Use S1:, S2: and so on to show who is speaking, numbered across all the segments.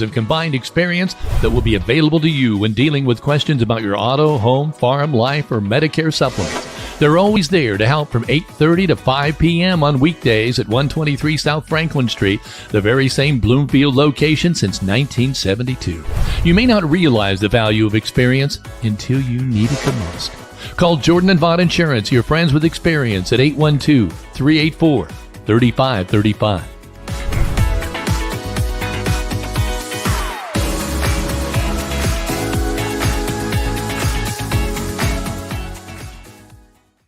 S1: of combined experience that will be available to you when dealing with questions about your auto, home, farm, life, or Medicare supplements. They're always there to help from 8:30 to 5 p.m. on weekdays at 123 South Franklin Street, the very same Bloomfield location since 1972. You may not realize the value of experience until you need it the most. Call Jordan and Vaught Insurance, your friends with experience, at 812-384-3535.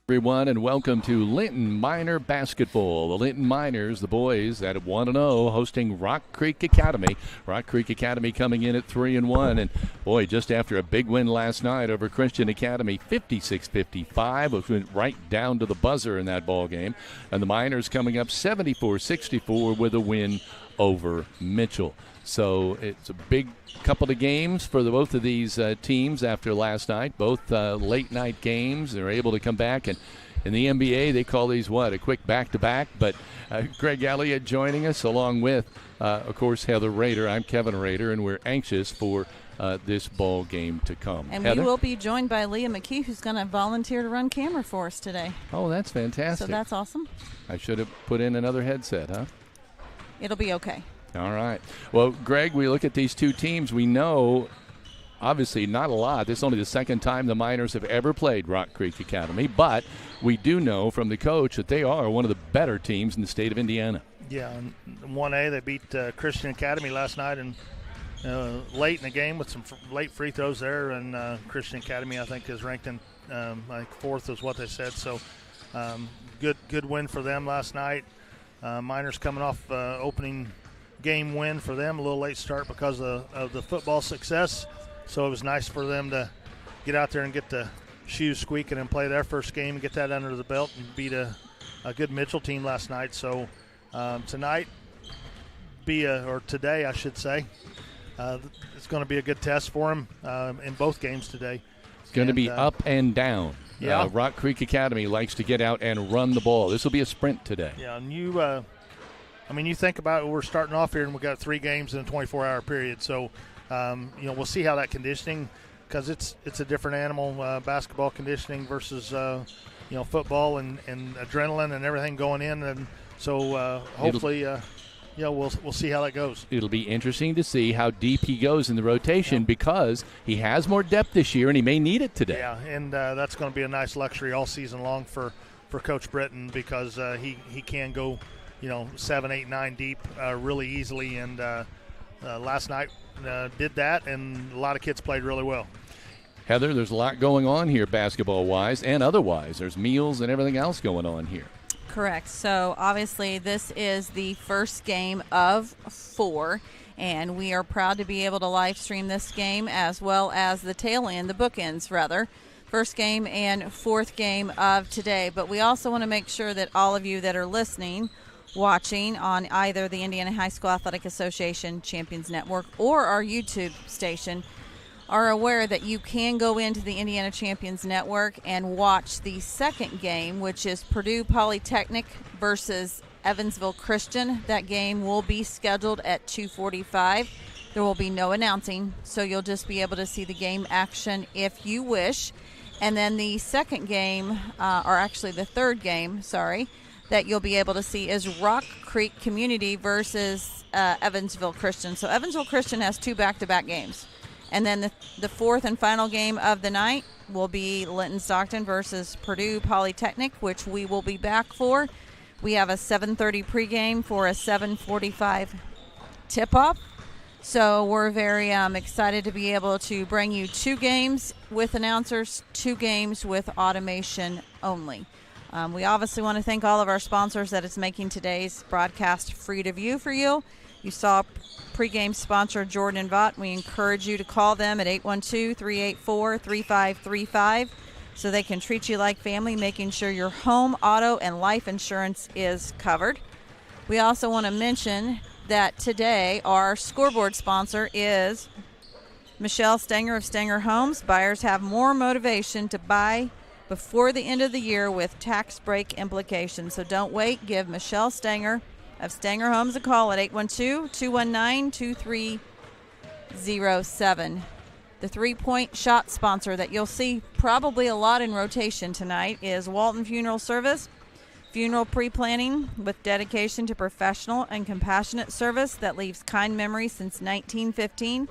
S1: Everyone, and welcome to Linton Minor Basketball. The Linton Miners, the boys at 1-0, hosting Rock Creek Academy. Rock Creek Academy coming in at 3-1, and boy, just after a big win last night over Christian Academy, 56-55, which went right down to the buzzer in that ball game. And the Miners coming up 74-64 with a win over Mitchell. So it's a big couple of games for both of these teams after last night, both late-night games. They're able to come back, and in the NBA they call these, a quick back-to-back. But Greg Elliott joining us, along with, of course, Heather Rader. I'm Kevin Rader, and we're anxious for this ball game to come.
S2: And
S1: Heather?
S2: we will be joined by Leah McKee, who's going to volunteer to run camera for us today.
S1: Oh, that's fantastic.
S2: So that's awesome.
S1: I should have put in another headset, huh?
S2: It'll be okay.
S1: All right. Well, Greg, we look at these two teams. We know, obviously, not a lot. This is only the second time the Miners have ever played Rock Creek Academy, but we do know from the coach that they are one of the better teams in the state of Indiana.
S3: Yeah, in 1A, they beat Christian Academy last night, and late in the game with some late free throws there, and Christian Academy, I think, is ranked in fourth is what they said. So good win for them last night. Miners coming off opening game win for them, a little late start because of the football success. So it was nice for them to get out there and get the shoes squeaking and play their first game and get that under the belt and beat a good Mitchell team last night. So today, I should say, it's going to be a good test for them in both games today.
S1: It's going to be up and down.
S3: Yeah.
S1: Rock Creek Academy likes to get out and run the ball. This will be a sprint today.
S3: Yeah, and you think about it, we're starting off here and we've got 3 games in a 24-hour period. So, we'll see how that conditioning, because it's a different animal, basketball conditioning versus, football and adrenaline and everything going in. And so hopefully we'll see how that goes.
S1: It'll be interesting to see how deep he goes in the rotation because he has more depth this year and he may need it today.
S3: Yeah, and that's going to be a nice luxury all season long for Coach Britton because he can go, 7, 8, 9 deep really easily. And last night did that, and a lot of kids played really well.
S1: Heather, there's a lot going on here basketball-wise and otherwise. There's meals and everything else going on here.
S2: Correct. So obviously this is the first game of 4, and we are proud to be able to live stream this game as well as the tail end, the bookends rather. First game and fourth game of today. But we also want to make sure that all of you that are listening, watching on either the Indiana High School Athletic Association Champions Network or our YouTube station are aware that you can go into the Indiana Champions Network and watch the second game, which is Purdue Polytechnic versus Evansville Christian. That game will be scheduled at 2:45. There will be no announcing, so you'll just be able to see the game action if you wish. And then the second game, or actually the third game, that you'll be able to see is Rock Creek Community versus Evansville Christian. So Evansville Christian has 2 back-to-back games. And then the fourth and final game of the night will be Linton-Stockton versus Purdue Polytechnic, which we will be back for. We have a 7:30 pregame for a 7:45 tip-off. So we're very excited to be able to bring you 2 games with announcers, 2 games with automation only. We obviously want to thank all of our sponsors that is making today's broadcast free to view for you. You saw pregame sponsor Jordan and Vaught. We encourage you to call them at 812-384-3535 so they can treat you like family, making sure your home, auto, and life insurance is covered. We also want to mention that today our scoreboard sponsor is Michelle Stenger of Stenger Homes. Buyers have more motivation to buy before the end of the year with tax break implications. So don't wait. Give Michelle Stenger of Stenger Homes a call at 812-219-2300. The three-point shot sponsor that you'll see probably a lot in rotation tonight is Walton Funeral Service. Funeral pre-planning with dedication to professional and compassionate service that leaves kind memories since 1915.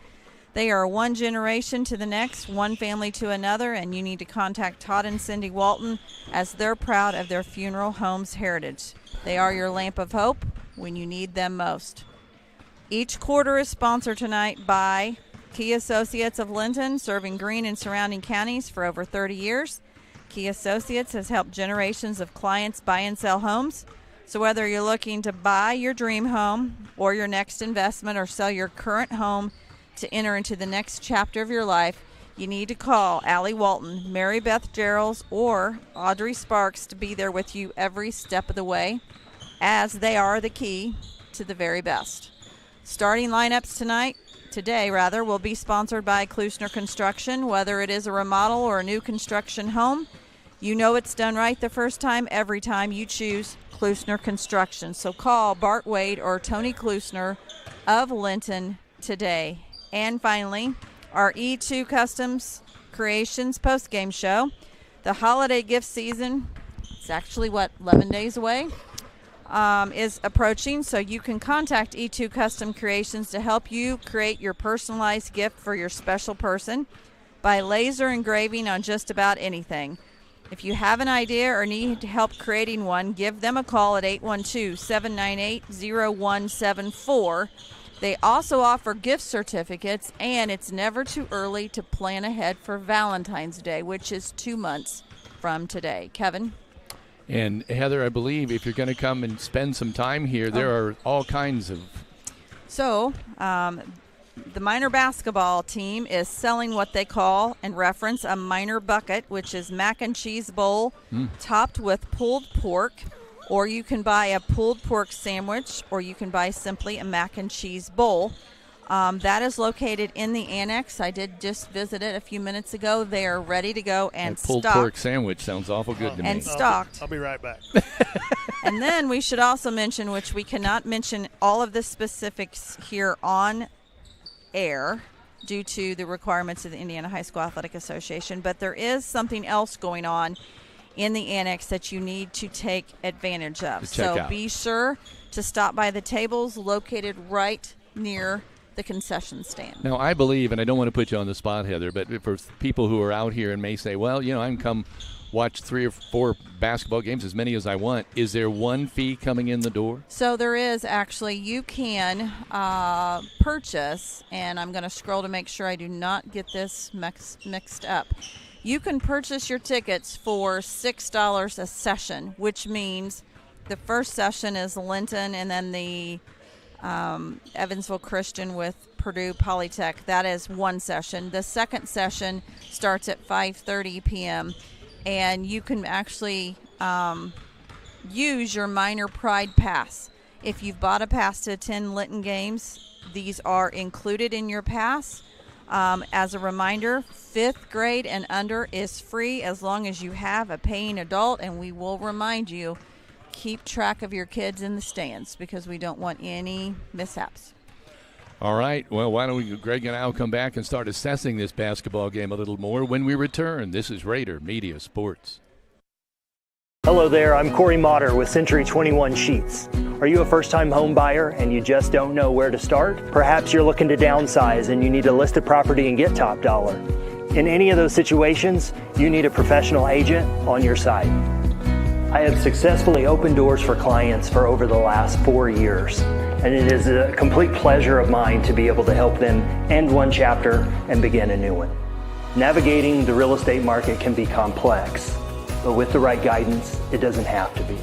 S2: They are one generation to the next, one family to another, and you need to contact Todd and Cindy Walton as they're proud of their funeral home's heritage. They are your lamp of hope when you need them most. Each quarter is sponsored tonight by Key Associates of Linton, serving Greene and surrounding counties for over 30 years. Key Associates has helped generations of clients buy and sell homes. So whether you're looking to buy your dream home or your next investment or sell your current home to enter into the next chapter of your life, you need to call Allie Walton, Mary Beth Geralds, or Audrey Sparks to be there with you every step of the way, as they are the key to the very best. Starting lineups today will be sponsored by Klusner Construction. Whether it is a remodel or a new construction home, you know it's done right the first time, every time you choose Klusner Construction. So call Bart Wade or Tony Klusner of Linton today. And finally, our E2 Customs Creations post-game show. The holiday gift season, it's actually, 11 days away, is approaching. So you can contact E2 Custom Creations to help you create your personalized gift for your special person by laser engraving on just about anything. If you have an idea or need help creating one, give them a call at 812-798-0174. They also offer gift certificates, and it's never too early to plan ahead for Valentine's Day, which is 2 months from today. Kevin?
S1: And Heather, I believe if you're going to come and spend some time here, there are all kinds of...
S2: So, the minor basketball team is selling what they call and reference a minor bucket, which is mac and cheese bowl topped with pulled pork. Or you can buy a pulled pork sandwich, or you can buy simply a mac and cheese bowl. That is located in the annex. I did just visit it a few minutes ago. They are ready to go and stocked.
S1: Pulled pork sandwich sounds awful good to me.
S2: And stocked.
S3: I'll be right back.
S2: And then we should also mention, which we cannot mention all of the specifics here on air due to the requirements of the Indiana High School Athletic Association, but there is something else going on in the annex that you need to take advantage of. So be sure to stop by the tables located right near the concession stand.
S1: Now, I believe, and I don't want to put you on the spot, Heather, but for people who are out here and may say, well, I can come watch 3 or 4 basketball games, as many as I want. Is there one fee coming in the door?
S2: So there is actually. You can purchase, and I'm going to scroll to make sure I do not get this mixed up. You can purchase your tickets for $6 a session, which means the first session is Linton and then the Evansville Christian with Purdue Polytech. That is one session. The second session starts at 5:30 p.m. and you can actually use your minor pride pass. If you've bought a pass to attend Linton games, these are included in your pass. As a reminder, 5th grade and under is free as long as you have a paying adult, and we will remind you, keep track of your kids in the stands because we don't want any mishaps.
S1: All right. Well, why don't Greg and I will come back and start assessing this basketball game a little more when we return. This is Rader Media Sports.
S4: Hello there, I'm Corey Motter with Century 21 Sheets. Are you a first-time home buyer and you just don't know where to start? Perhaps you're looking to downsize and you need to list a property and get top dollar. In any of those situations, you need a professional agent on your side. I have successfully opened doors for clients for over the last 4 years, and it is a complete pleasure of mine to be able to help them end one chapter and begin a new one. Navigating the real estate market can be complex, but with the right guidance, it doesn't have to be.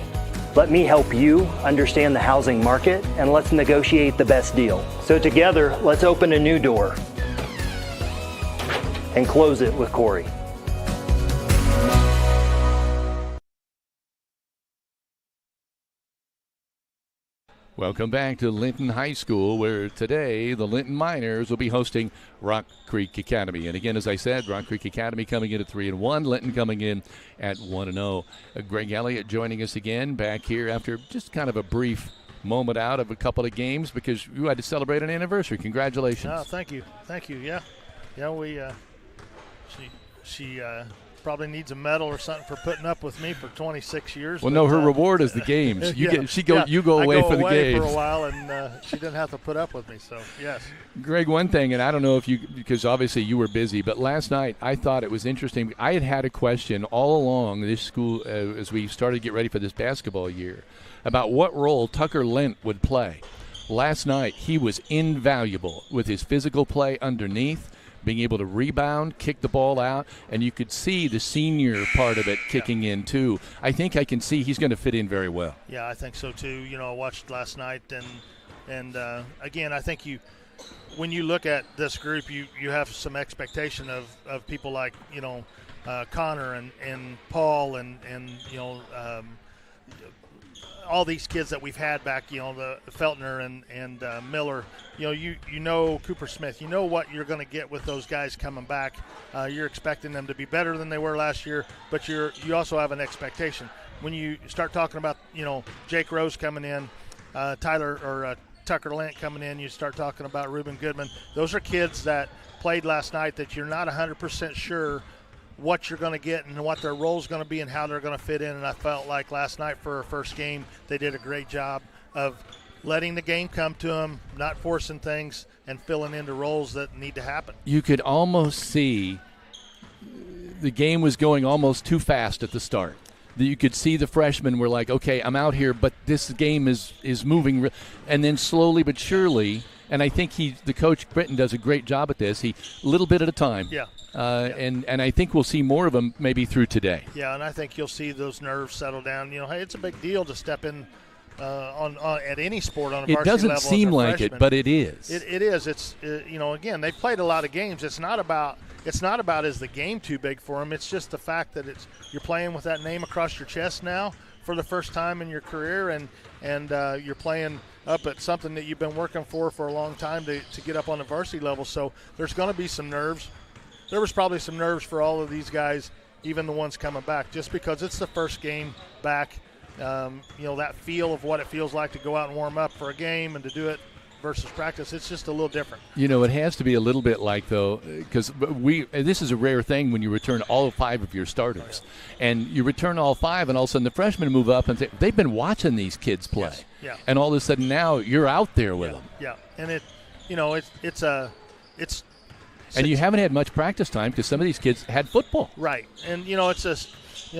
S4: Let me help you understand the housing market, and let's negotiate the best deal. So together, let's open a new door and close it with Corey.
S1: Welcome back to Linton High School, where today the Linton Miners will be hosting Rock Creek Academy. And again, as I said, Rock Creek Academy coming in at 3-1, Linton coming in at 1-0. Greg Elliott joining us again back here after just kind of a brief moment out of a couple of games because you had to celebrate an anniversary. Congratulations.
S3: Oh, thank you. Yeah. We she probably needs a medal or something for putting up with me for 26 years.
S1: Well, no, her reward is the games. You go away for the games.
S3: For a while, and she didn't have to put up with me. So yes.
S1: Greg, one thing, and I don't know if you, because obviously you were busy, but last night I thought it was interesting. I had a question all along this school as we started to get ready for this basketball year about what role Tucker Lent would play. Last night he was invaluable with his physical play underneath, being able to rebound, kick the ball out, and you could see the senior part of it kicking in too. I think I can see he's going to fit in very well.
S3: Yeah, I think so too. I watched last night, and again, I think when you look at this group, you have some expectation of people like Connor and Paul and all these kids that we've had back, the Feltner and Miller, Cooper Smith, what you're going to get with those guys coming back. You're expecting them to be better than they were last year, but you also have an expectation. When you start talking about, Jake Rose coming in, Tucker Lent coming in, you start talking about Reuben Goodman. Those are kids that played last night that you're not 100% sure what you're going to get and what their role is going to be and how they're going to fit in. And I felt like last night for our first game, they did a great job of letting the game come to them, not forcing things, and filling into roles that need to happen.
S1: You could almost see the game was going almost too fast at the start. You could see the freshmen were like, okay, I'm out here, but this game is moving. And then slowly but surely, and I think the coach, Britton, does a great job at this. He little bit at a time.
S3: Yeah.
S1: And I think we'll see more of them maybe through today.
S3: Yeah, and I think you'll see those nerves settle down. Hey, it's a big deal to step in on at any sport on a varsity level.
S1: It doesn't seem like it, but it is.
S3: It is. It's again, they've played a lot of games. It's not about is the game too big for them. It's just the fact that you're playing with that name across your chest now for the first time in your career, and you're playing up at something that you've been working for a long time to get up on the varsity level. So there's going to be some nerves. There was probably some nerves for all of these guys, even the ones coming back, just because it's the first game back. That feel of what it feels like to go out and warm up for a game and to do it versus practice, it's just a little different.
S1: It has to be a little bit like, though, because this is a rare thing when you return all 5 of your starters. And you return all 5, and all of a sudden the freshmen move up and they've been watching these kids play.
S3: Yes. Yeah.
S1: And all of a sudden now you're out there with them.
S3: Yeah, and it's
S1: and you haven't had much practice time because some of these kids had football.
S3: Right, and it's a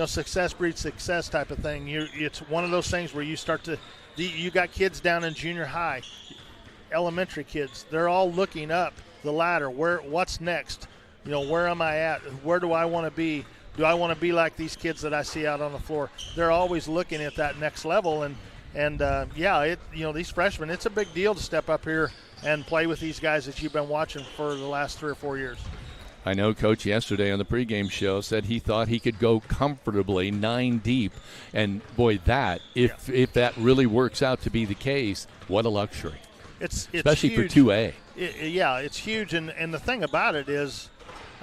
S3: success breeds success type of thing. It's one of those things where you start to you got kids down in junior high, elementary kids. They're all looking up the ladder. What's next? Where am I at? Where do I want to be? Do I want to be like these kids that I see out on the floor? They're always looking at that next level, these freshmen, it's a big deal to step up here and play with these guys that you've been watching for the last 3 or 4 years.
S1: I know Coach yesterday on the pregame show said he thought he could go comfortably 9 deep. And, boy, if that really works out to be the case, what a luxury.
S3: It's
S1: especially
S3: huge.
S1: For 2A.
S3: It's huge. And the thing about it is,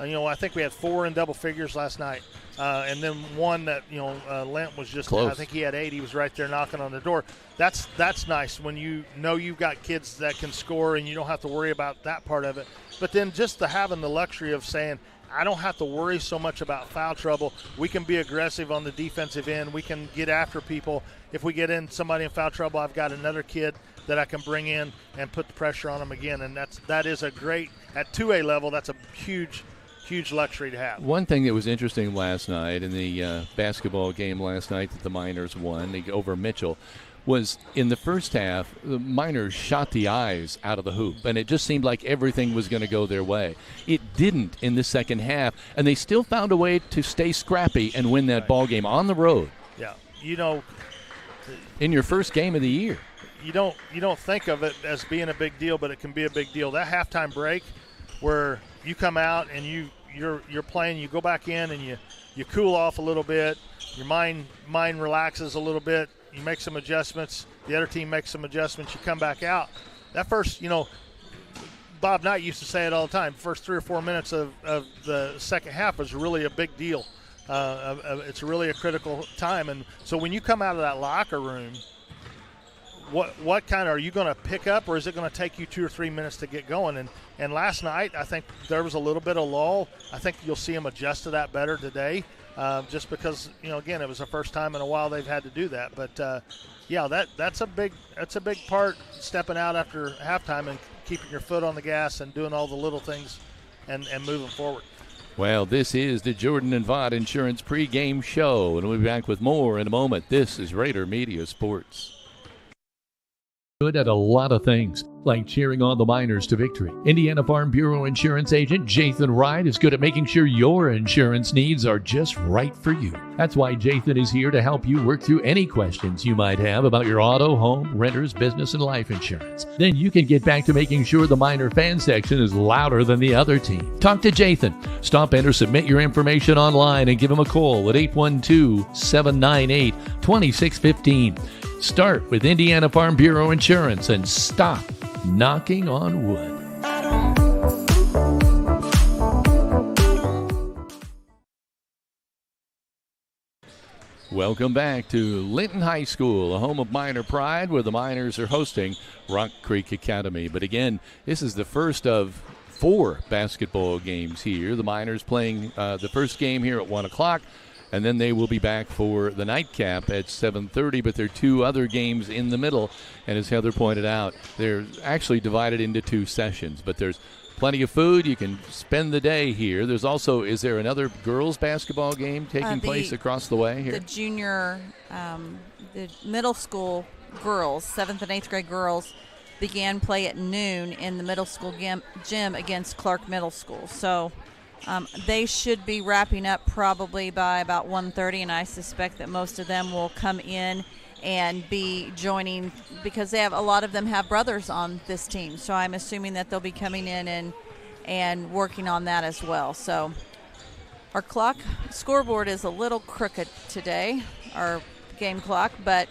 S3: I think we had 4 in double figures last night. And then one that, Lent was just
S1: close.
S3: I think he had 8. He was right there knocking on the door. That's nice when you've got kids that can score and you don't have to worry about that part of it. But then just having the luxury of saying, I don't have to worry so much about foul trouble. We can be aggressive on the defensive end. We can get after people. If we get in somebody in foul trouble, I've got another kid that I can bring in and put the pressure on them again. And that is a great, at 2A level, that's a huge luxury to have.
S1: One thing that was interesting last night in the basketball game last night that the Miners won over Mitchell was in the first half, the Miners shot the eyes out of the hoop, and it just seemed like everything was going to go their way. It didn't in the second half, and they still found a way to stay scrappy and win that ball game on the road.
S3: Yeah,
S1: in your first game of the year.
S3: You don't think of it as being a big deal, but it can be a big deal. That halftime break where you come out and you're playing, you go back in and you cool off a little bit, your mind relaxes a little bit, you make some adjustments, the other team makes some adjustments, you come back out. That first, Bob Knight used to say it all the time, first 3 or 4 minutes of the second half was really a big deal. It's really a critical time. And so when you come out of that locker room, what kind are you going to pick up, or is it going to take you 2 or 3 minutes to get going? And last night, I think there was a little bit of lull. I think you'll see them adjust to that better today, just because, again, it was the first time in a while they've had to do that. But that's a big part, stepping out after halftime and keeping your foot on the gas and doing all the little things and moving forward.
S1: Well, this is the Jordan and Vaught Insurance pregame show, and we'll be back with more in a moment. This is Rader Media Sports. Good at a lot of things, like cheering on the Miners to victory. Indiana Farm Bureau Insurance Agent Jathan Wright is good at making sure your insurance needs are just right for you. That's why Jathan is here to help you work through any questions you might have about your auto, home, renters, business, and life insurance. Then you can get back to making sure the Miner fan section is louder than the other team. Talk to Jathan. Stop in or submit your information online and give him a call at 812-798-2615. Start with Indiana Farm Bureau Insurance and stop knocking on wood. Welcome back to Linton High School, a home of Miner pride, where the Miners are hosting Rock Creek Academy. But again, this is the first of 4 basketball games here. The Miners playing the first game here at 1 o'clock. And then they will be back for the nightcap at 7:30, but there are 2 other games in the middle. And as Heather pointed out, they're actually divided into 2 sessions, but there's plenty of food. You can spend the day here. There's also, is there another girls basketball game taking place across the way here?
S2: The junior, the middle school girls, 7th and 8th grade girls, began play at noon in the middle school gym against Clark Middle School. So they should be wrapping up probably by about 1:30, and I suspect that most of them will come in and be joining, because a lot of them have brothers on this team. So I'm assuming that they'll be coming in and working on that as well. So our scoreboard is a little crooked today, our game clock, but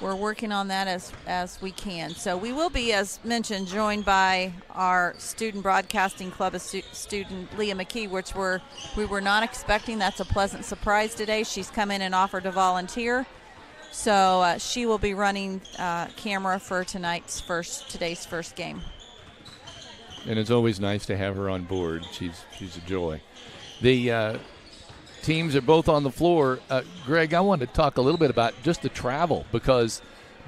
S2: we're working on that as we can. So we will be, as mentioned, joined by our student broadcasting club student Leah McKee, which we were not expecting. That's a pleasant surprise today. She's come in and offered to volunteer. So she will be running camera for today's first game.
S1: And it's always nice to have her on board. She's a joy. The teams are both on the floor. Greg, I wanted to talk a little bit about just the travel, because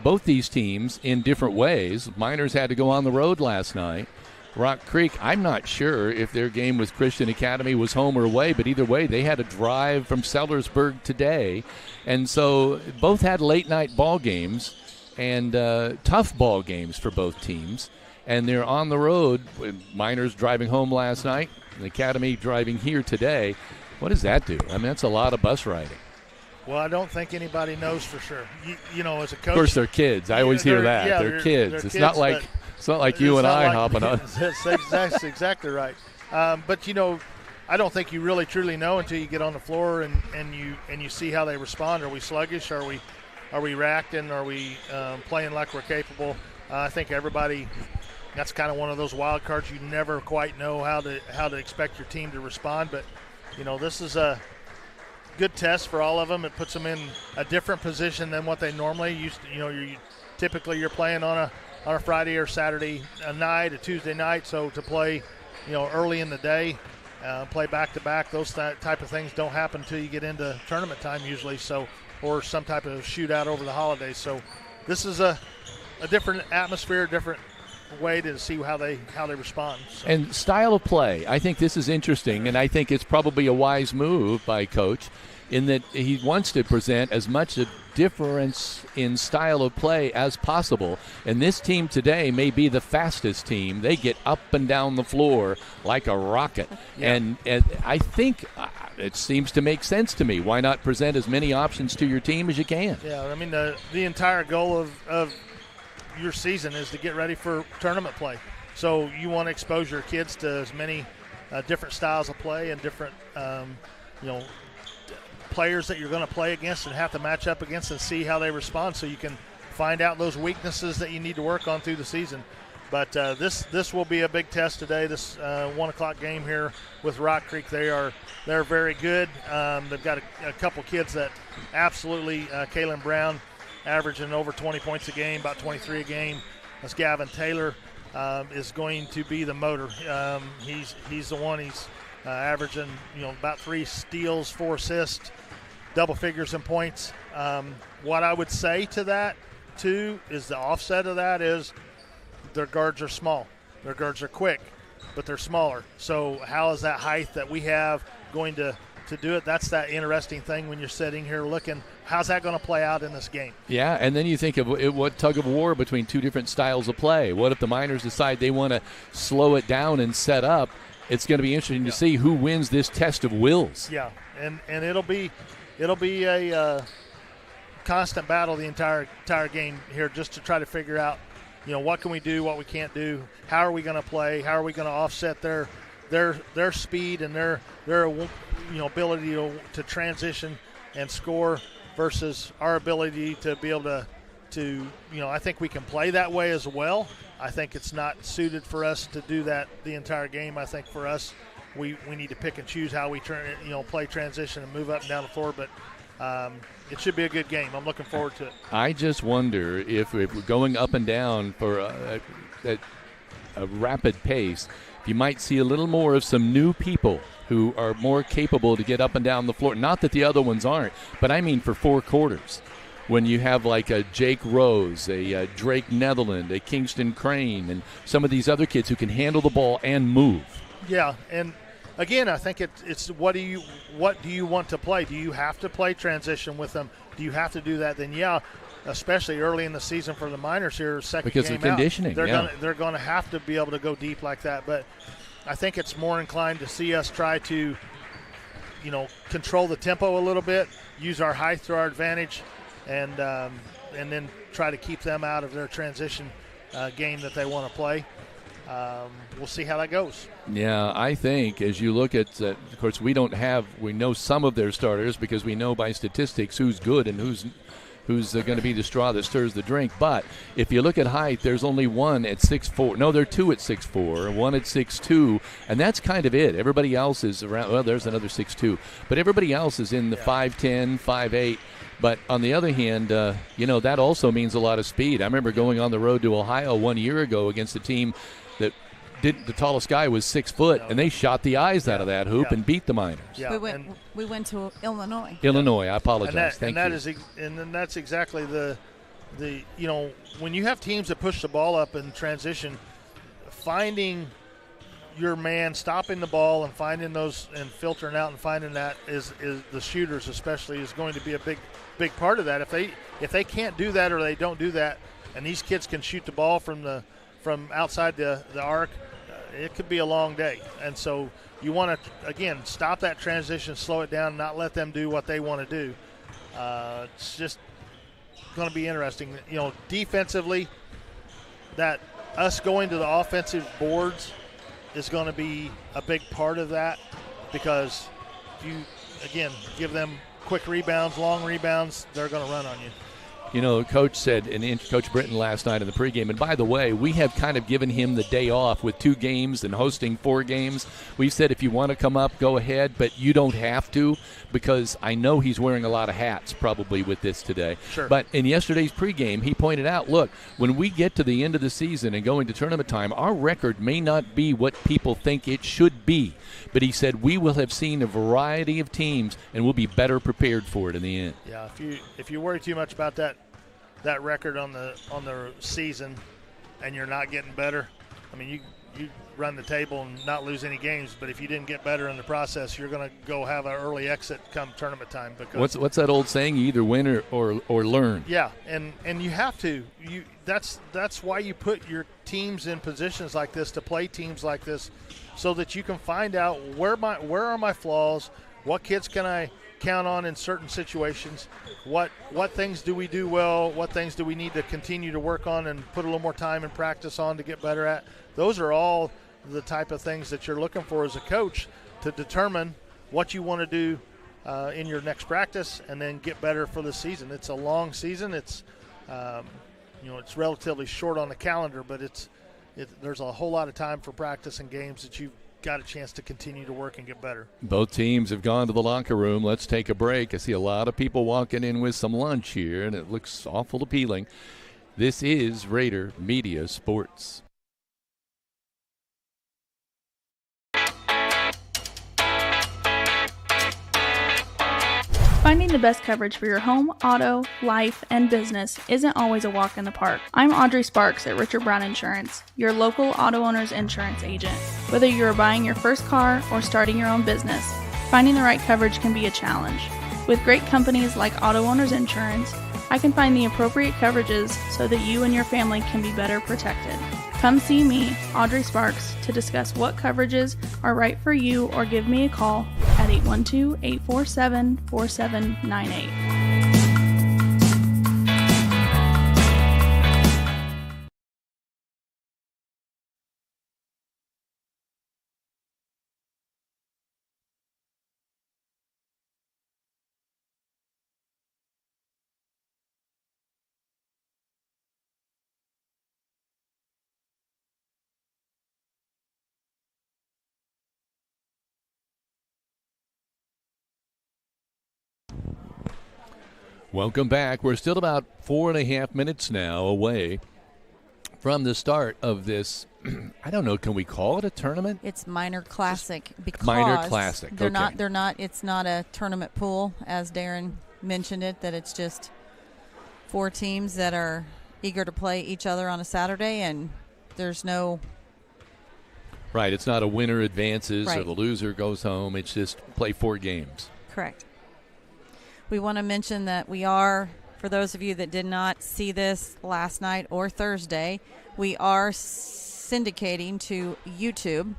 S1: both these teams, in different ways, Miners had to go on the road last night. Rock Creek, I'm not sure if their game with Christian Academy was home or away, but either way, they had a drive from Sellersburg today. And so both had late-night ball games and tough ball games for both teams. And they're on the road, with Miners driving home last night, and Academy driving here today. What does that do? I mean, that's a lot of bus riding.
S3: Well, I don't think anybody knows for sure. You know, as a coach,
S1: of course, they're kids. I always hear that.
S3: Yeah,
S1: they're kids.
S3: They're
S1: it's
S3: kids,
S1: not like you and I hopping on.
S3: That's exactly right. But I don't think you really truly know until you get on the floor and you see how they respond. Are we sluggish? Are we reacting? Are we playing like we're capable? I think everybody. That's kind of one of those wild cards. You never quite know how to expect your team to respond, but. This is a good test for all of them. It puts them in a different position than what they normally used to. Typically you're playing on a Friday or Saturday night, a Tuesday night. So to play, early in the day, play back-to-back, those type of things don't happen until you get into tournament time usually. So, or some type of shootout over the holidays. So this is a different atmosphere, different way to see how they respond. So.
S1: And style of play, I think this is interesting, and I think it's probably a wise move by Coach in that he wants to present as much a difference in style of play as possible. And this team today may be the fastest team. They get up and down the floor like a rocket. Yeah. And I think it seems to make sense to me. Why not present as many options to your team as you can?
S3: Yeah, I mean, the entire goal of your season is to get ready for tournament play. So you want to expose your kids to as many different styles of play and different players that you're going to play against and have to match up against and see how they respond, so you can find out those weaknesses that you need to work on through the season. But this will be a big test today. This 1 o'clock game here with Rock Creek. They're very good. They've got a couple kids that absolutely. Kaylin Brown averaging over 20 points a game, about 23 a game. That's Gavin Taylor is going to be the motor. He's the one. He's averaging about 3 steals, 4 assists, double figures in points. What I would say to that too is the offset of that is their guards are small. Their guards are quick, but they're smaller. So how is that height that we have going to do it? That's that interesting thing when you're sitting here looking, how's that going to play out in this game?
S1: Yeah, and then you think of what tug of war between two different styles of play. What if the Miners decide they want to slow it down and set up? It's going to be interesting to see who wins this test of wills.
S3: Yeah, and it'll be a constant battle the entire game here, just to try to figure out, what can we do, what we can't do, how are we going to play, how are we going to offset their speed and their ability to transition and score versus our ability to be able to I think we can play that way as well. I think it's not suited for us to do that the entire game. I think for us, we need to pick and choose how we play transition and move up and down the floor. But it should be a good game. I'm looking forward to it.
S1: I just wonder if we're going up and down for a rapid pace, you might see a little more of some new people who are more capable to get up and down the floor. Not that the other ones aren't, but I mean for 4 quarters. When you have like a Jake Rose, a Drake Netherland, a Kingston Crane, and some of these other kids who can handle the ball and move.
S3: Yeah, and again, I think it's what do you want to play? Do you have to play transition with them? Do you have to do that? Then yeah, especially early in the season for the Miners here, second
S1: because
S3: game
S1: of conditioning,
S3: out, they're going to have to be able to go deep like that. But I think it's more inclined to see us try to, control the tempo a little bit, use our height to our advantage, and then try to keep them out of their transition game that they want to play. We'll see how that goes.
S1: Yeah, I think as you look at, of course, we know some of their starters because we know by statistics who's good and who's going to be the straw that stirs the drink. But if you look at height, there's only one at 6'4". No, there are 2 at 6'4", one at 6'2", and that's kind of it. Everybody else is around. Well, there's another 6'2", but everybody else is in the 5'10", 5'8". But on the other hand, that also means a lot of speed. I remember going on the road to Ohio 1 year ago against a team that the tallest guy was 6 foot, and they shot the eyes out of that hoop and beat the Miners.
S3: Yeah.
S2: We went to Illinois.
S1: I apologize. Thank you.
S3: And then that's exactly the when you have teams that push the ball up in transition, finding your man, stopping the ball and finding those and filtering out and finding that is the shooters especially is going to be a big part of that. If they can't do that or they don't do that, and these kids can shoot the ball from outside the arc, it could be a long day. And so you want to, again, stop that transition, slow it down, not let them do what they want to do. It's just going to be interesting. Defensively, that us going to the offensive boards is going to be a big part of that, because if you, again, give them quick rebounds, long rebounds, they're going to run on you.
S1: Coach said, and Coach Britton last night in the pregame, and by the way, we have kind of given him the day off with 2 games and hosting 4 games. We said if you want to come up, go ahead, but you don't have to, because I know he's wearing a lot of hats probably with this today.
S3: Sure.
S1: But in yesterday's pregame, he pointed out, look, when we get to the end of the season and go into tournament time, our record may not be what people think it should be. But he said we will have seen a variety of teams and we'll be better prepared for it in the end.
S3: Yeah, if you worry too much about that record on the season and you're not getting better, I mean, you run the table and not lose any games, but if you didn't get better in the process, you're going to go have an early exit come tournament time. Because
S1: what's that old saying? You either win or learn.
S3: Yeah, and you have to. That's why you put your teams in positions like this, to play teams like this, so that you can find out where are my flaws, what kids can I count on in certain situations, what things do we do well, what things do we need to continue to work on and put a little more time and practice on to get better at. Those are all the type of things that you're looking for as a coach to determine what you want to do in your next practice and then get better for the season. It's a long season. It's it's relatively short on the calendar, but it's there's a whole lot of time for practice and games that you've got a chance to continue to work and get better.
S1: Both teams have gone to the locker room. Let's take a break. I see a lot of people walking in with some lunch here, and it looks awful appealing. This is Rader Media Sports.
S5: Finding the best coverage for your home, auto, life, and business isn't always a walk in the park. I'm Audrey Sparks at Richard Brown Insurance, your local auto owner's insurance agent. Whether you're buying your first car or starting your own business, finding the right coverage can be a challenge. With great companies like Auto Owners Insurance, I can find the appropriate coverages so that you and your family can be better protected. Come see me, Audrey Sparks, to discuss what coverages are right for you, or give me a call at 812-847-4798.
S1: Welcome back. We're still about 4.5 minutes now away from the start of this. I don't know. Can we call it a tournament?
S2: It's Minor Classic because
S1: Minor Classic.
S2: They're
S1: okay.
S2: not. They're not. It's not a tournament pool, as Darren mentioned it. That it's just 4 teams that are eager to play each other on a Saturday, and there's no.
S1: Right. It's not a winner advances or
S2: Right.
S1: the loser goes home. It's just play 4 games.
S2: Correct. We want to mention that we are, for those of you that did not see this last night or Thursday, we are syndicating to YouTube.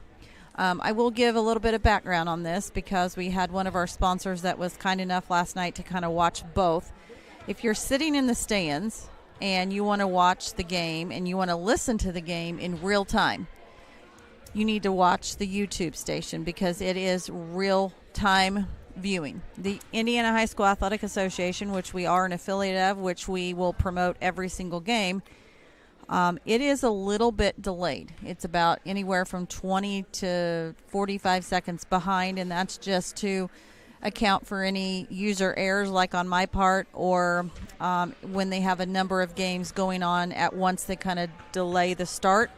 S2: I will give a little bit of background on this because we had one of our sponsors that was kind enough last night to kind of watch both. If you're sitting in the stands and you want to watch the game and you want to listen to the game in real time, you need to watch the YouTube station because it is real time viewing. The Indiana High School Athletic Association, which we are an affiliate of, which we will promote every single game, it is a little bit delayed. It's about anywhere from 20 to 45 seconds behind, and that's just to account for any user errors like on my part, or when they have a number of games going on at once, they kind of delay the start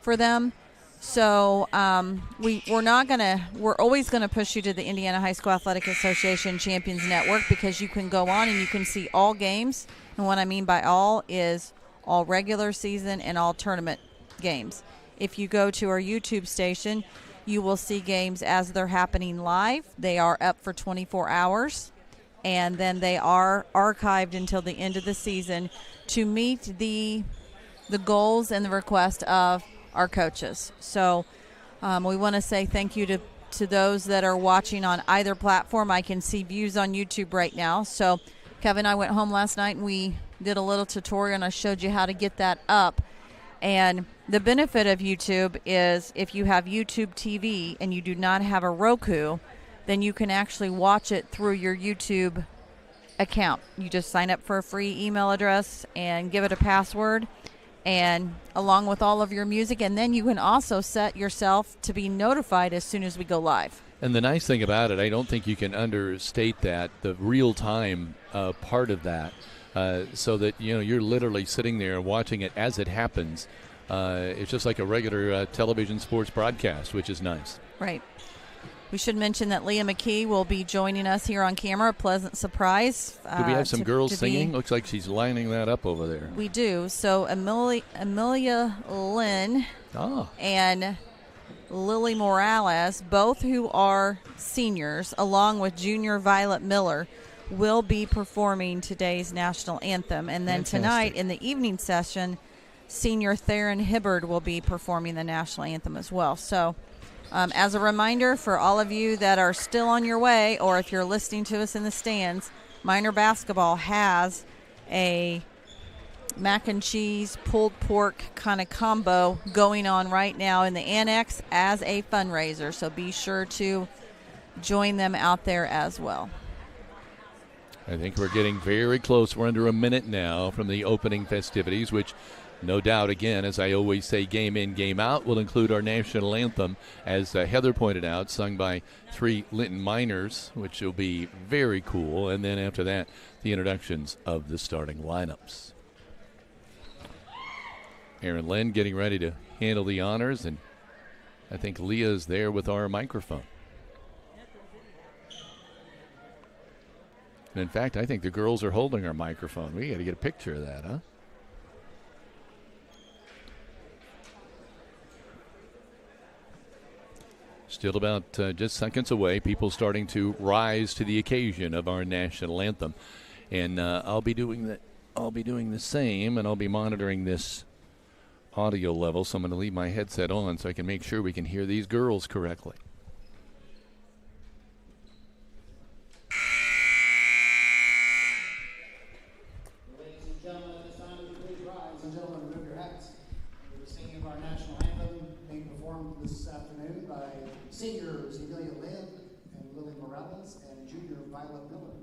S2: for them. So we're always gonna push you to the Indiana High School Athletic Association Champions Network because you can go on and you can see all games. And what I mean by all is all regular season and all tournament games. If you go to our YouTube station, you will see games as they're happening live. They are up for 24 hours, and then they are archived until the end of the season to meet the goals and the request of our coaches. So we want to say thank you to those that are watching on either platform. I can see views on YouTube right now. So Kevin and I went home last night and we did a little tutorial and I showed you how to get that up. And the benefit of YouTube is if you have YouTube TV and you do not have a Roku, then you can actually watch it through your YouTube account. You just sign up for a free email address and give it a password, and along with all of your music, and then you can also set yourself to be notified as soon as we go live.
S1: And the nice thing about it, I don't think you can understate that, the real-time part of that, so that you're literally sitting there watching it as it happens. It's just like a regular television sports broadcast, which is nice.
S2: Right. We should mention that Leah McKee will be joining us here on camera. A pleasant surprise.
S1: Do we have some girls singing? Looks like she's lining that up over there.
S2: We do. So Amelia Lynn and Lily Morales, both who are seniors, along with junior Violet Miller, will be performing today's national anthem. And then tonight in the evening session, senior Theron Hibbard will be performing the national anthem as well. So as a reminder for all of you that are still on your way, or if you're listening to us in the stands, Minor Basketball has a mac and cheese, pulled pork kind of combo going on right now in the annex as a fundraiser. So be sure to join them out there as well.
S1: I think we're getting very close. We're under a minute now from the opening festivities, which No doubt, again, as I always say, game in, game out. We'll include our national anthem, as Heather pointed out, sung by 3 Linton Miners, which will be very cool. And then after that, the introductions of the starting lineups. Aaron Lynn getting ready to handle the honors, and I think Leah's there with our microphone. And in fact, I think the girls are holding our microphone. We got to get a picture of that, huh? Still about just seconds away. People starting to rise to the occasion of our national anthem, and I'll be doing that. I'll be doing the same, and I'll be monitoring this audio level. So I'm going to leave my headset on so I can make sure we can hear these girls correctly.
S6: Ladies and gentlemen, at this time, would you please rise and gentlemen, remove your hats. We're singing of our national anthem being performed this afternoon by seniors Elliott and Lily Morales and junior Violet Miller.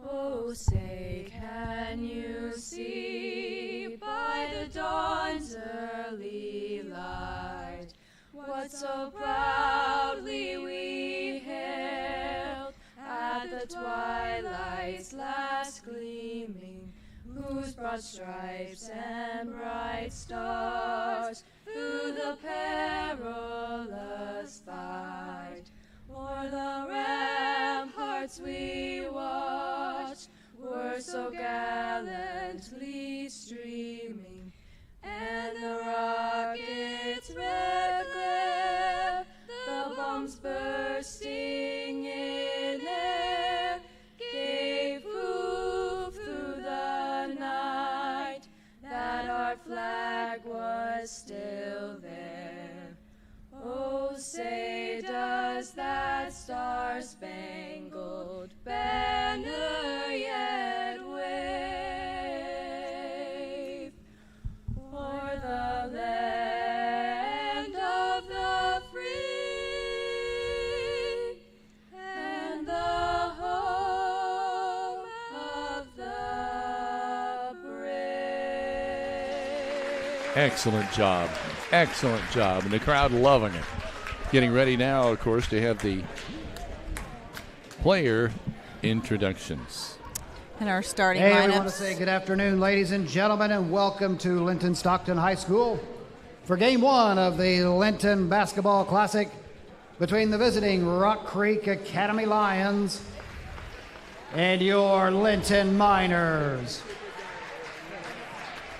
S7: Oh, say, can you see by the dawn's early light what so proudly we hailed at the twilight's last gleaming, whose broad stripes and bright stars through the perilous fight o'er the ramparts we watched were so gallantly streaming, and the rocket's red glare, the bombs bursting in air, gave proof through the night that our flag was still there. Oh, say, does that star-spangled banner yet wave o'er the land of the free and the home of the brave?
S1: Excellent job. Excellent job. And the crowd loving it. Getting ready now, of course, to have the player introductions.
S2: And our starting
S6: Hey,
S2: lineups.
S6: we want to say good afternoon, ladies and gentlemen, and welcome to Linton-Stockton High School for Game 1 of the Linton Basketball Classic between the visiting Rock Creek Academy Lions and your Linton Miners.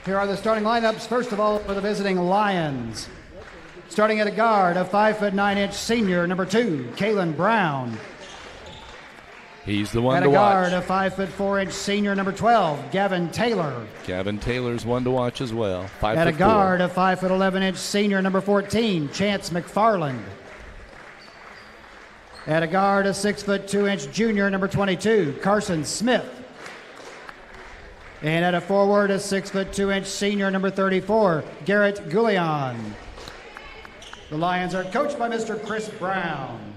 S6: Here are the starting lineups. First of all, for the visiting Lions. Starting at a guard, a 5'9" senior, number 2, Kalen Brown.
S1: He's the one
S6: At
S1: to
S6: a guard,
S1: watch.
S6: a 5'4" senior, number 12, Gavin Taylor.
S1: Gavin Taylor's one to watch as well. 5'4".
S6: At a guard, a 5'11" senior, number 14, Chance McFarland. At a guard, a 6'2" junior, number 22, Carson Smith. And at a forward, a 6'2" senior, number 34, Garrett Goulian. The Lions are coached by Mr. Chris Brown.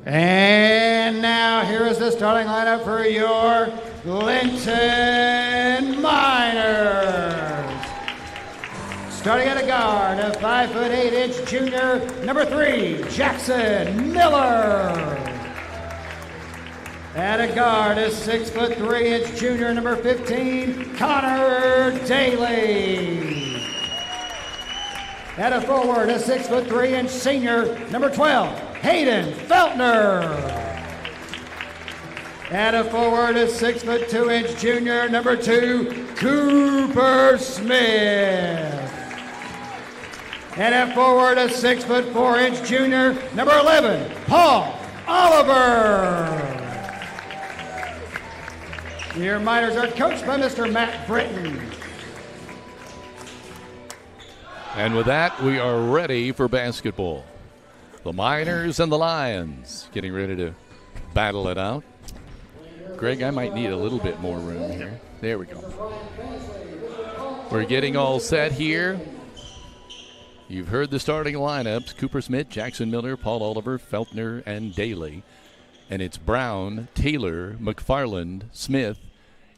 S6: And now here is the starting lineup for your Linton Miners. Starting at a guard, a 5'8" junior, number 3, Jackson Miller. At a guard, a 6'3" junior, number 15, Connor Daly. At a forward, a 6'3" senior, number 12, Hayden Feltner. At a forward, a 6'2" junior, number 2, Cooper Smith. And at forward, a 6'4" junior, number 11, Paul Oliver. Your Miners are coached by Mr. Matt Britton.
S1: And with that, we are ready for basketball. The Miners and the Lions getting ready to battle it out. Greg, I might need a little bit more room here. There we go. We're getting all set here. You've heard the starting lineups: Cooper Smith, Jackson Miller, Paul Oliver, Feltner, and Daly. And it's Brown, Taylor, McFarland, Smith,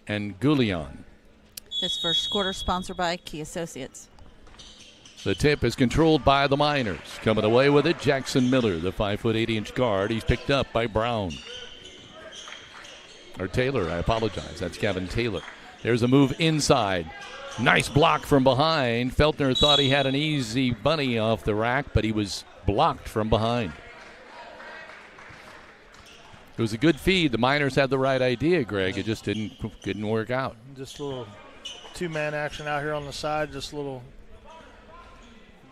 S1: and Goulion.
S2: This first quarter sponsored by Key Associates.
S1: The tip is controlled by the Miners. Coming away with it, Jackson Miller, the 5'8" guard. He's picked up by Brown. Or Taylor, I apologize. That's Kevin Taylor. There's a move inside. Nice block from behind. Feltner thought he had an easy bunny off the rack, but he was blocked from behind. It was a good feed. The Miners had the right idea, Greg. It just didn't work out.
S3: Just a little two-man action out here on the side. Just a little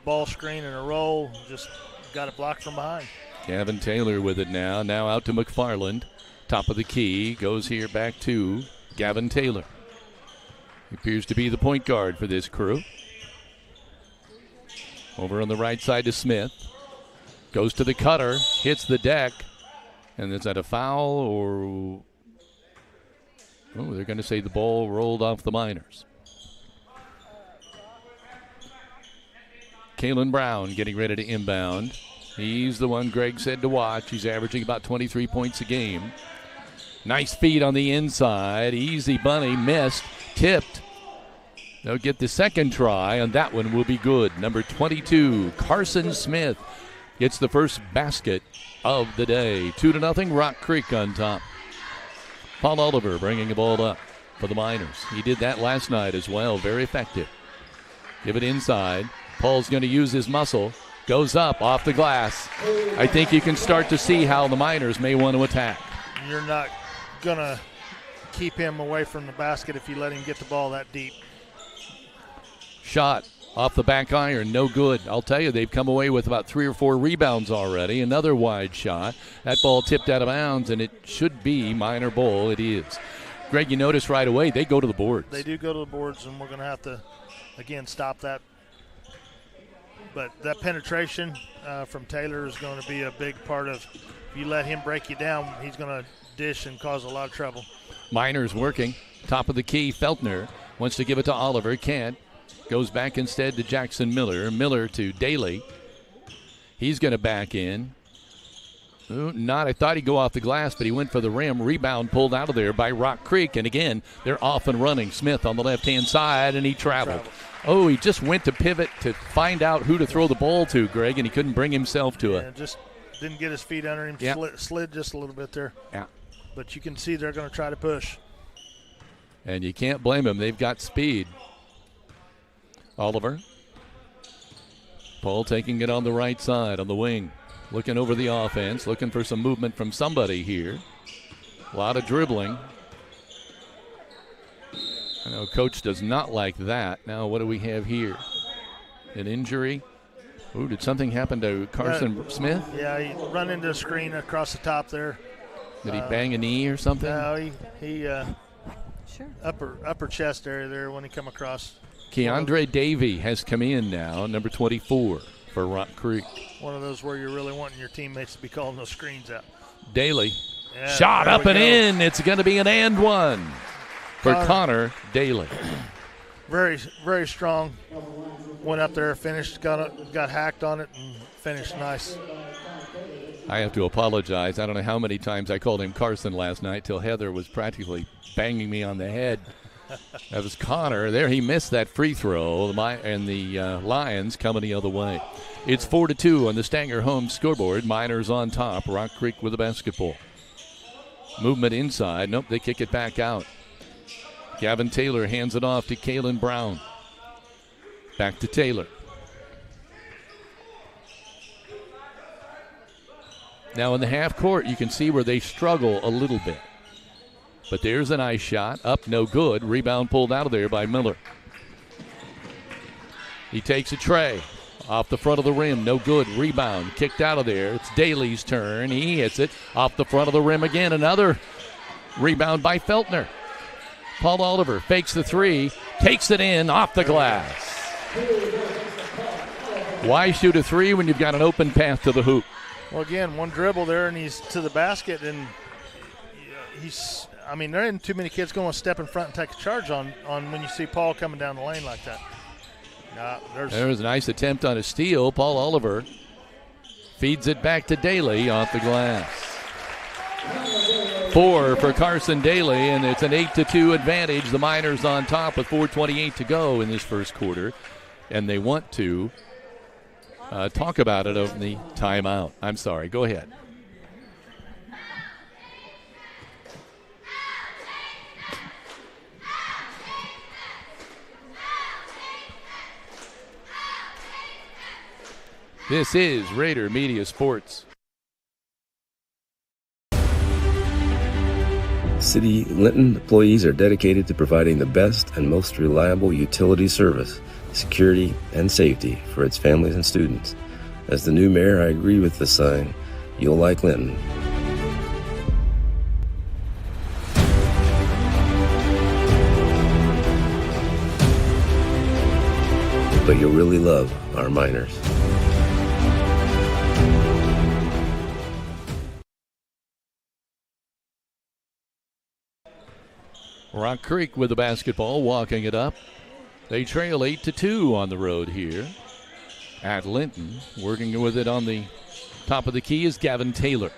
S3: ball screen and a roll. Just got it blocked from behind.
S1: Kevin Taylor with it now. Now out to McFarland. Top of the key. Goes here back to Gavin Taylor. He appears to be the point guard for this crew. Over on the right side to Smith. Goes to the cutter. Hits the deck. And is that a foul or... Oh, they're going to say the ball rolled off the Miners. Kalen Brown getting ready to inbound. He's the one Greg said to watch. He's averaging about 23 points a game. Nice feed on the inside. Easy bunny. Missed. Tipped. They'll get the second try, and that one will be good. Number 22, Carson Smith, gets the first basket of the day. 2-0, Rock Creek on top. Paul Oliver bringing the ball up for the Miners. He did that last night as well. Very effective. Give it inside. Paul's going to use his muscle. Goes up off the glass. I think you can start to see how the Miners may want to attack.
S3: You're not going to keep him away from the basket if you let him get the ball that deep.
S1: Shot off the back iron, no good. I'll tell you, they've come away with about 3 or 4 rebounds already. Another wide shot. That ball tipped out of bounds, and it should be Miner ball. It is. Greg, you notice right away they go to the boards.
S3: They do go to the boards, and we're going to have to, again, stop that. But that penetration from Taylor is going to be a big part of, if you let him break you down, he's going to dish and cause a lot of trouble.
S1: Miners working. Top of the key, Feltner wants to give it to Oliver, can't. Goes back instead to Jackson Miller. Miller to Daly. He's going to back in. Ooh, I thought he'd go off the glass, but he went for the rim. Rebound pulled out of there by Rock Creek. And again, they're off and running. Smith on the left-hand side, and he traveled. Oh, he just went to pivot to find out who to throw the ball to, Greg, and he couldn't bring himself to it.
S3: Just didn't get his feet under him.
S1: Yep.
S3: Slid just a little bit there.
S1: Yeah.
S3: But you can see they're going to try to push.
S1: And you can't blame them. They've got speed. Oliver. Paul taking it on the right side, on the wing. Looking over the offense, looking for some movement from somebody here. A lot of dribbling. I know Coach does not like that. Now what do we have here? An injury? Ooh, did something happen to Carson Smith?
S3: Yeah, he run into a screen across the top there.
S1: Did he bang a knee or something?
S3: No, he
S2: Sure.
S3: upper chest area there when he come across.
S1: Keandre Davey has come in now, number 24 for Rock Creek.
S3: One of those where you're really wanting your teammates to be calling those screens out.
S1: Daly.
S3: Yeah,
S1: shot up and
S3: go.
S1: in. It's going to be an and one for Connor Daly.
S3: Very, very strong. Went up there, finished, got hacked on it, and finished nice.
S1: I have to apologize. I don't know how many times I called him Carson last night till Heather was practically banging me on the head. That was Connor. There he missed that free throw, and the Lions coming the other way. It's 4-2 on the Stanger home scoreboard. Miners on top. Rock Creek with the basketball. Movement inside. Nope, they kick it back out. Gavin Taylor hands it off to Kalen Brown. Back to Taylor. Now in the half court, you can see where they struggle a little bit. But there's a nice shot. Up, no good. Rebound pulled out of there by Miller. He takes a tray. Off the front of the rim, no good. Rebound, kicked out of there. It's Daly's turn. He hits it. Off the front of the rim again. Another rebound by Feltner. Paul Oliver fakes the three. Takes it in off the glass. Why shoot a three when you've got an open path to the hoop?
S3: Well, again, one dribble there, and he's to the basket, and there ain't too many kids going to step in front and take a charge on when you see Paul coming down the lane like that.
S1: There's a nice attempt on a steal. Paul Oliver feeds it back to Daly off the glass. 4 for Carson Daly, and it's an 8-2 advantage. The Miners on top with 4:28 to go in this first quarter, and they want to talk about it over the timeout. I'm sorry. Go ahead. This is Rader Media Sports.
S8: City Linton employees are dedicated to providing the best and most reliable utility service, security, and safety for its families and students. As the new mayor, I agree with the sign, "You'll like Linton." But you'll really love our Miners.
S1: Rock Creek with the basketball, walking it up. They trail 8-2 on the road here at Linton. Working with it on the top of the key is Gavin Taylor.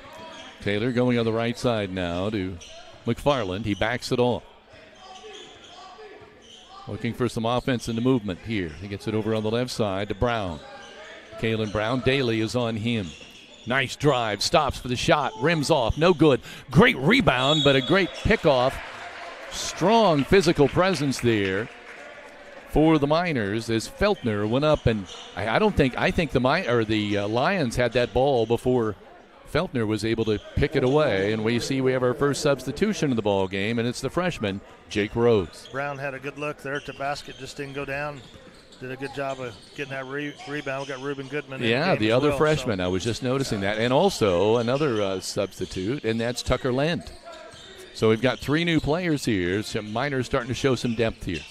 S1: Taylor going on the right side now to McFarland. He backs it off. Looking for some offense in the movement here. He gets it over on the left side to Brown. Kalen Brown. Daly is on him. Nice drive. Stops for the shot. Rims off. No good. Great rebound, but a great pickoff. Strong physical presence there for the Miners as Feltner went up, and I think the Lions had that ball before Feltner was able to pick it away. And we have our first substitution in the ball game, and it's the freshman Jake Rose.
S3: Brown had a good look there at the basket, just didn't go down. Did a good job of getting that rebound. We got Reuben Goodman.
S1: Yeah, the other freshman. I was just noticing that, and also another substitute, and that's Tucker Lent. So we've got 3 new players here. Some Miners starting to show some depth here.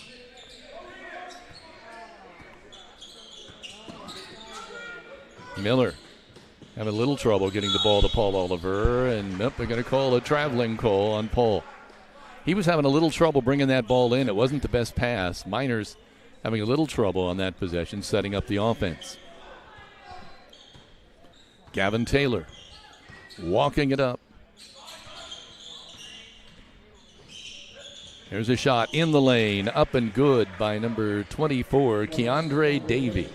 S1: Miller having a little trouble getting the ball to Paul Oliver, and they're going to call a traveling call on Paul. He was having a little trouble bringing that ball in. It wasn't the best pass. Miners having a little trouble on that possession, setting up the offense. Gavin Taylor walking it up. There's a shot in the lane, up and good by number 24, Keandre Davey.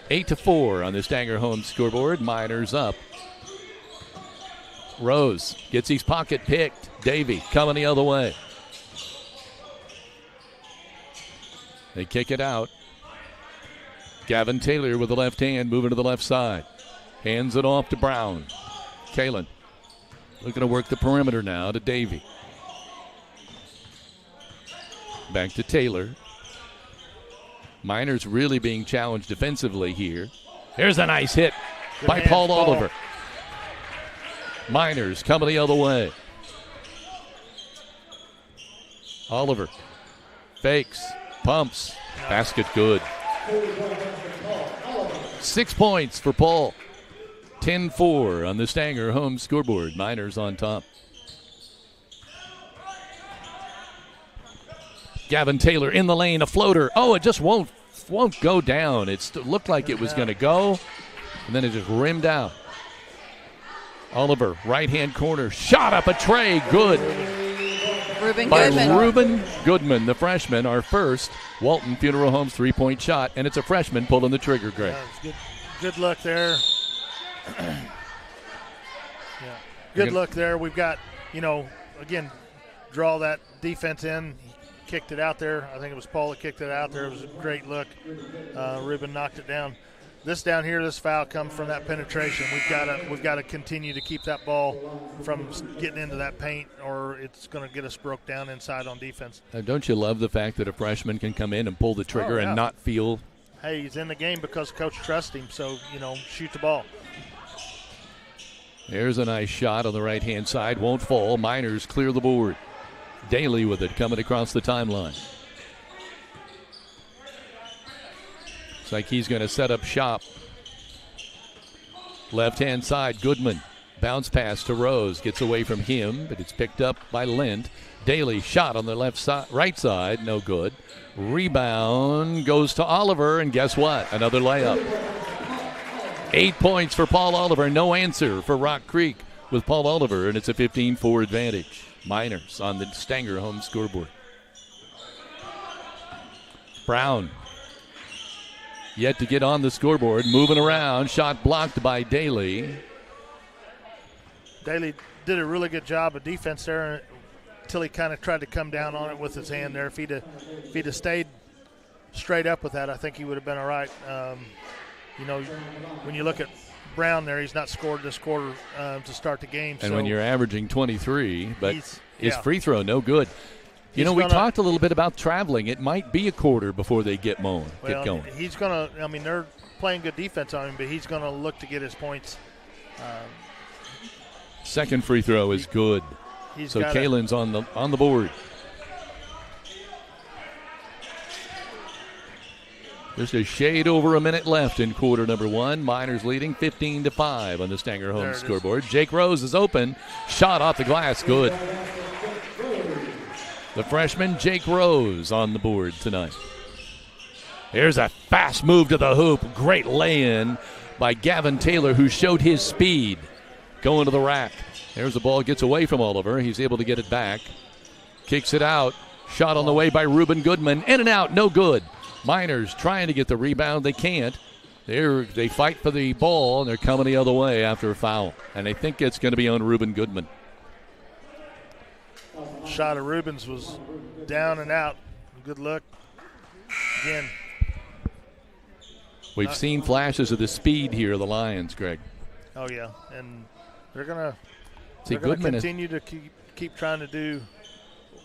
S1: 8-4 on the Stanger home scoreboard. Miners up. Rose gets his pocket picked. Davey coming the other way. They kick it out. Gavin Taylor with the left hand, moving to the left side. Hands it off to Brown. Kalen looking to work the perimeter now to Davey. Back to Taylor. Miners really being challenged defensively here. Here's a nice hit by Paul Oliver. Miners coming the other way. Oliver fakes, pumps, basket good. 6 points for Paul. 10-4 on the Stanger home scoreboard. Miners on top. Gavin Taylor in the lane, a floater. Oh, it just won't go down. It looked like it was going to go, and then it just rimmed out. Oliver, right-hand corner, shot up a tray, good. Reuben Goodman, the freshman, our first Walton Funeral Homes three-point shot, and it's a freshman pulling the trigger, Greg.
S3: Good luck there. Good luck there. We've got, again, draw that defense in. Kicked it out there. I think it was Paul that kicked it out there. It was a great look. Reuben knocked it down. This down here, this foul comes from that penetration. We've got to continue to keep that ball from getting into that paint, or it's going to get us broke down inside on defense.
S1: Don't you love the fact that a freshman can come in and pull the trigger and not feel?
S3: Hey, he's in the game because coach trusts him. So shoot the ball.
S1: There's a nice shot on the right-hand side. Won't fall. Miners clear the board. Daly with it coming across the timeline. Looks like he's going to set up shop Left-hand side, Goodman. Bounce pass to Rose. Gets away from him, but it's picked up by Lint. Daly shot on the right side. No good. Rebound goes to Oliver, and guess what? Another layup. 8 points for Paul Oliver. No answer for Rock Creek with Paul Oliver, and it's a 15-4 advantage. Miners on the Stanger home scoreboard. Brown yet to get on the scoreboard. Moving around. Shot blocked by Daly.
S3: Daly did a really good job of defense there until he kind of tried to come down on it with his hand there. If he'd have stayed straight up with that, I think he would have been all right. When you look at Brown there, he's not scored this quarter to start the game.
S1: And when you're averaging 23, but his free throw, no good. We talked a little bit about traveling. It might be a quarter before they get going.
S3: He's going to, they're playing good defense on him, but he's going to look to get his points.
S1: Second free throw is good. So Kalen's on the board. Just a shade over a minute left in quarter number one. Miners leading 15-5 on the Stanger home scoreboard. Jake Rose is open. Shot off the glass. Good. The freshman Jake Rose on the board tonight. Here's a fast move to the hoop. Great lay-in by Gavin Taylor, who showed his speed going to the rack. There's the ball. Gets away from Oliver. He's able to get it back. Kicks it out. Shot on the way by Reuben Goodman. In and out. No good. Miners trying to get the rebound. They can't. They fight for the ball, and they're coming the other way after a foul. And they think it's going to be on Reuben Goodman.
S3: Shot of Rubens was down and out. Good look. Again.
S1: We've seen flashes of the speed here of the Lions, Greg.
S3: Oh, yeah. And they're going to continue to keep trying to do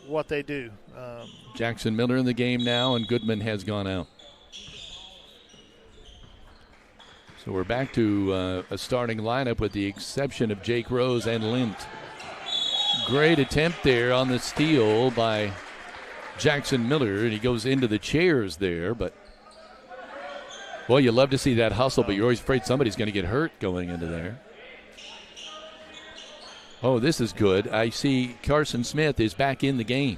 S3: what they do.
S1: Jackson Miller in the game now, and Goodman has gone out. So we're back to a starting lineup with the exception of Jake Rose and Lint. Great attempt there on the steal by Jackson Miller, and he goes into the chairs there. But, boy, you love to see that hustle, but you're always afraid somebody's going to get hurt going into there. Oh, this is good. I see Carson Smith is back in the game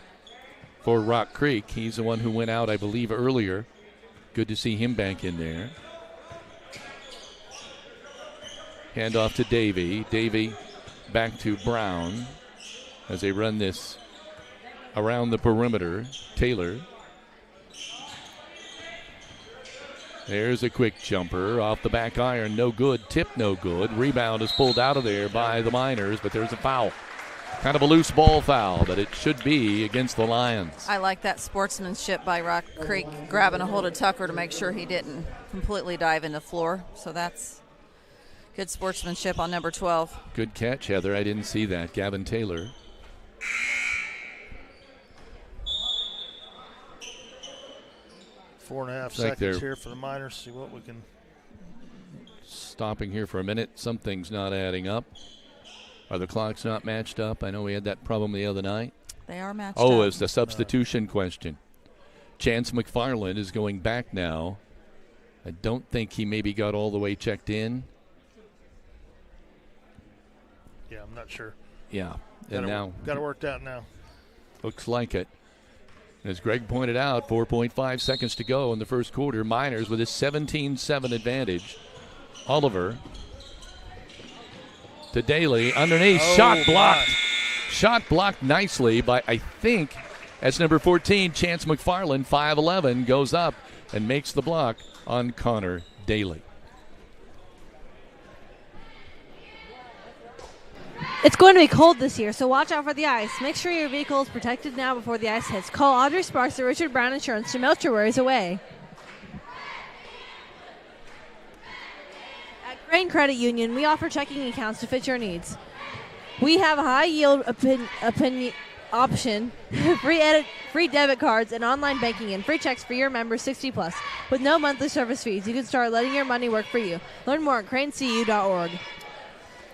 S1: for Rock Creek. He's the one who went out, I believe, earlier. Good to see him back in there. Hand off to Davey. Davey back to Brown as they run this around the perimeter. Taylor. There's a quick jumper off the back iron. No good. Tip no good. Rebound is pulled out of there by the Miners, but there's a foul. Kind of a loose ball foul, but it should be against the Lions.
S2: I like that sportsmanship by Rock Creek, grabbing a hold of Tucker to make sure he didn't completely dive in the floor. So that's good sportsmanship on number 12.
S1: Good catch, Heather. I didn't see that. Gavin Taylor.
S3: Four and a half seconds here for the Miners. See what we can.
S1: Stopping here for a minute. Something's not adding up. Are the clocks not matched up? I know we had that problem the other night.
S2: They are matched up.
S1: Oh, it's the substitution question. Chance McFarland is going back now. I don't think he maybe got all the way checked in.
S3: Yeah, I'm not sure.
S1: Yeah, and now
S3: got it worked out now.
S1: Looks like it. As Greg pointed out, 4.5 seconds to go in the first quarter. Miners with a 17-7 advantage. Oliver to Daly underneath. Shot blocked. Shot blocked nicely by, I think, that's number 14, Chance McFarland. 5'11", goes up and makes the block on Connor Daly.
S9: It's going to be cold this year, so watch out for the ice. Make sure your vehicle is protected now before the ice hits. Call Audrey Sparks at Richard Brown Insurance to melt your worries away. At Grain Credit Union, we offer checking accounts to fit your needs. We have a high-yield option, free debit cards, and online banking, and free checks for your members 60+. With no monthly service fees, you can start letting your money work for you. Learn more at cranecu.org.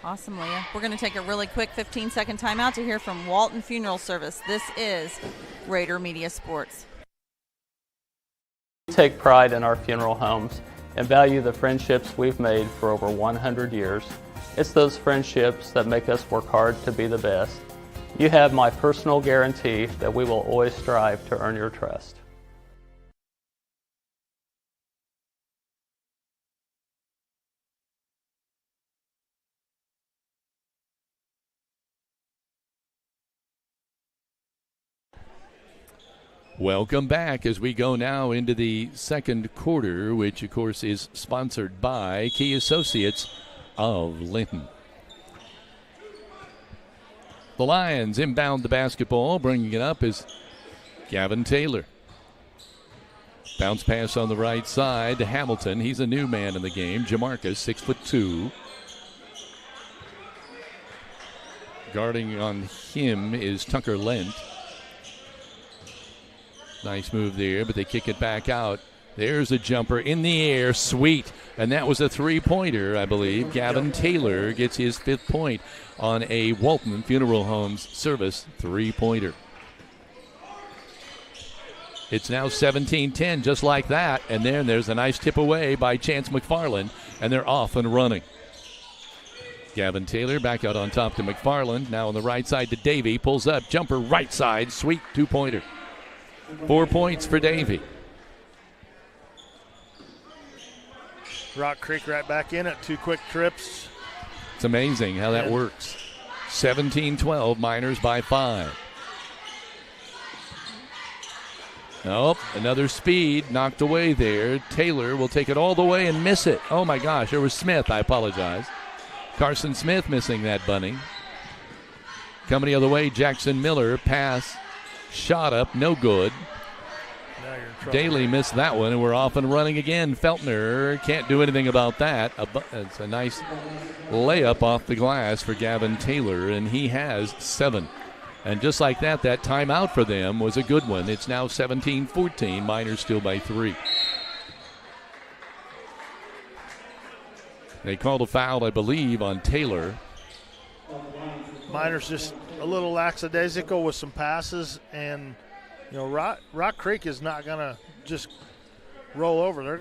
S2: Awesome, Leah. We're going to take a really quick 15-second timeout to hear from Walton Funeral Service. This is Rader Media Sports.
S10: We take pride in our funeral homes. and value the friendships we've made for over 100 years. It's those friendships that make us work hard to be the best. You have my personal guarantee that we will always strive to earn your trust.
S1: Welcome back as we go now into the second quarter, which of course is sponsored by Key Associates of Linton. The Lions inbound the basketball. Bringing it up is Gavin Taylor. Bounce pass on the right side to Hamilton. He's a new man in the game. Jamarcus, 6'2". Guarding on him is Tucker Lent. Nice move there, but they kick it back out. There's a jumper in the air, sweet. And that was a three-pointer, I believe. Gavin Taylor gets his 5th point on a Walton Funeral Homes service three-pointer. It's now 17-10, just like that. And then there's a nice tip away by Chance McFarland, and they're off and running. Gavin Taylor back out on top to McFarland. Now on the right side to Davey. Pulls up, jumper right side, sweet two-pointer. 4 points for Davey.
S3: Rock Creek right back in it. 2 quick trips.
S1: It's amazing how that works. 17-12, Miners by 5. Nope, another speed knocked away there. Taylor will take it all the way and miss it. Oh my gosh, there was Smith. I apologize. Carson Smith missing that bunny. Coming the other way, Jackson Miller. Pass, shot up, no good. Daly missed that one, and we're off and running again. Feltner can't do anything about that. It's a nice layup off the glass for Gavin Taylor, and he has 7. And just like that, that timeout for them was a good one. It's now 17-14. Miners still by 3. They called a foul, I believe, on Taylor.
S3: Miners just a little lackadaisical with some passes, and you know, Rock Creek is not gonna just roll over. They're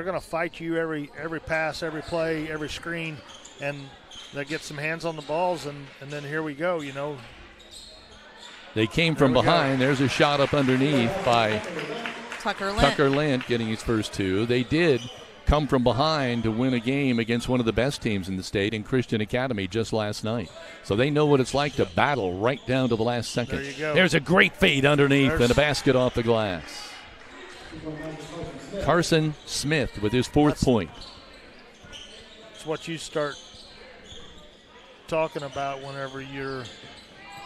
S3: gonna fight you every pass, every play, every screen, and they get some hands on the balls, and then here we go. You know,
S1: they came from behind. There's a shot up underneath by
S2: Tucker
S1: Lent getting his first 2. They did come from behind to win a game against one of the best teams in the state in Christian Academy just last night. So they know what it's like to battle right down to the last second.
S3: There you go.
S1: There's a great fade underneath and a basket off the glass. Carson Smith with his 4th point.
S3: It's what you start talking about whenever you're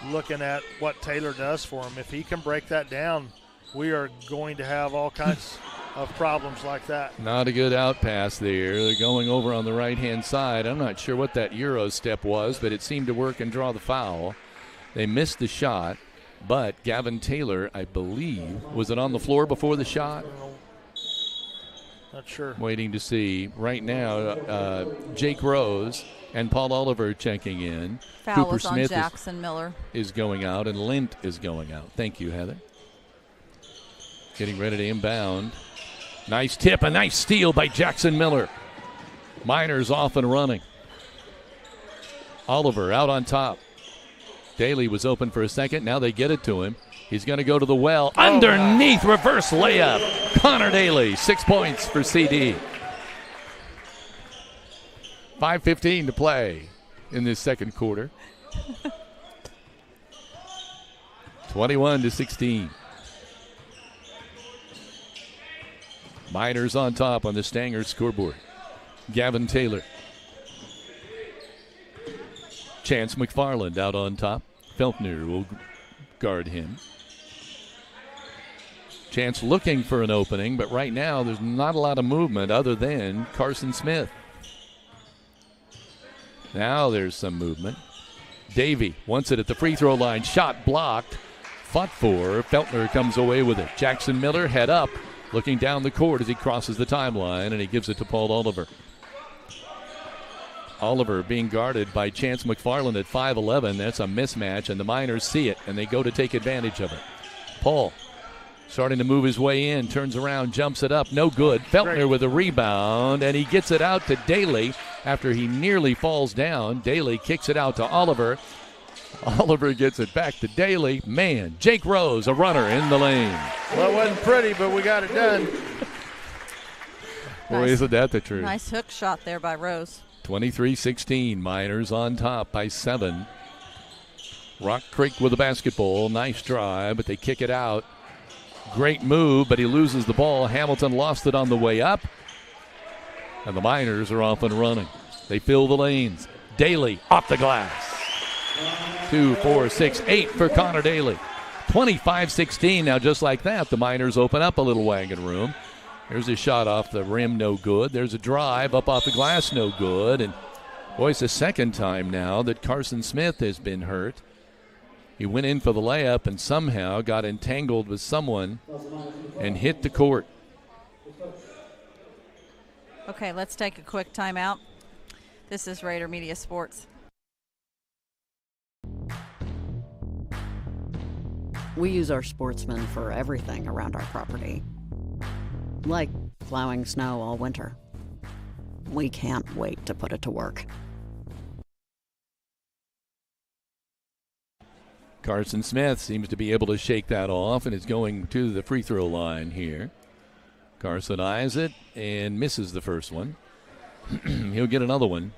S3: looking at what Taylor does for him. If he can break that down, we are going to have all kinds of problems like that.
S1: Not a good out pass there. They're going over on the right-hand side. I'm not sure what that Euro step was, but it seemed to work and draw the foul. They missed the shot, but Gavin Taylor, I believe, was it on the floor before the shot?
S3: Not sure.
S1: Waiting to see. Right now, Jake Rose and Paul Oliver checking in.
S2: Foul
S1: Cooper
S2: was on
S1: Smith
S2: Jackson Miller.
S1: is going out, and Lint is going out. Thank you, Heather. Getting ready to inbound. Nice tip, a nice steal by Jackson Miller. Miners off and running. Oliver out on top. Daly was open for a second. Now they get it to him. He's going to go to the well. Underneath, reverse layup. Connor Daly, 6 points for CD. 5:15 to play in this second quarter. 21-16. Miners on top on the Stanger scoreboard. Gavin Taylor. Chance McFarland out on top. Feltner will guard him. Chance looking for an opening, but right now there's not a lot of movement other than Carson Smith. Now there's some movement. Davey wants it at the free throw line. Shot blocked. Fought for. Feltner comes away with it. Jackson Miller head up. Looking down the court as he crosses the timeline, and he gives it to Paul Oliver. Oliver being guarded by Chance McFarland at 5'11". That's a mismatch, and the Miners see it, and they go to take advantage of it. Paul Starting to move his way in, turns around, jumps it up, no good. Feltner with a rebound, and he gets it out to Daly after he nearly falls down. Daly kicks it out to Oliver. Oliver gets it back to Daly. Man, Jake Rose, a runner in the lane.
S3: Well, it wasn't pretty, but we got it done.
S1: Boy, isn't that the truth?
S2: Nice hook shot there by Rose.
S1: 23-16, Miners on top by 7. Rock Creek with the basketball. Nice drive, but they kick it out. Great move, but he loses the ball. Hamilton lost it on the way up. And the Miners are off and running. They fill the lanes. Daly off the glass. 2, 4, 6, 8 for Connor Daly. 25-16. Now just like that, the Miners open up a little wagon room. There's a shot off the rim, no good. There's a drive up off the glass, no good. And boy, it's the second time now that Carson Smith has been hurt. He went in for the layup and somehow got entangled with someone and hit the court.
S2: Okay, let's take a quick timeout. This is Rader Media Sports.
S11: We use our sportsmen for everything around our property, like plowing snow all winter. We can't wait to put it to work.
S1: Carson Smith seems to be able to shake that off and is going to the free throw line here. Carson eyes it and misses the first one. He'll get another one.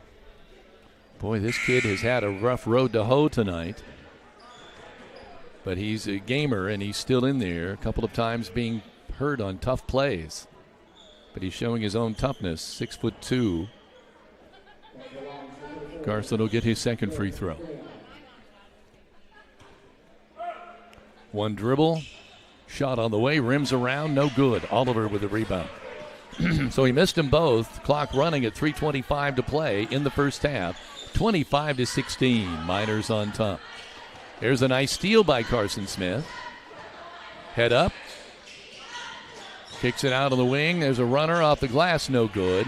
S1: Boy, this kid has had a rough road to hoe tonight. But he's a gamer and he's still in there, a couple of times being hurt on tough plays. But he's showing his own toughness, 6'2". Carson will get his second free throw. One dribble, shot on the way, rims around, no good. Oliver with the rebound. So he missed them both. Clock running at 3:25 to play in the first half. 25-16, Miners on top. There's a nice steal by Carson Smith. Head up. Kicks it out of the wing. There's a runner off the glass, no good.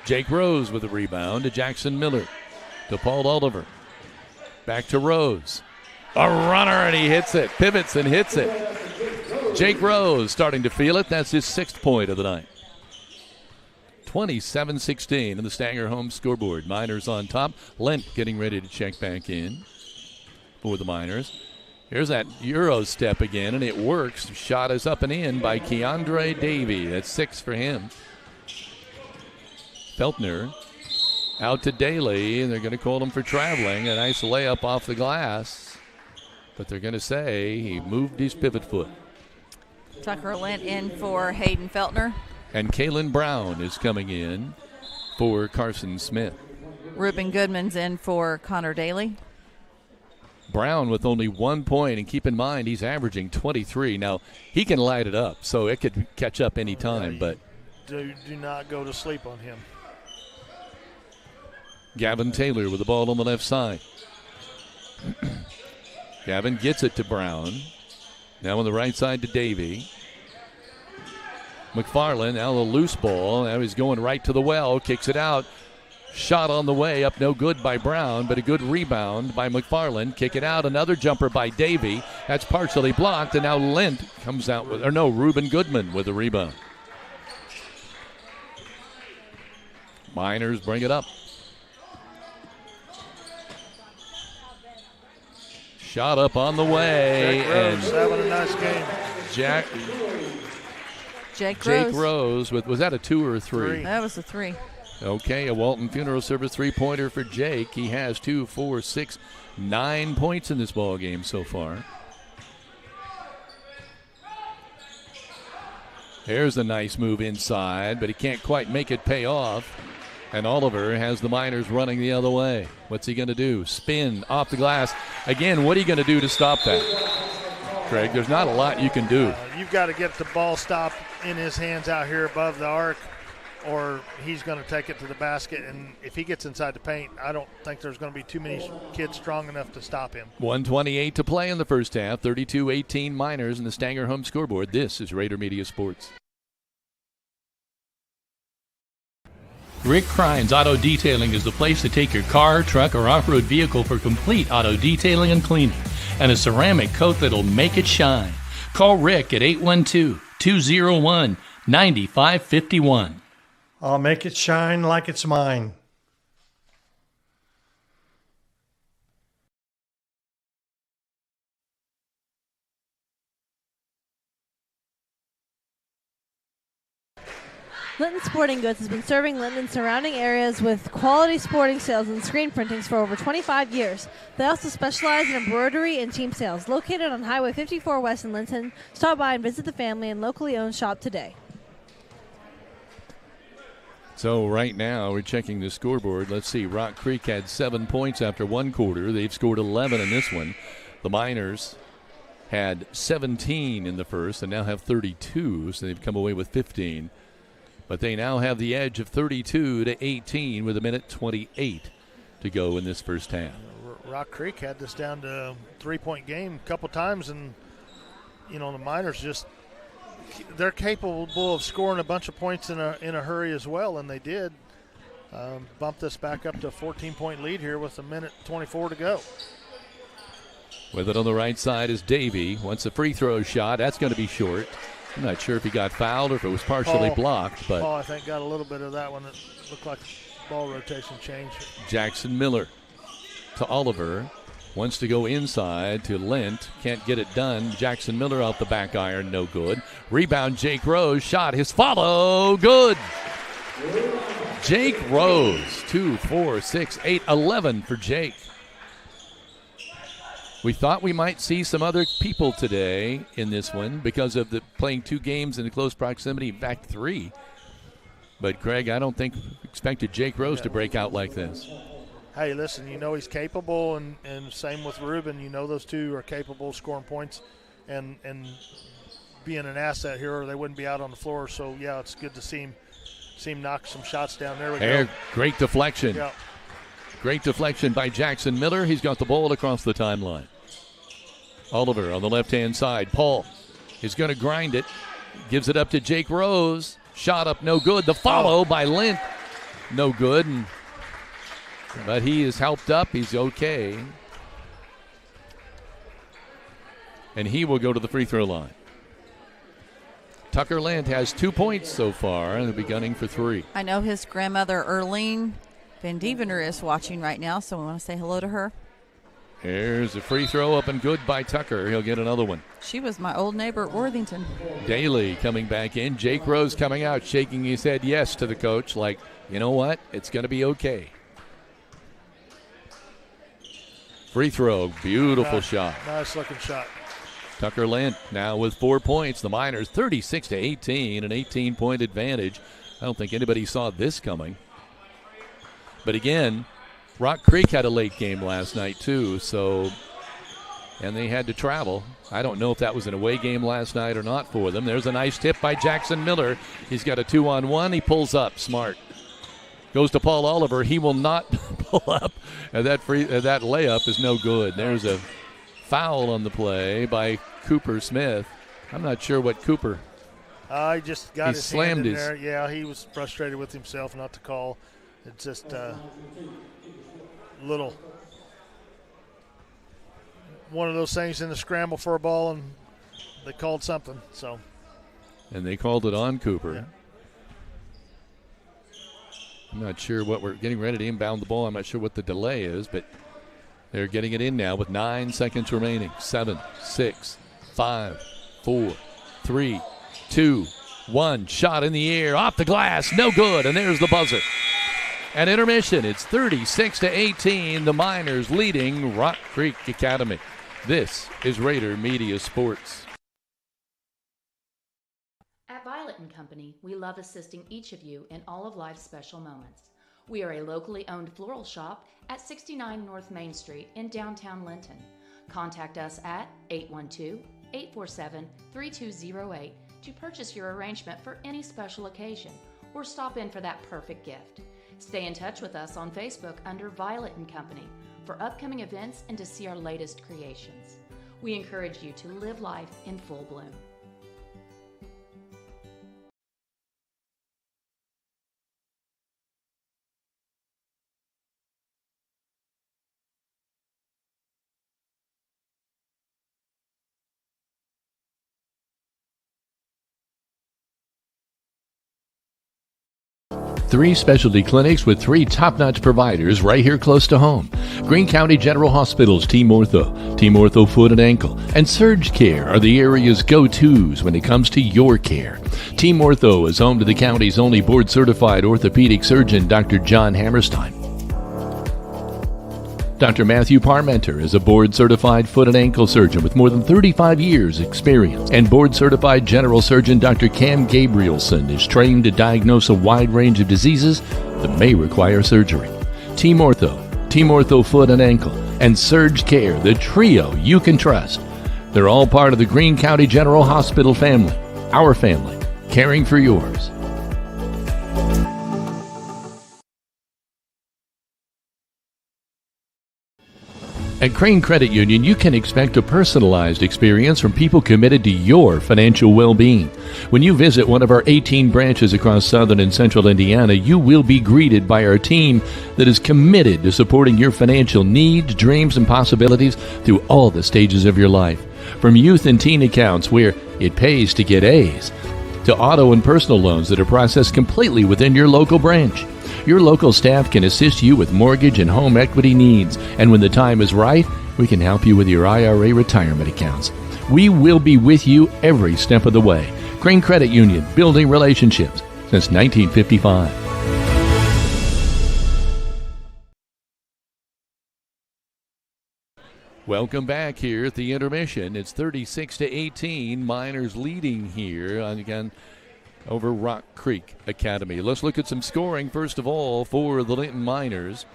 S1: Jake Rose with the rebound to Jackson Miller. To Paul Oliver. Back to Rose. A runner, and he hits it. Pivots and hits it. Jake Rose starting to feel it. That's his 6th point of the night. 27-16 in the Stanger home scoreboard. Miners on top. Lent getting ready to check back in for the Miners. Here's that Euro step again, and it works. Shot is up and in by Keandre Davey. That's 6 for him. Feltner out to Daly, and they're going to call him for traveling. A nice layup off the glass. But they're going to say he moved his pivot foot.
S2: Tucker Lent in for Hayden Feltner.
S1: And Kalen Brown is coming in for Carson Smith.
S2: Ruben Goodman's in for Connor Daly.
S1: Brown with only 1 point, and keep in mind he's averaging 23. Now, he can light it up, so it could catch up any time. But
S3: do not go to sleep on him.
S1: Gavin Taylor with the ball on the left side. Gavin gets it to Brown. Now on the right side to Davey. McFarland, now the loose ball. Now he's going right to the well. Kicks it out. Shot on the way up, no good by Brown, but a good rebound by McFarland. Kick it out, another jumper by Davey. That's partially blocked, and now Lent comes out with, Ruben Goodman with the rebound. Miners bring it up. Shot up on the way.
S3: Jack Rose having a nice game.
S1: Jake Rose was that a 2 or a 3?
S2: That was a 3.
S1: Okay, a Walton Funeral Service 3-pointer for Jake. He has 2, 4, 6, 9 points in this ball game so far. There's a nice move inside, but he can't quite make it pay off. And Oliver has the Miners running the other way. What's he going to do? Spin off the glass. Again, what are you going to do to stop that? Craig, there's not a lot you can do.
S3: You've got to get the ball stopped in his hands out here above the arc, or he's going to take it to the basket. And if he gets inside the paint, I don't think there's going to be too many kids strong enough to stop him.
S1: 1:28 to play in the first half. 32-18 Miners in the Stanger home scoreboard. This is Rader Media Sports.
S12: Rick Krine's Auto Detailing is the place to take your car, truck, or off-road vehicle for complete auto detailing and cleaning, and a ceramic coat that'll make it shine. Call Rick at 812-201-9551.
S13: I'll make it shine like it's mine.
S9: Linton Sporting Goods has been serving Linton and surrounding areas with quality sporting sales and screen printings for over 25 years. They also specialize in embroidery and team sales. Located on Highway 54 West in Linton, stop by and visit the family and locally owned shop today.
S1: So right now we're checking the scoreboard. Let's see. Rock Creek had 7 points after one quarter. They've scored 11 in this one. The Miners had 17 in the first and now have 32, so they've come away with 15. But they now have the edge of 32-18 with 1:28 to go in this first half.
S3: Rock Creek had this down to a 3-point game a couple times, and, the Miners they're capable of scoring a bunch of points in a hurry as well, and they did. Bump this back up to a 14-point lead here with 1:24 to go.
S1: With it on the right side is Davey. Wants a free throw shot. That's going to be short. I'm not sure if he got fouled or if it was partially blocked. But
S3: Paul, I think, got a little bit of that one. It looked like ball rotation change.
S1: Jackson Miller to Oliver. Wants to go inside to Lint. Can't get it done. Jackson Miller off the back iron. No good. Rebound, Jake Rose. Shot. His follow. Good. Jake Rose. 2, 4, 6, 8, 11 for Jake. We thought we might see some other people today in this one because of the playing 2 games in close proximity, in fact 3. But, Craig, I don't think expected Jake Rose to break out like this.
S3: Hey, listen, he's capable, and same with Ruben. Those two are capable of scoring points and being an asset here, or they wouldn't be out on the floor. So, yeah, it's good to see him knock some shots down. There we go.
S1: Great deflection.
S3: Yeah.
S1: Great deflection by Jackson Miller. He's got the ball across the timeline. Oliver on the left-hand side. Paul is going to grind it. Gives it up to Jake Rose. Shot up, no good. The follow by Lint, no good. But he is helped up. He's okay. And he will go to the free throw line. Tucker Lint has 2 points so far, and he'll be gunning for 3.
S2: I know his grandmother, Erlene Van Devener, is watching right now, so we want to say hello to her.
S1: Here's a free throw up and good by Tucker. He'll get another one.
S2: She was my old neighbor at Worthington.
S1: Daly coming back in. Jake Rose coming out, shaking his head yes to the coach, like, you know what? It's going to be okay. Free throw. Beautiful shot.
S3: Nice looking shot.
S1: Tucker Lint now with 4 points. The Miners 36-18, an 18-point advantage. I don't think anybody saw this coming. But again, Rock Creek had a late game last night too, and they had to travel. I don't know if that was an away game last night or not for them. There's a nice tip by Jackson Miller. He's got a 2-on-1. He pulls up. Smart. Goes to Paul Oliver. He will not pull up. And that layup is no good. There's a foul on the play by Cooper Smith. I'm not sure what Cooper.
S3: He just got his hand in there.
S1: His.
S3: Yeah, he was frustrated with himself not to call. It's just little one of those things in the scramble for a ball, and they called something.
S1: And they called it on Cooper.
S3: Yeah.
S1: I'm not sure what we're getting ready to inbound the ball. I'm not sure what the delay is, but they're getting it in now with 9 seconds remaining. 7, 6, 5, 4, 3, 2, 1. Shot in the air, off the glass, no good, and there's the buzzer. At intermission, it's 36-18. The Miners leading Rock Creek Academy. This is Rader Media Sports.
S14: At Violet & Company, we love assisting each of you in all of life's special moments. We are a locally owned floral shop at 69 North Main Street in downtown Linton. Contact us at 812-847-3208 to purchase your arrangement for any special occasion or stop in for that perfect gift. Stay in touch with us on Facebook under Violet & Company for upcoming events and to see our latest creations. We encourage you to live life in full bloom.
S12: 3 specialty clinics with 3 top-notch providers right here close to home. Greene County General Hospital's Team Ortho Foot and Ankle, and Surge Care are the area's go-tos when it comes to your care. Team Ortho is home to the county's only board-certified orthopedic surgeon, Dr. John Hammerstein. Dr. Matthew Parmenter is a board-certified foot and ankle surgeon with more than 35 years' experience. And board-certified general surgeon Dr. Cam Gabrielson is trained to diagnose a wide range of diseases that may require surgery. Team Ortho Foot and Ankle, and Surge Care, the trio you can trust. They're all part of the Greene County General Hospital family. Our family, caring for yours. At Crane Credit Union, you can expect a personalized experience from people committed to your financial well-being. When you visit one of our 18 branches across southern and central Indiana, you will be greeted by our team that is committed to supporting your financial needs, dreams, and possibilities through all the stages of your life. From youth and teen accounts where it pays to get A's, to auto and personal loans that are processed completely within your local branch. Your local staff can assist you with mortgage and home equity needs, and when the time is right, we can help you with your IRA retirement accounts. We will be with you every step of the way. Crane Credit Union, building relationships since 1955.
S1: Welcome back here at the intermission. It's 36-18. Miners leading here again over Rock Creek Academy. Let's look at some scoring, first of all, for the Linton Miners.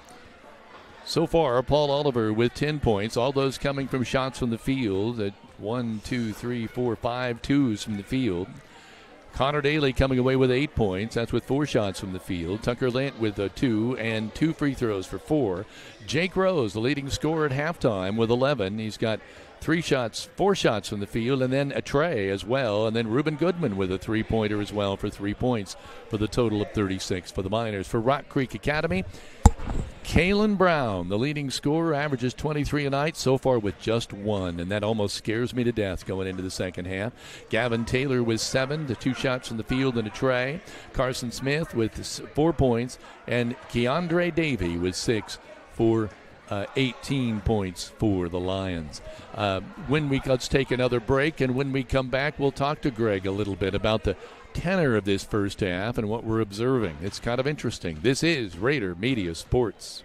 S1: So far, Paul Oliver with 10 points, all those coming from shots from the field at 1, 2, 3, 4, 5 twos from the field. Connor Daly coming away with 8 points. That's with 4 shots from the field. Tucker Lent with 2 and 2 free throws for 4. Jake Rose, the leading scorer at halftime, with 11. He's got 4 shots from the field, and then a tray as well. And then Reuben Goodman with a 3-pointer as well for 3 points for the total of 36 for the Miners. For Rock Creek Academy, Kalen Brown, the leading scorer, averages 23 a night so far with just 1, and that almost scares me to death going into the second half. Gavin Taylor with 7, the 2 shots from the field and a tray. Carson Smith with 4 points, and Keandre Davey with 6 for 18 points for the Lions. Let's take another break, and when we come back, we'll talk to Greg a little bit about the tenor of this first half and what we're observing. It's kind of interesting. This is Rader Media Sports.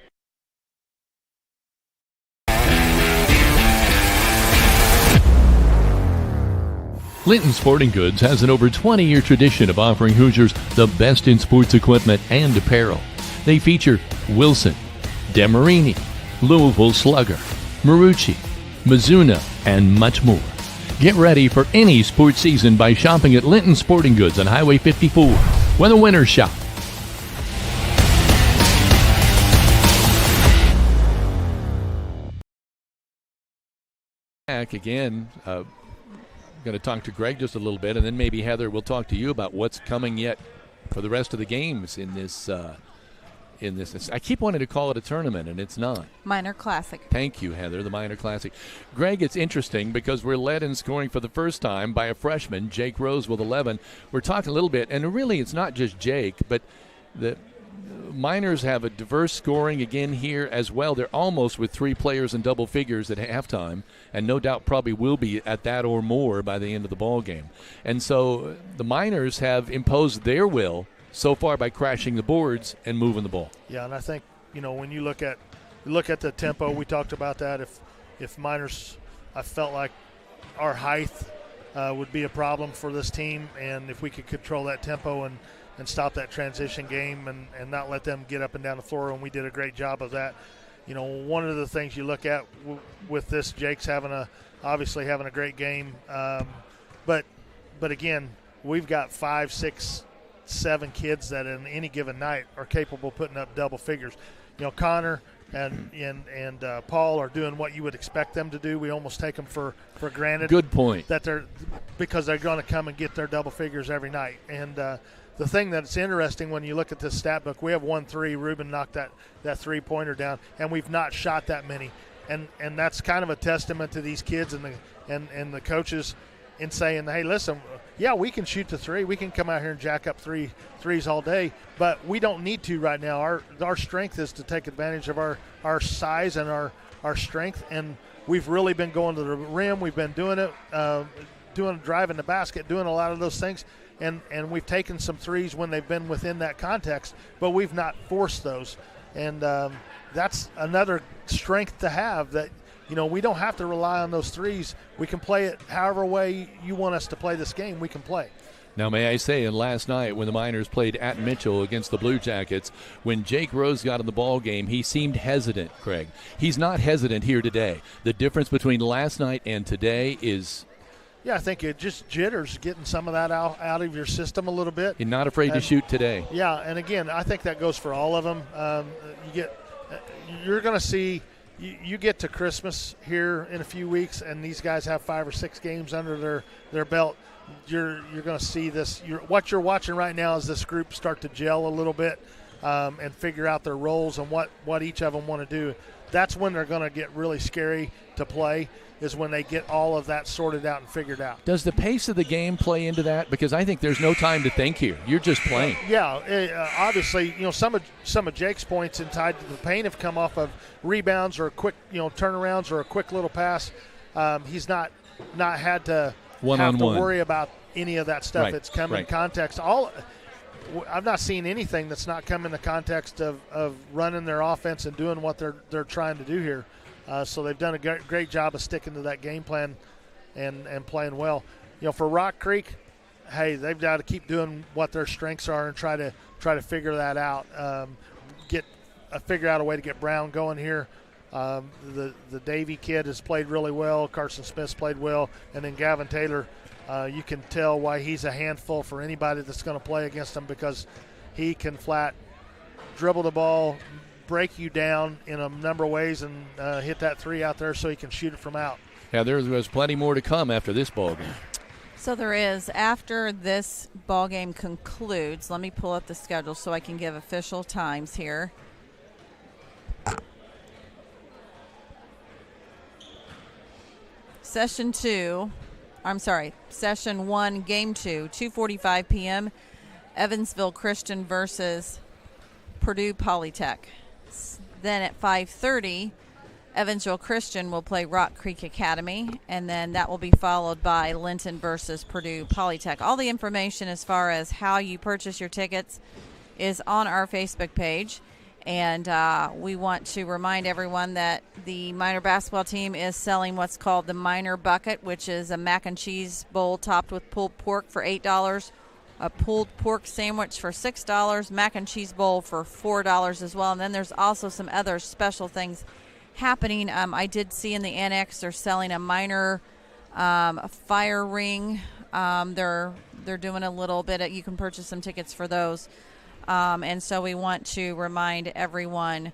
S12: Linton Sporting Goods has an over 20-year tradition of offering Hoosiers the best in sports equipment and apparel. They feature Wilson, Demarini, Louisville Slugger, Marucci, Mizuno, and much more. Get ready for any sports season by shopping at Linton Sporting Goods on Highway 54. When the winners shop.
S1: Back again. Going to talk to Greg just a little bit, and then maybe Heather will talk to you about what's coming yet for the rest of the games in this. I keep wanting to call it a tournament, and it's not.
S2: Minor Classic.
S1: Thank you, Heather, the Minor Classic. Greg, it's interesting because we're led in scoring for the first time by a freshman, Jake Rose, with 11. We're talking a little bit, and really it's not just Jake, but the Miners have a diverse scoring again here as well. They're almost with 3 players in double figures at halftime, and no doubt probably will be at that or more by the end of the ball game. And so the Miners have imposed their will so far by crashing the boards and moving the ball.
S3: Yeah, and I think, when you look at the tempo, we talked about that. If Miners, I felt like our height would be a problem for this team, and if we could control that tempo and stop that transition game and not let them get up and down the floor, and we did a great job of that. One of the things you look at with this, Jake's obviously having a great game, but again, we've got 5, 6, 7 kids that in any given night are capable of putting up double figures. Connor and Paul are doing what you would expect them to do. We almost take them for granted.
S1: Good point.
S3: Because they're going to come and get their double figures every night. And the thing that's interesting when you look at this stat book, we have 1 3. Reuben knocked that 3-pointer down, and we've not shot that many. And that's kind of a testament to these kids and the coaches in saying, hey, listen, yeah, we can shoot the three. We can come out here and jack up threes all day, but we don't need to right now. Our strength is to take advantage of our size and our strength, and we've really been going to the rim. We've been doing it, driving the basket, doing a lot of those things, and we've taken some threes when they've been within that context, but we've not forced those. And that's another strength to have, that we don't have to rely on those threes. We can play it however way you want us to play this game, we can play.
S1: Now, may I say, and last night when the Miners played at Mitchell against the Blue Jackets, when Jake Rose got in the ball game, he seemed hesitant, Craig. He's not hesitant here today. The difference between last night and today is...
S3: Yeah, I think it just jitters, getting some of that out of your system a little bit.
S1: You're not afraid to shoot today.
S3: Yeah, and again, I think that goes for all of them. You're going to see... You get to Christmas here in a few weeks, and these guys have 5 or 6 games under their belt. You're going to see this. What you're watching right now is this group start to gel a little bit and figure out their roles and what each of them want to do. That's when they're going to get really scary to play, is when they get all of that sorted out and figured out.
S1: Does the pace of the game play into that? Because I think there's no time to think here. You're just playing.
S3: Yeah, obviously, some of Jake's points and tied to the paint have come off of rebounds or quick, turnarounds or a quick little pass. He's not had to have to worry about any of that stuff.
S1: Right.
S3: It's come in context. I've not seen anything that's not come in the context of running their offense and doing what they're trying to do here. So they've done a great job of sticking to that game plan and playing well. For Rock Creek, hey, they've got to keep doing what their strengths are and try to figure that out. Figure out a way to get Brown going here. The Davey kid has played really well. Carson Smith's played well, and then Gavin Taylor. You can tell why he's a handful for anybody that's going to play against him, because he can flat dribble the ball, break you down in a number of ways, and hit that three out there so he can shoot it from out.
S1: Yeah, there's plenty more to come after this ball game.
S2: So there is. After this ball game concludes, let me pull up the schedule so I can give official times here. Session 1, Game 2, 2:45 p.m., Evansville Christian versus Purdue Polytech. Then at 5:30, Evansville Christian will play Rock Creek Academy, and then that will be followed by Linton versus Purdue Polytech. All the information as far as how you purchase your tickets is on our Facebook page. And we want to remind everyone that the Miner basketball team is selling what's called the Miner Bucket, which is a mac and cheese bowl topped with pulled pork for $8, a pulled pork sandwich for $6, mac and cheese bowl for $4 as well. And then there's also some other special things happening. I did see in the annex they're selling a Miner fire ring. They're doing a little bit. You can purchase some tickets for those. And so we want to remind everyone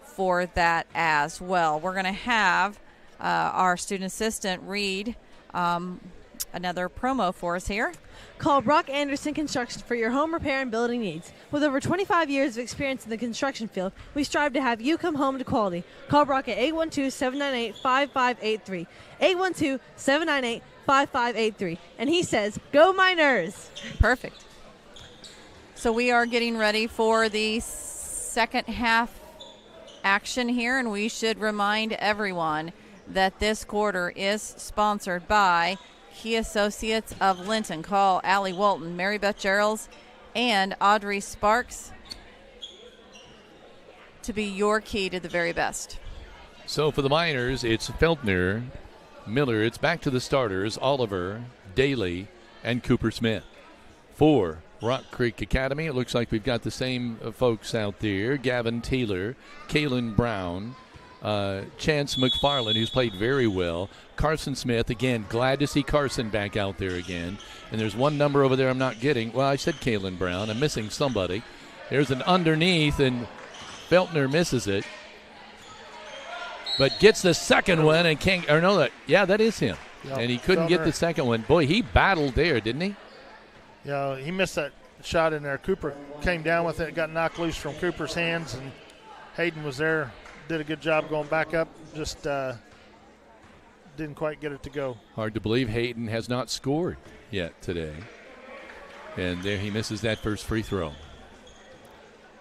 S2: for that as well. We're going to have our student assistant read another promo for us here.
S9: Call Brock Anderson Construction for your home repair and building needs. With over 25 years of experience in the construction field, we strive to have you come home to quality. Call Brock at 812-798-5583. 812-798-5583. And he says, go Miners!
S2: Perfect. So we are getting ready for the second half action here, and we should remind everyone that this quarter is sponsored by Key Associates of Linton. Call Allie Walton, Mary Beth Geralds, and Audrey Sparks to be your key to the very best.
S1: So for the Miners, it's Feltner, Miller. It's back to the starters, Oliver, Daly, and Cooper Smith. For Rock Creek Academy, it looks like we've got the same folks out there. Gavin Taylor, Kalen Brown, Chance McFarland, who's played very well. Carson Smith, again, glad to see Carson back out there again. And there's one number over there I'm not getting. Well, I said Kalen Brown. I'm missing somebody. There's an underneath, and Feltner misses it. But gets the second one and can't, or no, that is him. Yep. And he couldn't get the second one. Boy, he battled there, didn't he?
S3: Yeah, he missed that shot in there. Cooper came down with it, got knocked loose from Cooper's hands, and Hayden was there, did a good job going back up, just didn't quite get it to go.
S1: Hard to believe Hayden has not scored yet today. And there he misses that first free throw.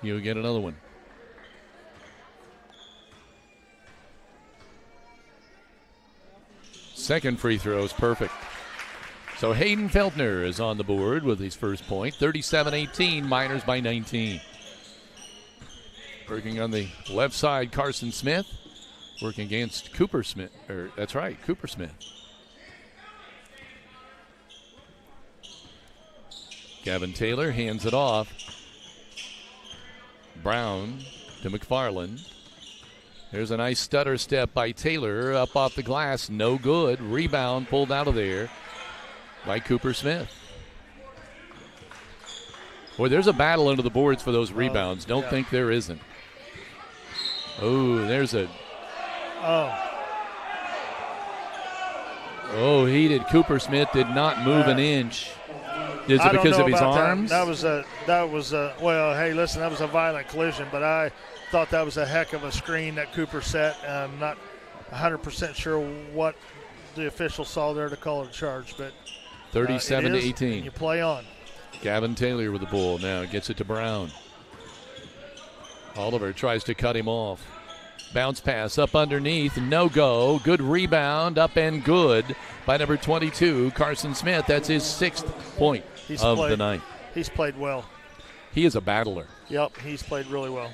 S1: He'll get another one. Second free throw is perfect. So Hayden Feltner is on the board with his first point. 37-18, Miners by 19. Working on the left side, Carson Smith. Working against Cooper Smith. That's right, Cooper Smith. Gavin Taylor hands it off. Brown to McFarland. There's a nice stutter step by Taylor up off the glass. No good. Rebound pulled out of there by Cooper Smith. Boy, there's a battle under the boards for those rebounds. Don't think there isn't. Oh, there's a... Oh, Cooper Smith did not move an inch. Is it because of his arms?
S3: That was well, hey, listen, that was a violent collision, but I thought that was a heck of a screen that Cooper set. I'm not 100% sure what the official saw there to call it a charge, but
S1: 37-18.
S3: You play on.
S1: Gavin Taylor with the ball now, gets it to Brown. Oliver tries to cut him off. Bounce pass up underneath, no go. Good rebound, up and good by number 22, Carson Smith. That's his 6th point of the night.
S3: He's played well.
S1: He is a battler.
S3: Yep, he's played really well.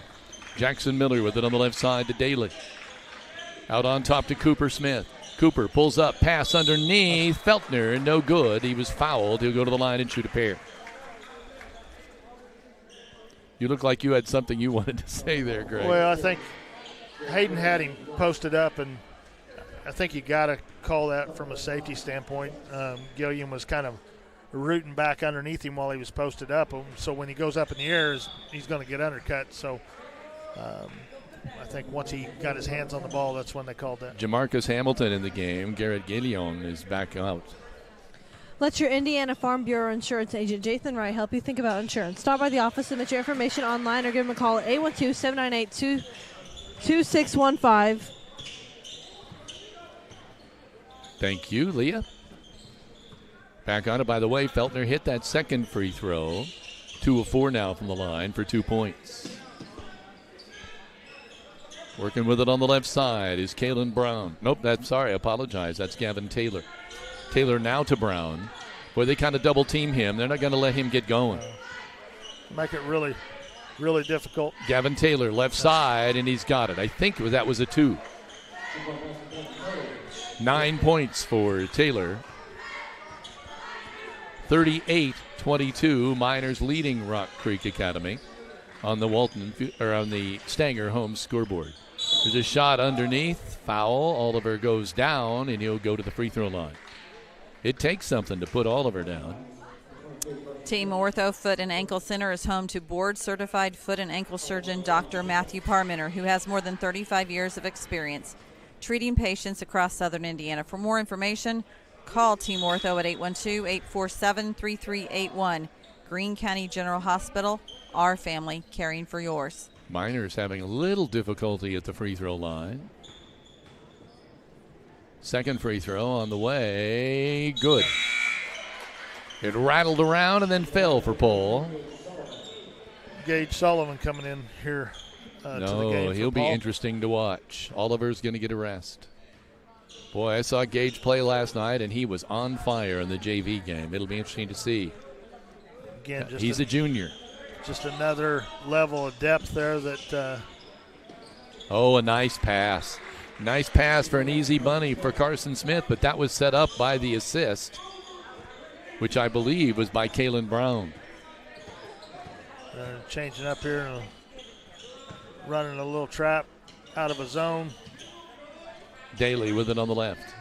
S1: Jackson Miller with it on the left side to Daly. Out on top to Cooper Smith. Cooper pulls up, pass underneath. Feltner, no good. He was fouled. He'll go to the line and shoot a pair. You look like you had something you wanted to say there, Greg.
S3: Well, I think Hayden had him posted up, and I think you got to call that from a safety standpoint. Gilliam was kind of rooting back underneath him while he was posted up, so when he goes up in the air, he's going to get undercut. So I think once he got his hands on the ball, that's when they called that.
S1: Jamarcus Hamilton in the game. Garrett Gilliam is back out.
S9: Let your Indiana Farm Bureau insurance agent, Jathan Wright, help you think about insurance. Stop by the office, submit your information online, or give him a call at 812-798-2615.
S1: Thank you, Leah. Back on it, by the way, Feltner hit that second free throw. 2 of 4 now from the line for 2 points. Working with it on the left side is Kalen Brown. Nope, apologize. That's Gavin Taylor. Taylor now to Brown. Boy, they kind of double team him. They're not going to let him get going.
S3: Make it really, really difficult.
S1: Gavin Taylor, left side, and he's got it. I think that was a 2. 9 points for Taylor. 38-22, Miners leading Rock Creek Academy on the Stanger home scoreboard. There's a shot underneath, foul. Oliver goes down, and he'll go to the free throw line. It takes something to put Oliver down.
S2: Team Ortho Foot and Ankle Center is home to board-certified foot and ankle surgeon Dr. Matthew Parmenter, who has more than 35 years of experience treating patients across southern Indiana. For more information, call Team Ortho at 812-847-3381. Greene County General Hospital, our family caring for yours.
S1: Miners having a little difficulty at the free throw line. Second free throw on the way. Good. It rattled around and then fell for Paul.
S3: Gage Sullivan coming in here to the game.
S1: He'll be interesting to watch. Oliver's going to get a rest. Boy, I saw Gage play last night, and he was on fire in the JV game. It'll be interesting to see.
S3: Again,
S1: he's a junior.
S3: Just another level of depth there that.
S1: A nice pass. Nice pass for an easy bunny for Carson Smith, but that was set up by the assist, which I believe was by Kalen Brown.
S3: Changing up here and running a little trap out of a zone.
S1: Daly with it on the left.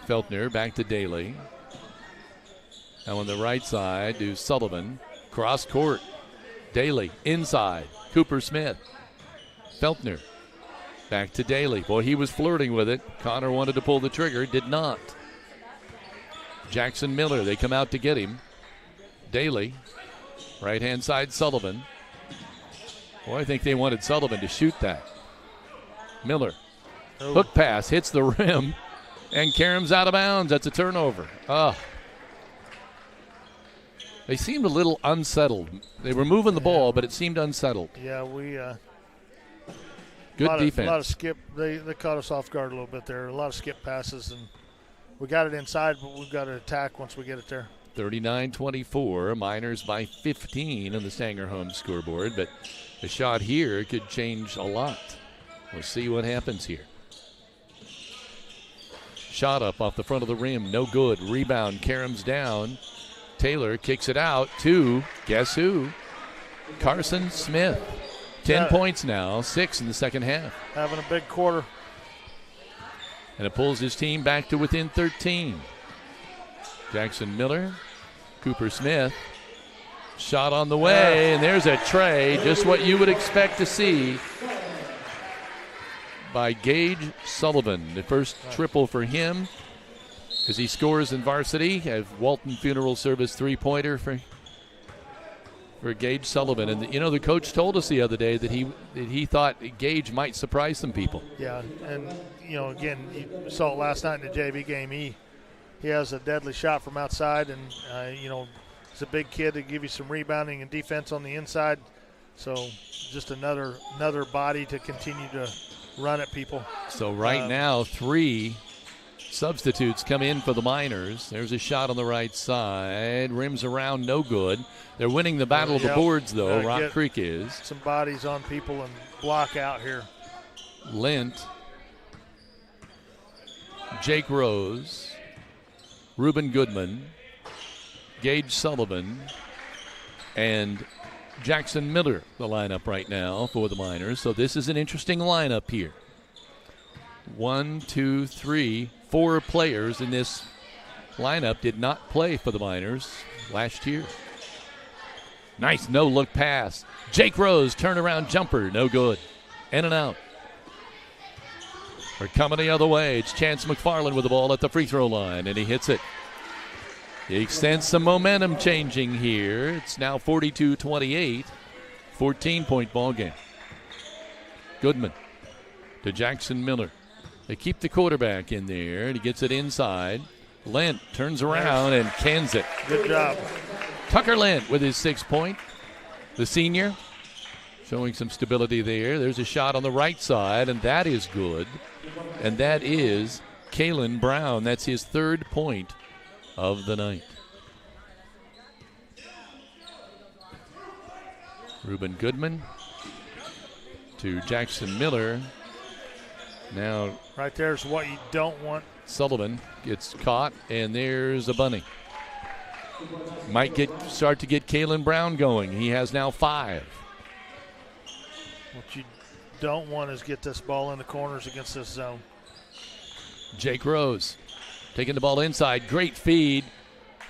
S1: Feltner back to Daly. Now on the right side to Sullivan. Cross court. Daly inside. Cooper Smith. Feltner back to Daly. Boy, he was flirting with it. Connor wanted to pull the trigger, did not. Jackson Miller, they come out to get him. Daly, right-hand side Sullivan. Boy, I think they wanted Sullivan to shoot that. Miller Hook pass hits the rim, and Karam's out of bounds. That's a turnover. They seemed a little unsettled. They were moving the ball, but it seemed unsettled.
S3: Yeah, we
S1: good defense.
S3: A lot of skip. They caught us off guard a little bit there. A lot of skip passes, and we got it inside, but we've got to attack once we get it there.
S1: 39-24, Miners by 15 on the Stanger home scoreboard, but the shot here could change a lot. We'll see what happens here. Shot up off the front of the rim, no good. Rebound, Karam's down. Taylor kicks it out to, guess who? Carson Smith. 10 points now, 6 in the second half.
S3: Having a big quarter.
S1: And it pulls his team back to within 13. Jackson Miller, Cooper Smith. Shot on the way, and there's a tray, just what you would expect to see by Gage Sullivan. The first triple for him as he scores in varsity. Have Walton Funeral Service three-pointer for Gage Sullivan. And the coach told us the other day that he thought Gage might surprise some people.
S3: Yeah, and again, you saw it last night in the JV game. He has a deadly shot from outside, and he's a big kid to give you some rebounding and defense on the inside. So just another body to continue to run at people.
S1: So right now, 3 substitutes come in for the Miners. There's a shot on the right side. Rims around, no good. They're winning the battle of the boards, though. Rock Creek is.
S3: Some bodies on people and block out here.
S1: Lint. Jake Rose. Reuben Goodman. Gage Sullivan. And Jackson Miller, the lineup right now for the Miners. So this is an interesting lineup here. 1, 2, 3, 4 players in this lineup did not play for the Miners last year. Nice no-look pass. Jake Rose, turnaround jumper, no good. In and out. We're coming the other way. It's Chance McFarland with the ball at the free throw line, and he hits it. He sensed some momentum changing here. It's now 42-28, 14-point ball game. Goodman to Jackson Miller. They keep the quarterback in there, and he gets it inside. Lent turns around and cans it.
S3: Good job.
S1: Tucker Lent with his 6-point. The senior showing some stability there. There's a shot on the right side, and that is good. And that is Kalen Brown. That's his 3rd point of the night. Reuben Goodman to Jackson Miller. Now
S3: right there's what you don't want.
S1: Sullivan gets caught, and there's a bunny. Might start to get Kalen Brown going. He has now 5.
S3: What you don't want is get this ball in the corners against this zone.
S1: Jake Rose taking the ball inside. Great feed.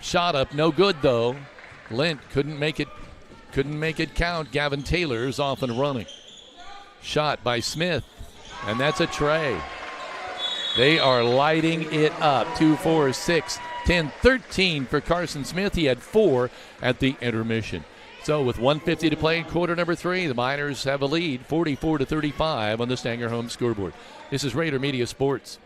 S1: Shot up, no good though. Lent couldn't make it count. Gavin Taylor's off and running. Shot by Smith, and that's a tray. They are lighting it up. 2, 4, 6, 10, 13 for Carson Smith. He had 4 at the intermission. So with 1:50 to play in quarter number 3, the Miners have a lead, 44-35 on the Stanger home scoreboard. This is Rader Media Sports.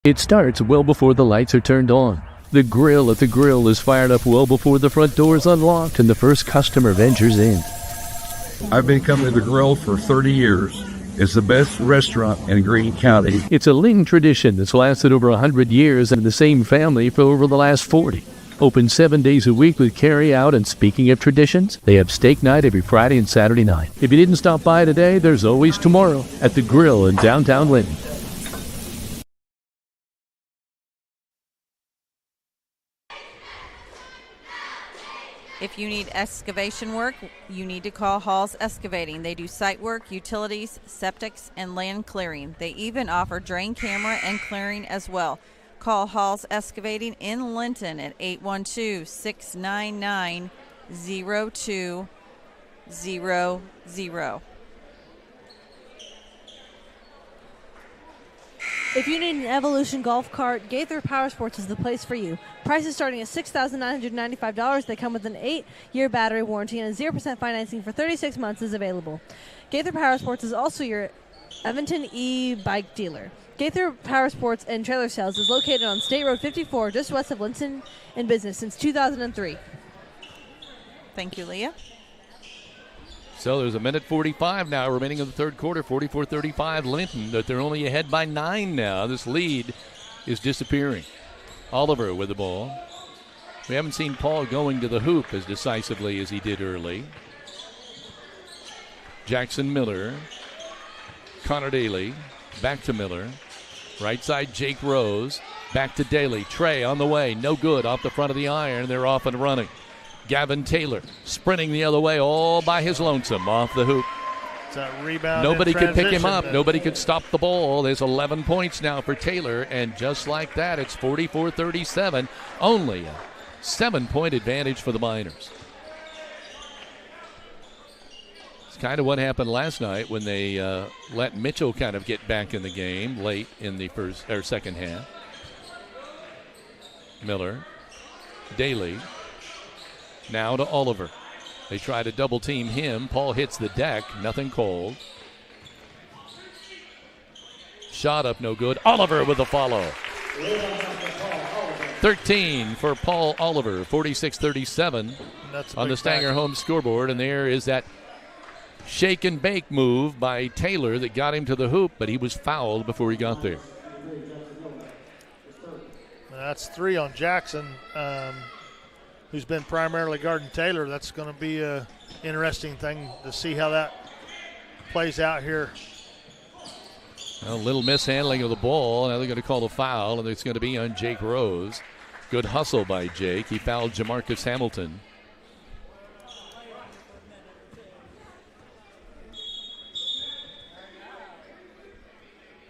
S12: It starts well before the lights are turned on. The grill at the grill is fired up well before the front door is unlocked and the first customer ventures in.
S15: I've been coming to the grill for 30 years. It's the best restaurant in Greene County.
S12: It's a Ling tradition that's lasted over 100 years and the same family for over the last 40. Open 7 days a week with carry out, and speaking of traditions, they have steak night every Friday and Saturday night. If you didn't stop by today, there's always tomorrow at the Grill in downtown Linton.
S2: If you need excavation work, you need to call Hall's Excavating. They do site work, utilities, septics, and land clearing. They even offer drain camera and clearing as well. Call Hall's Excavating in Linton at 812-699-0200.
S9: If you need an Evolution golf cart, Gaither Power Sports is the place for you. Prices starting at $6,995. They come with an 8-year battery warranty, and a 0% financing for 36 months is available. Gaither Power Sports is also your Evanston e-bike dealer. Gaither Power Sports and Trailer Sales is located on State Road 54, just west of Linton in business since 2003.
S2: Thank you, Leah.
S1: So there's a minute 45 now remaining in the third quarter, 44-35 Linton, but they're only ahead by 9 now. This lead is disappearing. Oliver with the ball. We haven't seen Paul going to the hoop as decisively as he did early. Jackson Miller. Connor Daly. Back to Miller. Right side, Jake Rose. Back to Daly. Trey on the way. No good. Off the front of the iron. They're off and running. Gavin Taylor sprinting the other way all by his lonesome off the hoop.
S3: It's a rebound.
S1: Nobody could pick him up. Nobody could stop the ball. There's 11 points now for Taylor. And just like that, it's 44-37. Only a 7-point advantage for the Miners. It's kind of what happened last night when they let Mitchell kind of get back in the game late in the second half. Miller, Daly, now to Oliver. They try to double team him. Paul hits the deck, nothing called. Shot up, no good. Oliver with the follow. 13 for Paul Oliver, 46-37 on the Stanger home scoreboard. And there is that shake and bake move by Taylor that got him to the hoop, but he was fouled before he got there.
S3: That's 3 on Jackson, who's been primarily guarding Taylor. That's going to be an interesting thing to see how that plays out here.
S1: A little mishandling of the ball. Now they're going to call a foul, and it's going to be on Jake Rose. Good hustle by Jake. He fouled Jamarcus Hamilton.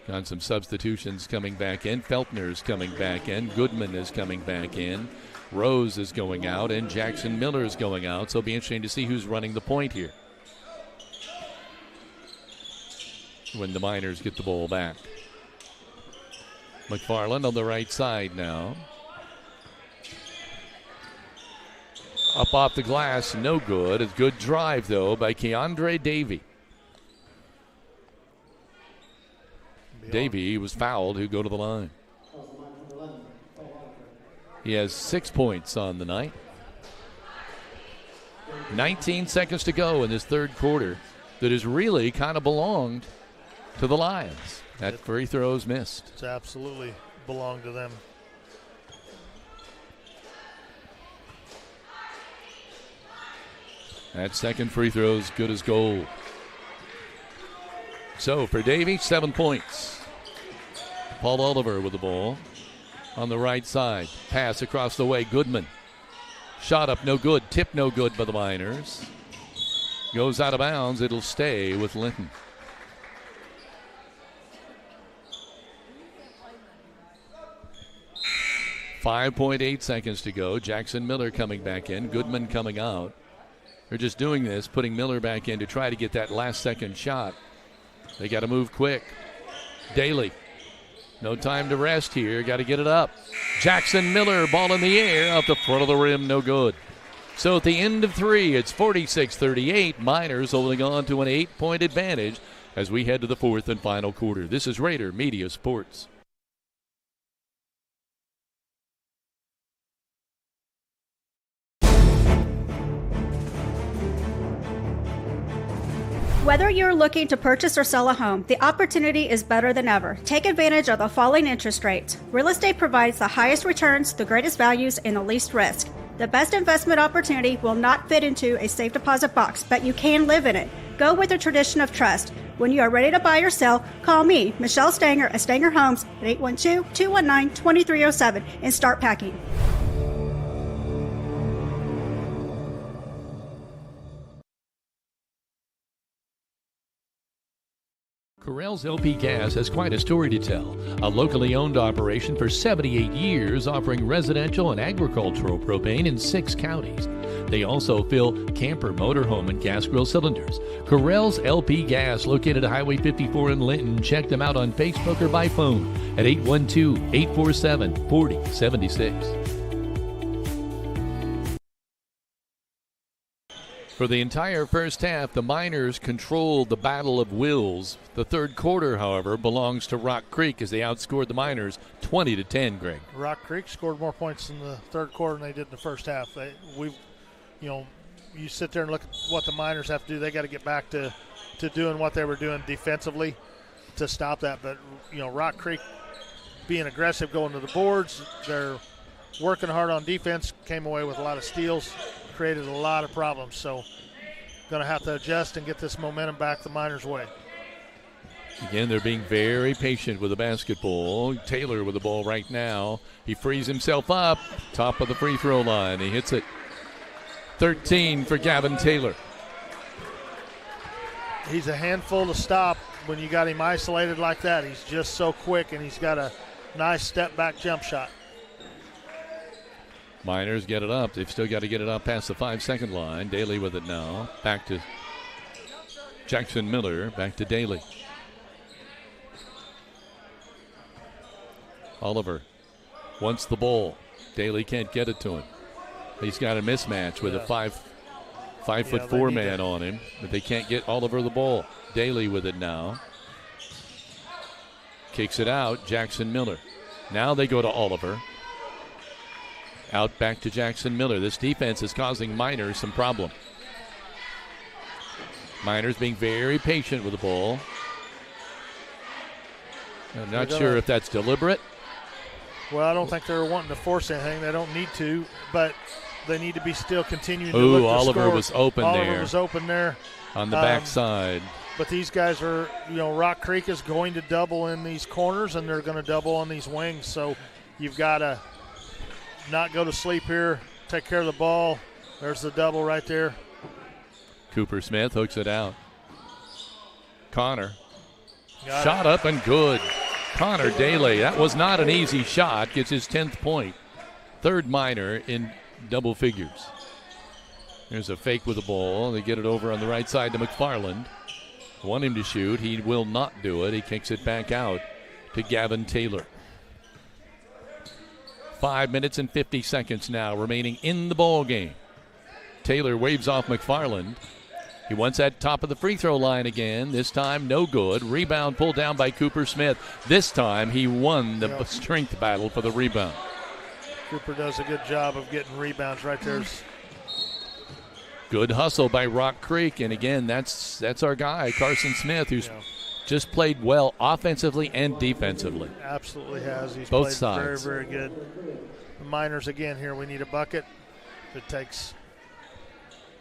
S1: Got some substitutions coming back in. Feltner's coming back in. Goodman is coming back in. Rose is going out, and Jackson Miller is going out. So it'll be interesting to see who's running the point here when the Miners get the ball back. McFarland on the right side now. Up off the glass, no good. A good drive, though, by Keandre Davey. Davey was fouled, who go to the line. He has 6 points on the night. 19 seconds to go in this third quarter that has really kind of belonged to the Lions. That free throws missed.
S3: It's absolutely belonged to them.
S1: That second free throw is good as gold. So for Davey, 7 points. Paul Oliver with the ball on the right side. Pass across the way. Goodman. Shot up, no good. Tip, no good by the Miners. Goes out of bounds. It'll stay with Linton. .8 seconds to go. Jackson Miller coming back in. Goodman coming out. They're just doing this, putting Miller back in to try to get that last second shot. They got to move quick. Daly. No time to rest here. Got to get it up. Jackson Miller, ball in the air, up the front of the rim, no good. So at the end of 3, it's 46-38. Miners holding on to an 8-point advantage as we head to the fourth and final quarter. This is Rader Media Sports.
S16: Whether you're looking to purchase or sell a home, the opportunity is better than ever. Take advantage of the falling interest rates. Real estate provides the highest returns, the greatest values, and the least risk. The best investment opportunity will not fit into a safe deposit box, but you can live in it. Go with the tradition of trust. When you are ready to buy or sell, call me, Michelle Stanger at Stanger Homes at 812-219-2307 and start packing.
S12: Correll's LP Gas has quite a story to tell. A locally owned operation for 78 years offering residential and agricultural propane in 6 counties. They also fill camper, motorhome, and gas grill cylinders. Corell's LP Gas, located at Highway 54 in Linton. Check them out on Facebook or by phone at 812-847-4076.
S1: For the entire first half, the Miners controlled the battle of wills. The third quarter, however, belongs to Rock Creek as they outscored the Miners 20-10, Greg.
S3: Rock Creek scored more points in the third quarter than they did in the first half. You sit there and look at what the Miners have to do. They got to get back to doing what they were doing defensively to stop that. But, Rock Creek being aggressive, going to the boards, they're working hard on defense, came away with a lot of steals, created a lot of problems. So going to have to adjust and get this momentum back the Miners' way.
S1: Again, they're being very patient with the basketball. Taylor with the ball right now. He frees himself up, top of the free throw line. He hits it. 13 for Gavin Taylor.
S3: He's a handful to stop when you got him isolated like that. He's just so quick, and he's got a nice step-back jump shot.
S1: Miners get it up. They've still got to get it up past the 5-second line. Daly with it now. Back to Jackson Miller. Back to Daly. Oliver wants the ball. Daly can't get it to him. He's got a mismatch with a 5'4" man on him, but they can't get Oliver the ball. Daly with it now. Kicks it out. Jackson Miller. Now they go to Oliver. Out back to Jackson Miller. This defense is causing Miners some problem. Miners being very patient with the ball. I'm not sure if that's deliberate.
S3: Well, I don't think they're wanting to force anything. They don't need to, but they need to be still continuing to look to
S1: Oliver
S3: score.
S1: was open there.
S3: Oliver was open there.
S1: On the backside.
S3: But these guys are, Rock Creek is going to double in these corners, and they're going to double on these wings. So you've got to not go to sleep here, take care of the ball. There's the double right there.
S1: Cooper Smith hooks it out. Connor. Shot up and good. Connor Daly, that was not an easy shot, gets his 10th point. Third Miner in double figures. There's a fake with the ball. They get it over on the right side to McFarland. Want him to shoot. He will not do it. He kicks it back out to Gavin Taylor. 5 minutes and 50 seconds now remaining in the ball game. Taylor waves off McFarland. He wants that top of the free throw line again. This time, no good. Rebound pulled down by Cooper Smith. This time, he won the strength battle for the rebound.
S3: Cooper does a good job of getting rebounds right there.
S1: Good hustle by Rock Creek. And again, that's our guy, Carson Smith, who's just played well offensively and defensively.
S3: Absolutely has. He's
S1: both
S3: played
S1: sides.
S3: Very, very good. The Miners again here. We need a bucket. It takes.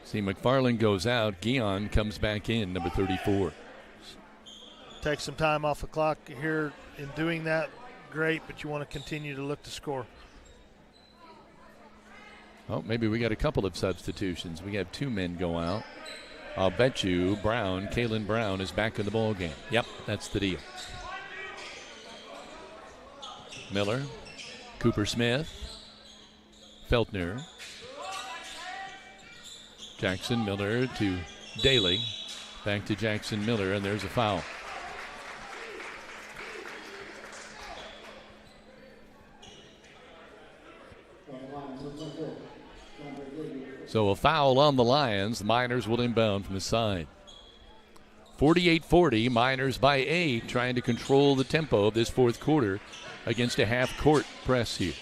S1: See, McFarland goes out. Guion comes back in, number 34.
S3: Take some time off the clock here in doing that. Great, but you want to continue to look to score.
S1: Oh, maybe we got a couple of substitutions. We have two men go out. I'll bet you Kalen Brown is back in the ball game. Yep, that's the deal. Miller, Cooper Smith, Feltner, Jackson Miller to Daly, back to Jackson Miller, and there's a foul. So a foul on the Lions. The Miners will inbound from the side. 48-40, Miners by 8, trying to control the tempo of this fourth quarter against a half-court press here.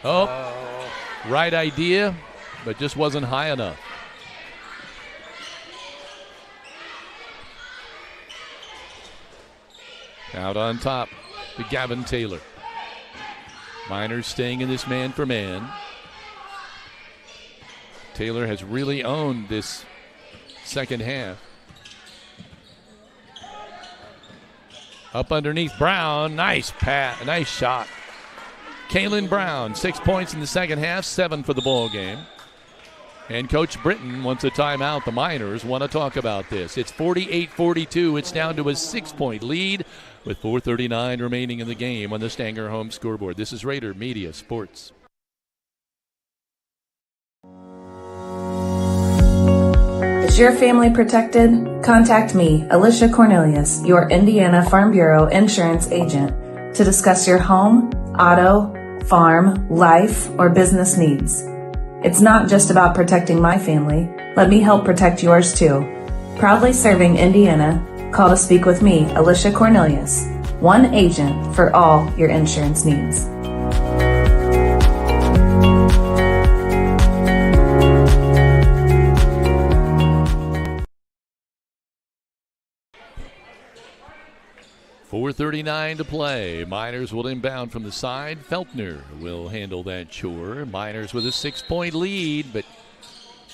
S1: Right idea, but just wasn't high enough. Out on top to Gavin Taylor. Miners staying in this man-for-man. Taylor has really owned this second half. Up underneath Brown. Nice pass. Nice shot. Kalen Brown, 6 points in the second half, 7 for the ball game. And Coach Britton wants a timeout. The Miners want to talk about this. It's 48-42. It's down to a 6-point lead with 4:39 remaining in the game on the Stanger home scoreboard. This is Rader Media Sports.
S17: Is your family protected? Contact me, Alicia Cornelius, your Indiana Farm Bureau insurance agent, to discuss your home, auto, farm, life, or business needs. It's not just about protecting my family. Let me help protect yours too. Proudly serving Indiana, call to speak with me, Alicia Cornelius. One agent for all your insurance needs.
S1: .439 to play. Miners will inbound from the side. Feltner will handle that chore. Miners with a 6-point lead, but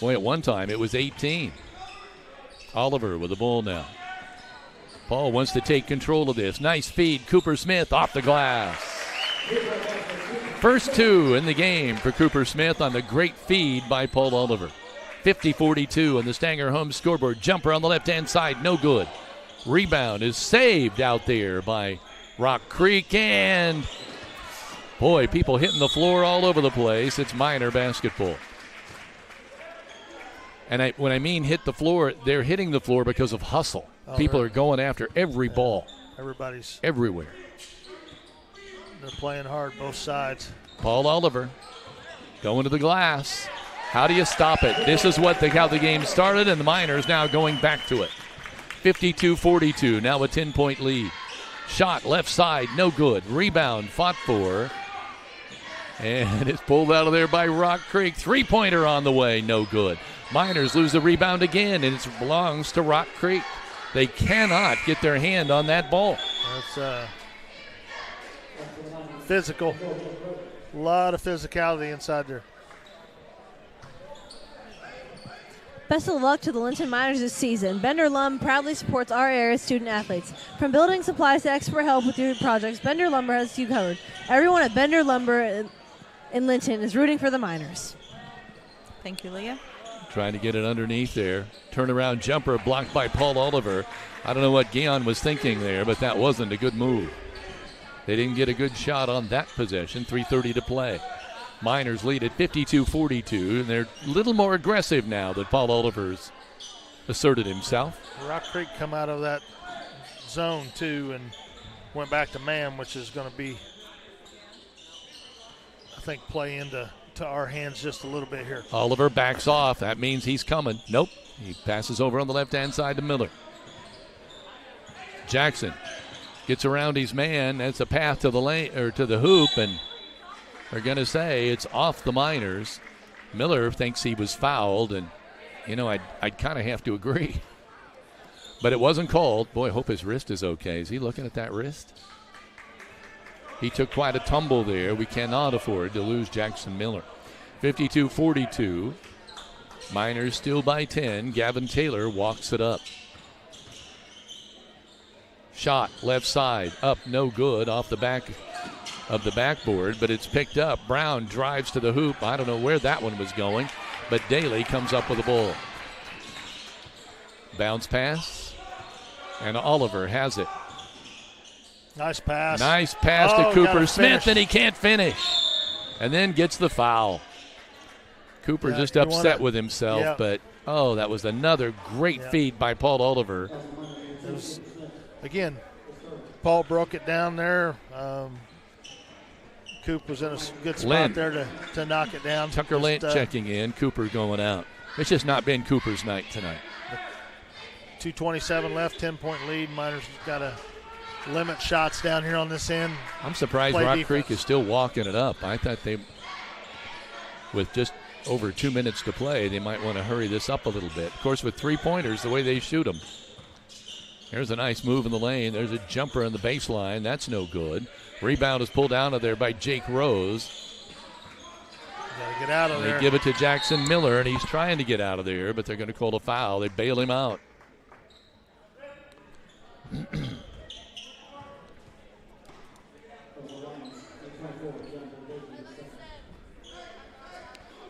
S1: boy, at one time it was 18. Oliver with the ball now. Paul wants to take control of this. Nice feed. Cooper Smith off the glass. First two in the game for Cooper Smith on the great feed by Paul Oliver. 50-42 on the Stanger home scoreboard. Jumper on the left-hand side, no good. Rebound is saved out there by Rock Creek, and boy, people hitting the floor all over the place. It's Miner basketball. And when I mean hit the floor, they're hitting the floor because of hustle. People are going after every ball.
S3: Everybody's
S1: everywhere.
S3: They're playing hard, both sides.
S1: Paul Oliver going to the glass. How do you stop it? This is how the game started, and the Miners now going back to it. 52-42, now a 10-point lead. Shot left side, no good. Rebound fought for, and it's pulled out of there by Rock Creek. Three-pointer on the way, no good. Miners lose the rebound again, and it belongs to Rock Creek. They cannot get their hand on that ball.
S3: That's physical. A lot of physicality inside there.
S9: Best of luck to the Linton Miners this season. Bender Lum proudly supports our area's student athletes. From building supplies to expert help with your projects, Bender Lumber has you covered. Everyone at Bender Lumber in Linton is rooting for the Miners.
S2: Thank you, Leah.
S1: Trying to get it underneath there. Turnaround jumper blocked by Paul Oliver. I don't know what Guion was thinking there, but that wasn't a good move. They didn't get a good shot on that possession. 3:30 to play. Miners lead at 52-42, and they're a little more aggressive now that Paul Oliver's asserted himself.
S3: Rock Creek come out of that zone, too, and went back to man, which is going to be, I think, play into our hands just a little bit here.
S1: Oliver backs off. That means he's coming. Nope. He passes over on the left-hand side to Miller. Jackson gets around his man. That's a path to the lane or to the hoop, and they're going to say it's off the Miners. Miller thinks he was fouled, and, I'd kind of have to agree. But it wasn't called. Boy, I hope his wrist is okay. Is he looking at that wrist? He took quite a tumble there. We cannot afford to lose Jackson Miller. 52-42. Miners still by 10. Gavin Taylor walks it up. Shot left side. Up, no good. Off the back of the backboard, but it's picked up. Brown drives to the hoop. I don't know where that one was going, but Daly comes up with the ball. Bounce pass, and Oliver has it.
S3: Nice pass.
S1: Nice pass to Cooper Smith, and he can't finish. And then gets the foul. Cooper just upset with himself, but, that was another great feed by Paul Oliver.
S3: It was, again, Paul broke it down there. Coop was in a good spot there to knock it down.
S1: Tucker Lent checking in, Cooper going out. It's just not been Cooper's night tonight.
S3: 2:27 left, 10-point lead. Miners got to limit shots down here on this end.
S1: I'm surprised Rock Creek is still walking it up. I thought with just over 2 minutes to play, they might want to hurry this up a little bit. Of course, with three-pointers, the way they shoot them. There's a nice move in the lane. There's a jumper on the baseline. That's no good. Rebound is pulled out of there by Jake Rose.
S3: Got to get out of there.
S1: They give it to Jackson Miller, and he's trying to get out of there, but they're going to call a foul. They bail him out.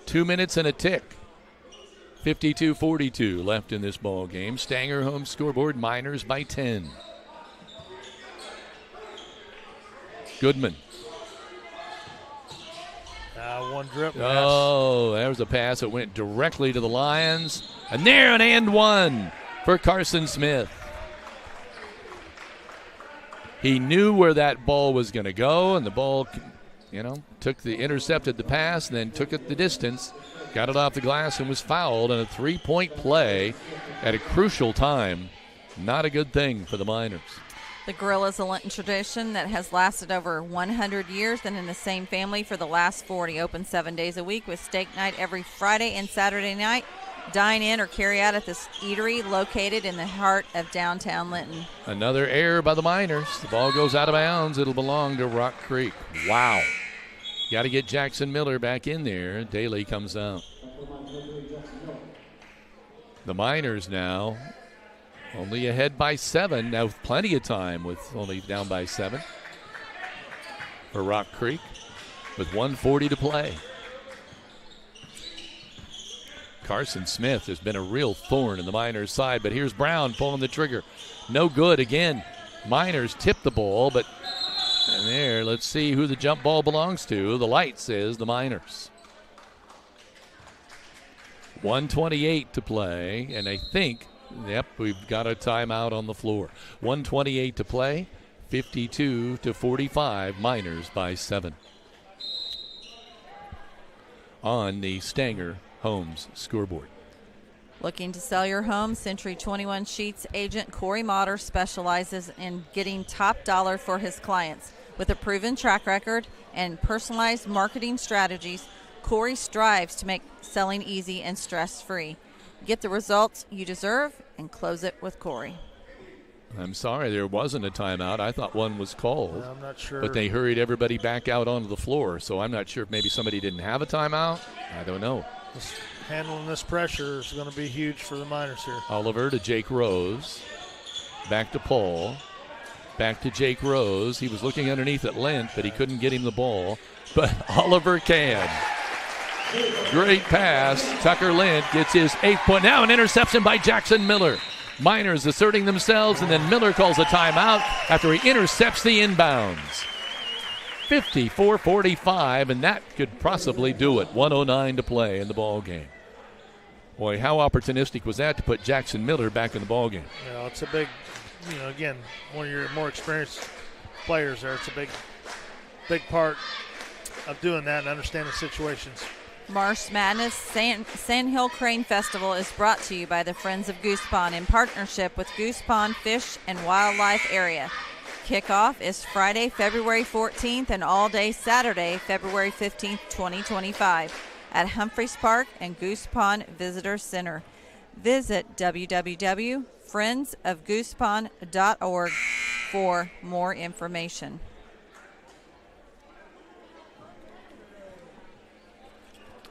S1: Two minutes and a tick. 52-42 left in this ball game. Stanger home scoreboard. Miners by 10. Goodman.
S3: One drip pass.
S1: Oh, there was a pass that went directly to the Lions. And there an and one for Carson Smith. He knew where that ball was going to go, and the ball, intercepted the pass and then took it the distance. got it off the glass and was fouled, and a three-point play at a crucial time. Not a good thing for the Miners.
S2: The grill is a Linton tradition that has lasted over 100 years and in the same family for the last 40. Open 7 days a week with steak night every Friday and Saturday night. Dine in or carry out at this eatery located in the heart of downtown Linton.
S1: Another error by the Miners. The ball goes out of bounds. It'll belong to Rock Creek. Wow. Got to get Jackson Miller back in there. Daly comes out. The Miners now only ahead by 7. Now with plenty of time with only down by 7 for Rock Creek with 1:40 to play. Carson Smith has been a real thorn in the Miners' side, but here's Brown pulling the trigger. No good again. Miners tip the ball, but and there, let's see who the jump ball belongs to. The light says the Miners. 1:28 to play, and I think, yep, we've got a timeout on the floor. 1:28 to play, 52-45, Miners by 7. On the Stanger Homes scoreboard.
S2: Looking to sell your home? Century 21 Sheets agent Corey Motter specializes in getting top dollar for his clients. With a proven track record and personalized marketing strategies, Corey strives to make selling easy and stress-free. Get the results you deserve and close it with Corey.
S1: I'm sorry, there wasn't a timeout. I thought one was called.
S3: I'm not sure.
S1: But they hurried everybody back out onto the floor, so I'm not sure if maybe somebody didn't have a timeout. I don't know.
S3: Handling this pressure is going to be huge for the Miners here.
S1: Oliver to Jake Rose. Back to Paul. Back to Jake Rose. He was looking underneath at Lent, but he couldn't get him the ball. But Oliver can. Great pass. Tucker Lent gets his 8th point. Now an interception by Jackson Miller. Miners asserting themselves, and then Miller calls a timeout after he intercepts the inbounds. 54-45, and that could possibly do it. 1:09 to play in the ball game. Boy, how opportunistic was that to put Jackson Miller back in the ball game?
S3: You know, it's a big, again, one of your more experienced players there. It's a big part of doing that and understanding situations.
S2: Marsh Madness Sandhill Crane Festival is brought to you by the Friends of Goose Pond in partnership with Goose Pond Fish and Wildlife Area. Kickoff is Friday, February 14th and all day Saturday, February 15th, 2025 at Humphreys Park and Goose Pond Visitor Center. Visit www.friendsofgoosepond.org for more information.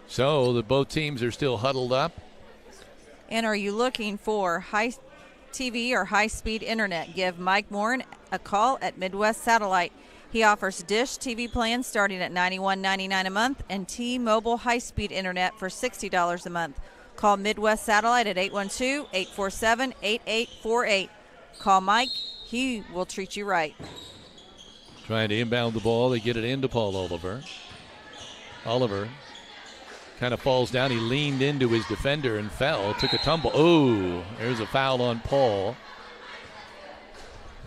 S1: So both teams are still huddled up.
S2: And are you looking for high TV or high-speed internet? Give Mike Morin a call at Midwest Satellite. He offers dish TV plans starting at $91.99 a month and T-Mobile high-speed internet for $60 a month. Call Midwest Satellite at 812-847-8848. Call Mike. He will treat you right.
S1: Trying to inbound the ball. They get it into Paul Oliver. Oliver kind of falls down. He leaned into his defender and fell. Took a tumble. Oh, there's a foul on Paul.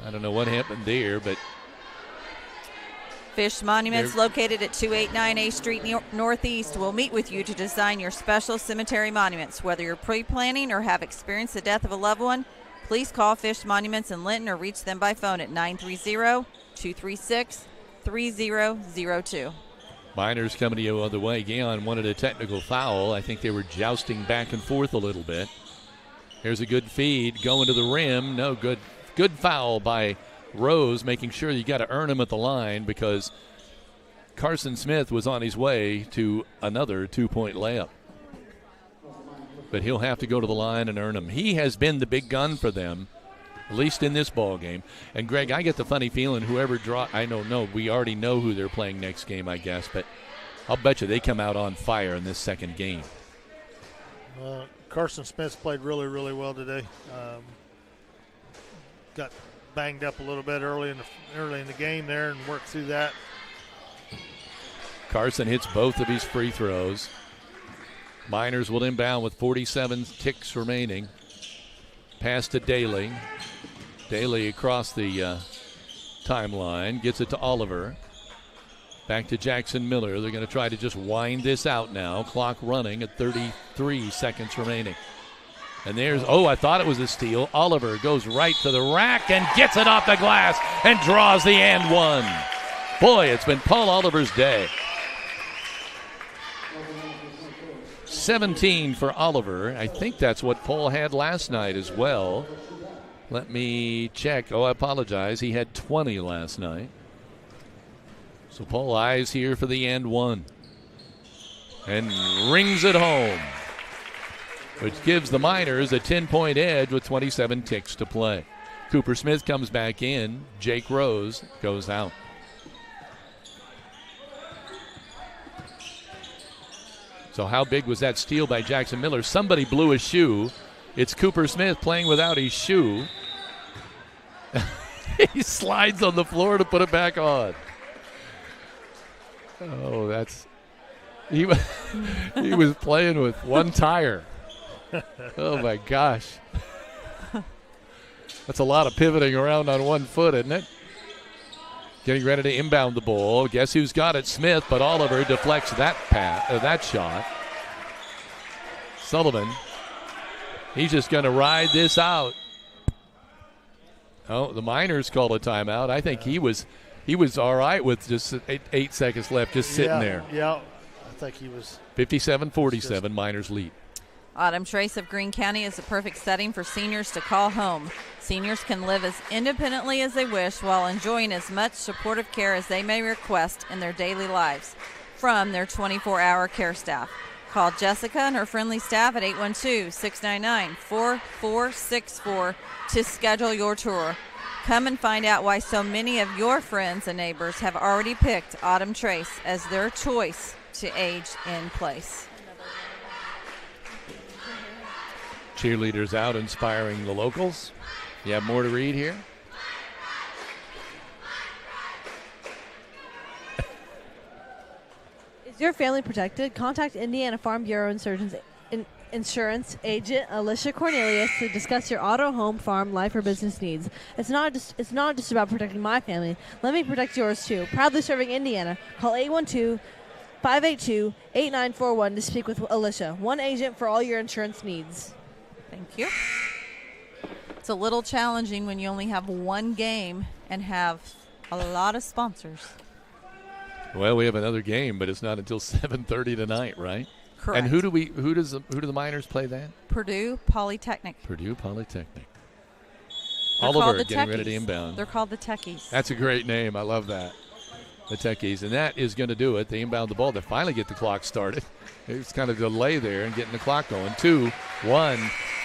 S1: I don't know what happened there, but
S2: Fish Monuments, located at 289 A Street Northeast, will meet with you to design your special cemetery monuments. Whether you're pre-planning or have experienced the death of a loved one, please call Fish Monuments in Linton or reach them by phone at 930-236-3002.
S1: Miners coming to you the other way. Gaon wanted a technical foul. I think they were jousting back and forth a little bit. Here's a good feed going to the rim. No good. Good foul by Rose, making sure you got to earn him at the line because Carson Smith was on his way to another 2-point layup. But he'll have to go to the line and earn them. He has been the big gun for them, at least in this ball game. And Greg, I get the funny feeling whoever I don't know, we already know who they're playing next game, I guess, but I'll bet you they come out on fire in this second game.
S3: Carson Smith played really, really well today. Got banged up a little bit early in the game there and worked through that.
S1: Carson hits both of his free throws. Miners will inbound with 47 ticks remaining. Pass to Daly. Daly across the timeline. Gets it to Oliver. Back to Jackson Miller. They're going to try to just wind this out now. Clock running at 33 seconds remaining. And there's, I thought it was a steal. Oliver goes right to the rack and gets it off the glass and draws the and one. Boy, it's been Paul Oliver's day. 17 for Oliver. I think that's what Paul had last night as well. Let me check. I apologize. He had 20 last night. So Paul eyes here for the and one. And rings it home, which gives the Miners a 10-point edge with 27 ticks to play. Cooper Smith comes back in. Jake Rose goes out. So how big was that steal by Jackson Miller? Somebody blew a shoe. It's Cooper Smith playing without his shoe. He slides on the floor to put it back on. He was playing with one tire. Oh my gosh. That's a lot of pivoting around on one foot, isn't it? Getting ready to inbound the ball. Guess who's got it? Smith, but Oliver deflects that shot. Sullivan, he's just going to ride this out. Oh, the Miners called a timeout. I think he was all right with just 8 seconds left, just sitting there.
S3: Yeah, I think he was.
S1: 57-47, Miners lead.
S2: Autumn Trace of Greene County is the perfect setting for seniors to call home. Seniors can live as independently as they wish while enjoying as much supportive care as they may request in their daily lives from their 24-hour care staff. Call Jessica and her friendly staff at 812-699-4464 to schedule your tour. Come and find out why so many of your friends and neighbors have already picked Autumn Trace as their choice to age in place.
S1: Cheerleaders out inspiring the locals. You have more to read here?
S9: Is your family protected? Contact Indiana Farm Bureau Insurance Agent Alicia Cornelius to discuss your auto, home, farm, life, or business needs. It's not just about protecting my family. Let me protect yours too. Proudly serving Indiana. Call 812-582-8941 to speak with Alicia. One agent for all your insurance needs.
S2: Thank you. It's a little challenging when you only have one game and have a lot of sponsors.
S1: Well, we have another game, but it's not until 7:30 tonight, right?
S2: Correct.
S1: And who do the Miners play then?
S2: Purdue Polytechnic.
S1: Purdue Polytechnic.
S2: They're
S1: Oliver
S2: the
S1: getting ready
S2: Techies.
S1: to inbound.
S2: They're called the Techies.
S1: That's a great name. I love that. The Techies. And that is going to do it. They inbound the ball. They finally get the clock started. There's kind of a delay there and getting the clock going. 2-1,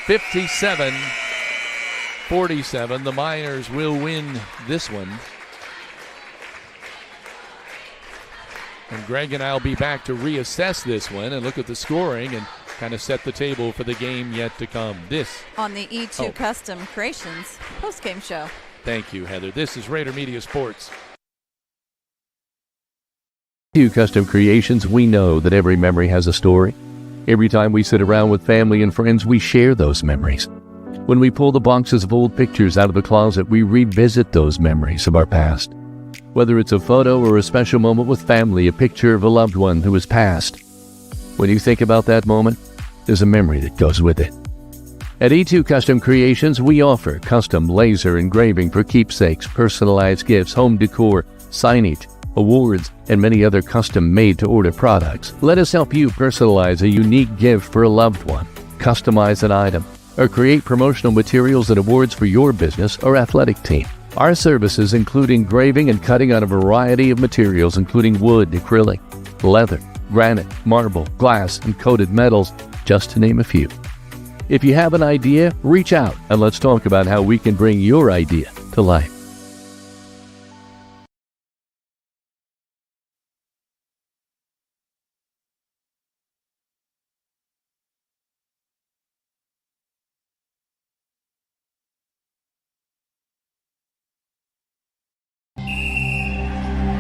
S1: 57-47. The Miners will win this one. And Greg and I will be back to reassess this one and look at the scoring and kind of set the table for the game yet to come. This
S2: on the E2 Custom Creations postgame show.
S1: Thank you, Heather. This is Rader Media Sports.
S12: E2 Custom Creations, we know that every memory has a story. Every time we sit around with family and friends, we share those memories. When we pull the boxes of old pictures out of the closet, we revisit those memories of our past. Whether it's a photo or a special moment with family, a picture of a loved one who has passed. When you think about that moment, there's a memory that goes with it. At E2 Custom Creations, we offer custom laser engraving for keepsakes, personalized gifts, home decor, signage, awards, and many other custom made-to-order products. Let us help you personalize a unique gift for a loved one, customize an item, or create promotional materials and awards for your business or athletic team. Our services include engraving and cutting on a variety of materials, including wood, acrylic, leather, granite, marble, glass, and coated metals, just to name a few. If you have an idea, reach out and let's talk about how we can bring your idea to life.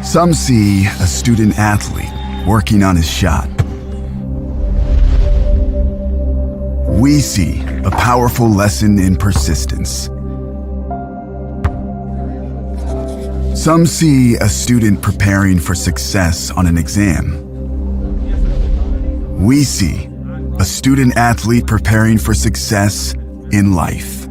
S18: Some see a student athlete working on his shot. We see a Some see a student preparing for success on an exam. We see a student athlete preparing for success in life.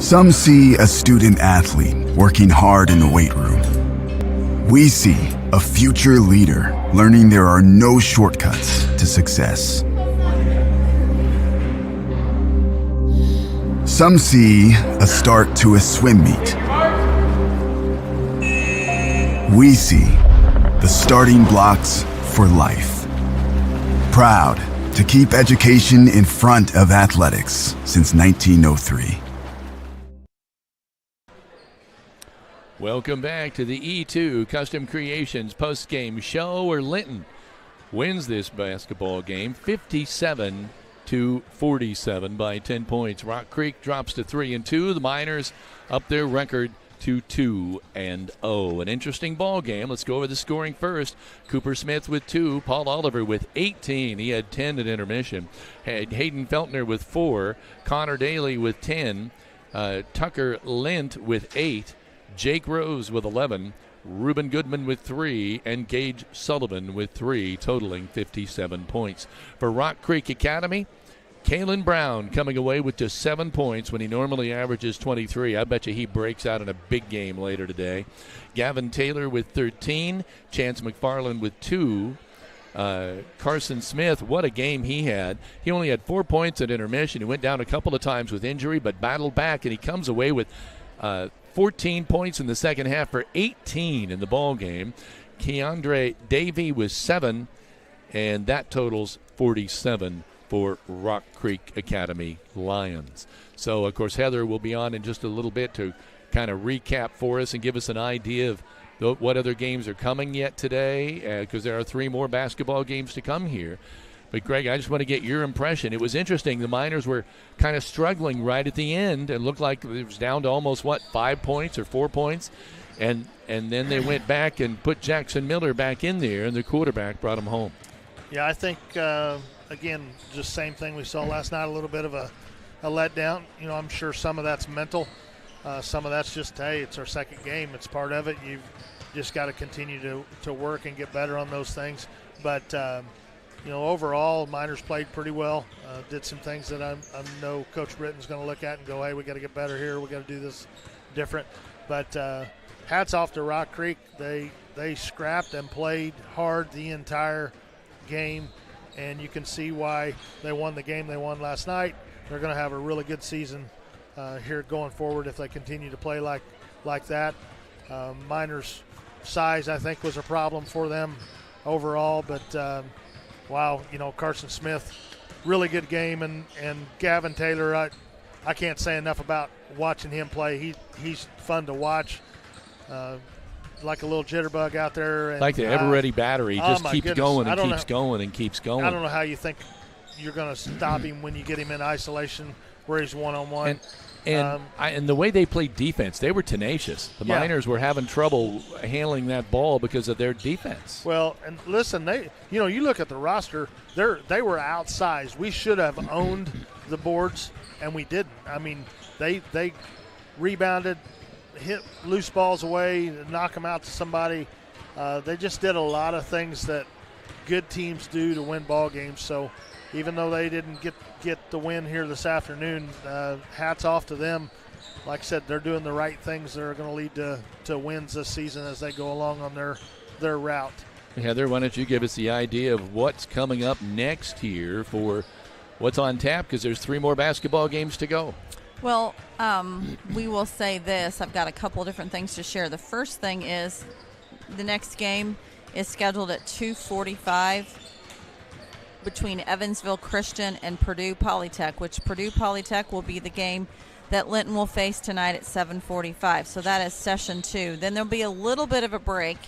S18: Some see a student athlete working hard in the weight room. We see a future leader learning there are no shortcuts to success. Some see a start to a swim meet. We see the starting blocks for life. Proud to keep education in front of athletics since 1903.
S1: Welcome back to the E2 Custom Creations post-game show where Linton wins this basketball game 57-47 by 10 points. Rock Creek drops to 3-2. The Miners up their record to 2-0. An interesting ball game. Let's go over the scoring first. Cooper Smith with 2. Paul Oliver with 18. He had 10 at intermission. Had Hayden Feltner with 4. Connor Daly with 10. Tucker Lint with 8. Jake Rose with 11, Reuben Goodman with 3, and Gage Sullivan with 3, totaling 57 points. For Rock Creek Academy, Kalen Brown coming away with just 7 points when he normally averages 23. I bet you he breaks out in a big game later today. Gavin Taylor with 13, Chance McFarland with 2. Carson Smith, what a game he had. He only had 4 points at intermission. He went down a couple of times with injury, but battled back, and he comes away with 14 points in the second half for 18 in the ball game. Keandre Davey was 7, and that totals 47 for Rock Creek Academy Lions. So, of course, Heather will be on in just a little bit to kind of recap for us and give us an idea of what other games are coming yet today, because there are 3 more basketball games to come here. But, Greg, I just want to get your impression. It was interesting. The Miners were kind of struggling right at the end and looked like it was down to almost, 5 points or 4 points. And then they went back and put Jackson Miller back in there, and the quarterback brought him home.
S3: Yeah, I think, again, just same thing we saw last night, a little bit of a letdown. You know, I'm sure some of that's mental. Some of that's just, hey, it's our second game. It's part of it. You've just got to continue to work and get better on those things. But, you know, overall, Miners played pretty well. Did some things that I know Coach Britton's going to look at and go, hey, we got to get better here. We got to do this different. But hats off to Rock Creek. They scrapped and played hard the entire game, and you can see why they won the game they won last night. They're going to have a really good season here going forward if they continue to play like that. Miners' size, I think, was a problem for them overall, but wow, you know, Carson Smith, really good game, and Gavin Taylor, I can't say enough about watching him play. He's fun to watch, like a little jitterbug out there. And,
S1: like the ever-ready battery. He just keeps going and keeps going and keeps going.
S3: I don't know how you think you're going to stop him when you get him in isolation where he's one-on-one.
S1: And the way they played defense, they were tenacious. The Miners were having trouble handling that ball because of their defense.
S3: Well, and listen, you look at the roster, they were outsized. We should have owned the boards, and we didn't. I mean, they rebounded, hit loose balls away, knock them out to somebody. They just did a lot of things that good teams do to win ball games. So even though they didn't get the win here this afternoon, hats off to them. Like I said, they're doing the right things that are going to lead to wins this season as they go along on their route.
S1: Heather, why don't you give us the idea of what's coming up next here for what's on tap, because there's 3 more basketball games to go.
S2: Well, we will say this. I've got a couple different things to share. The first thing is the next game is scheduled at 2:45 between Evansville Christian and Purdue Polytech, which Purdue Polytech will be the game that Linton will face tonight at 7:45. So that is session 2. Then there'll be a little bit of a break,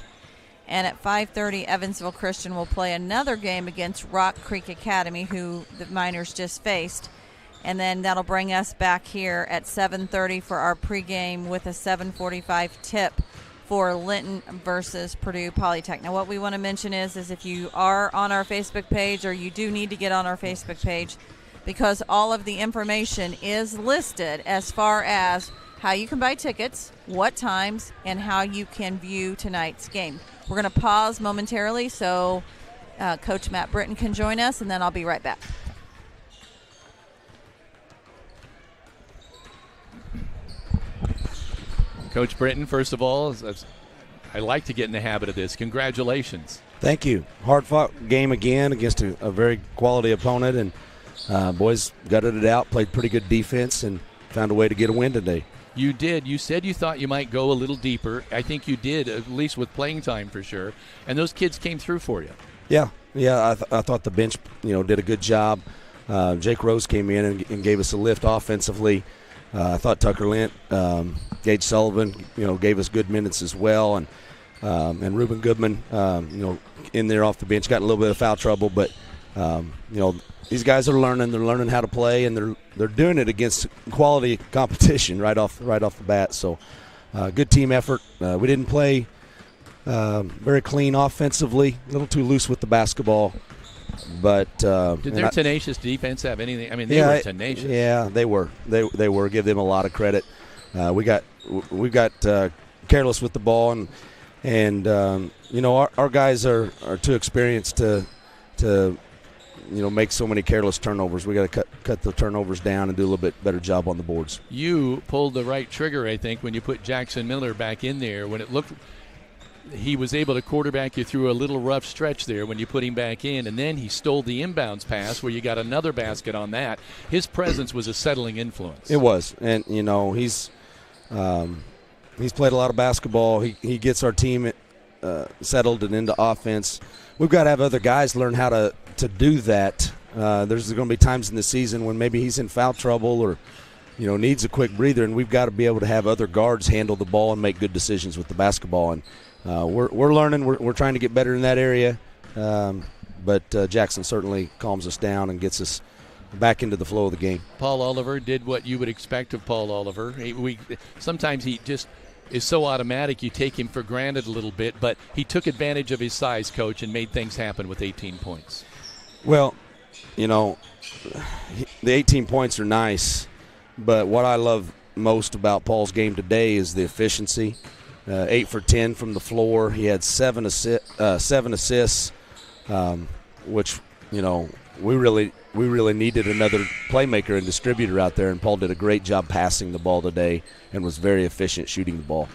S2: and at 5:30 Evansville Christian will play another game against Rock Creek Academy, who the Miners just faced. And then that'll bring us back here at 7:30 for our pregame with a 7:45 tip for Linton versus Purdue Polytech. Now, what we want to mention is if you are on our Facebook page, or you do need to get on our Facebook page, because all of the information is listed as far as how you can buy tickets, what times, and how you can view tonight's game. We're going to pause momentarily so Coach Matt Britton can join us, and then I'll be right back.
S1: Coach Britton, first of all, I like to get in the habit of this. Congratulations.
S19: Thank you. Hard-fought game again against a very quality opponent, and boys gutted it out, played pretty good defense, and found a way to get a win today.
S1: You did. You said you thought you might go a little deeper. I think you did, at least with playing time for sure. And those kids came through for you.
S19: Yeah. I thought the bench, did a good job. Jake Rose came in and gave us a lift offensively. I thought Tucker Lint, Gage Sullivan, gave us good minutes as well, and Reuben Goodman, in there off the bench, got in a little bit of foul trouble, but these guys are learning. They're learning how to play, and they're doing it against quality competition right off the bat. So, good team effort. We didn't play very clean offensively, a little too loose with the basketball. But
S1: did their tenacious defense have anything? I mean, they were tenacious.
S19: Yeah, they were. They were. Give them a lot of credit. We got careless with the ball, and our guys are too experienced to make so many careless turnovers. We got to cut the turnovers down and do a little bit better job on the boards.
S1: You pulled the right trigger, I think, when you put Jackson Miller back in there. When it looked, he was able to quarterback you through a little rough stretch there when you put him back in, and then he stole the inbounds pass where you got another basket on that. His presence was a settling influence.
S19: It was, and he's played a lot of basketball. He gets our team settled and into offense. We've got to have other guys learn how to do that. There's going to be times in the season when maybe he's in foul trouble or needs a quick breather, and we've got to be able to have other guards handle the ball and make good decisions with the basketball. And we're learning. We're trying to get better in that area. But Jackson certainly calms us down and gets us back into the flow of the game.
S1: Paul Oliver did what you would expect of Paul Oliver. Sometimes he just is so automatic you take him for granted a little bit, but he took advantage of his size, Coach, and made things happen with 18 points.
S19: Well, the 18 points are nice, but what I love most about Paul's game today is the efficiency. 8 for 10 from the floor. He had 7 assists, which we really needed another playmaker and distributor out there, and Paul did a great job passing the ball today and was very efficient shooting the ball.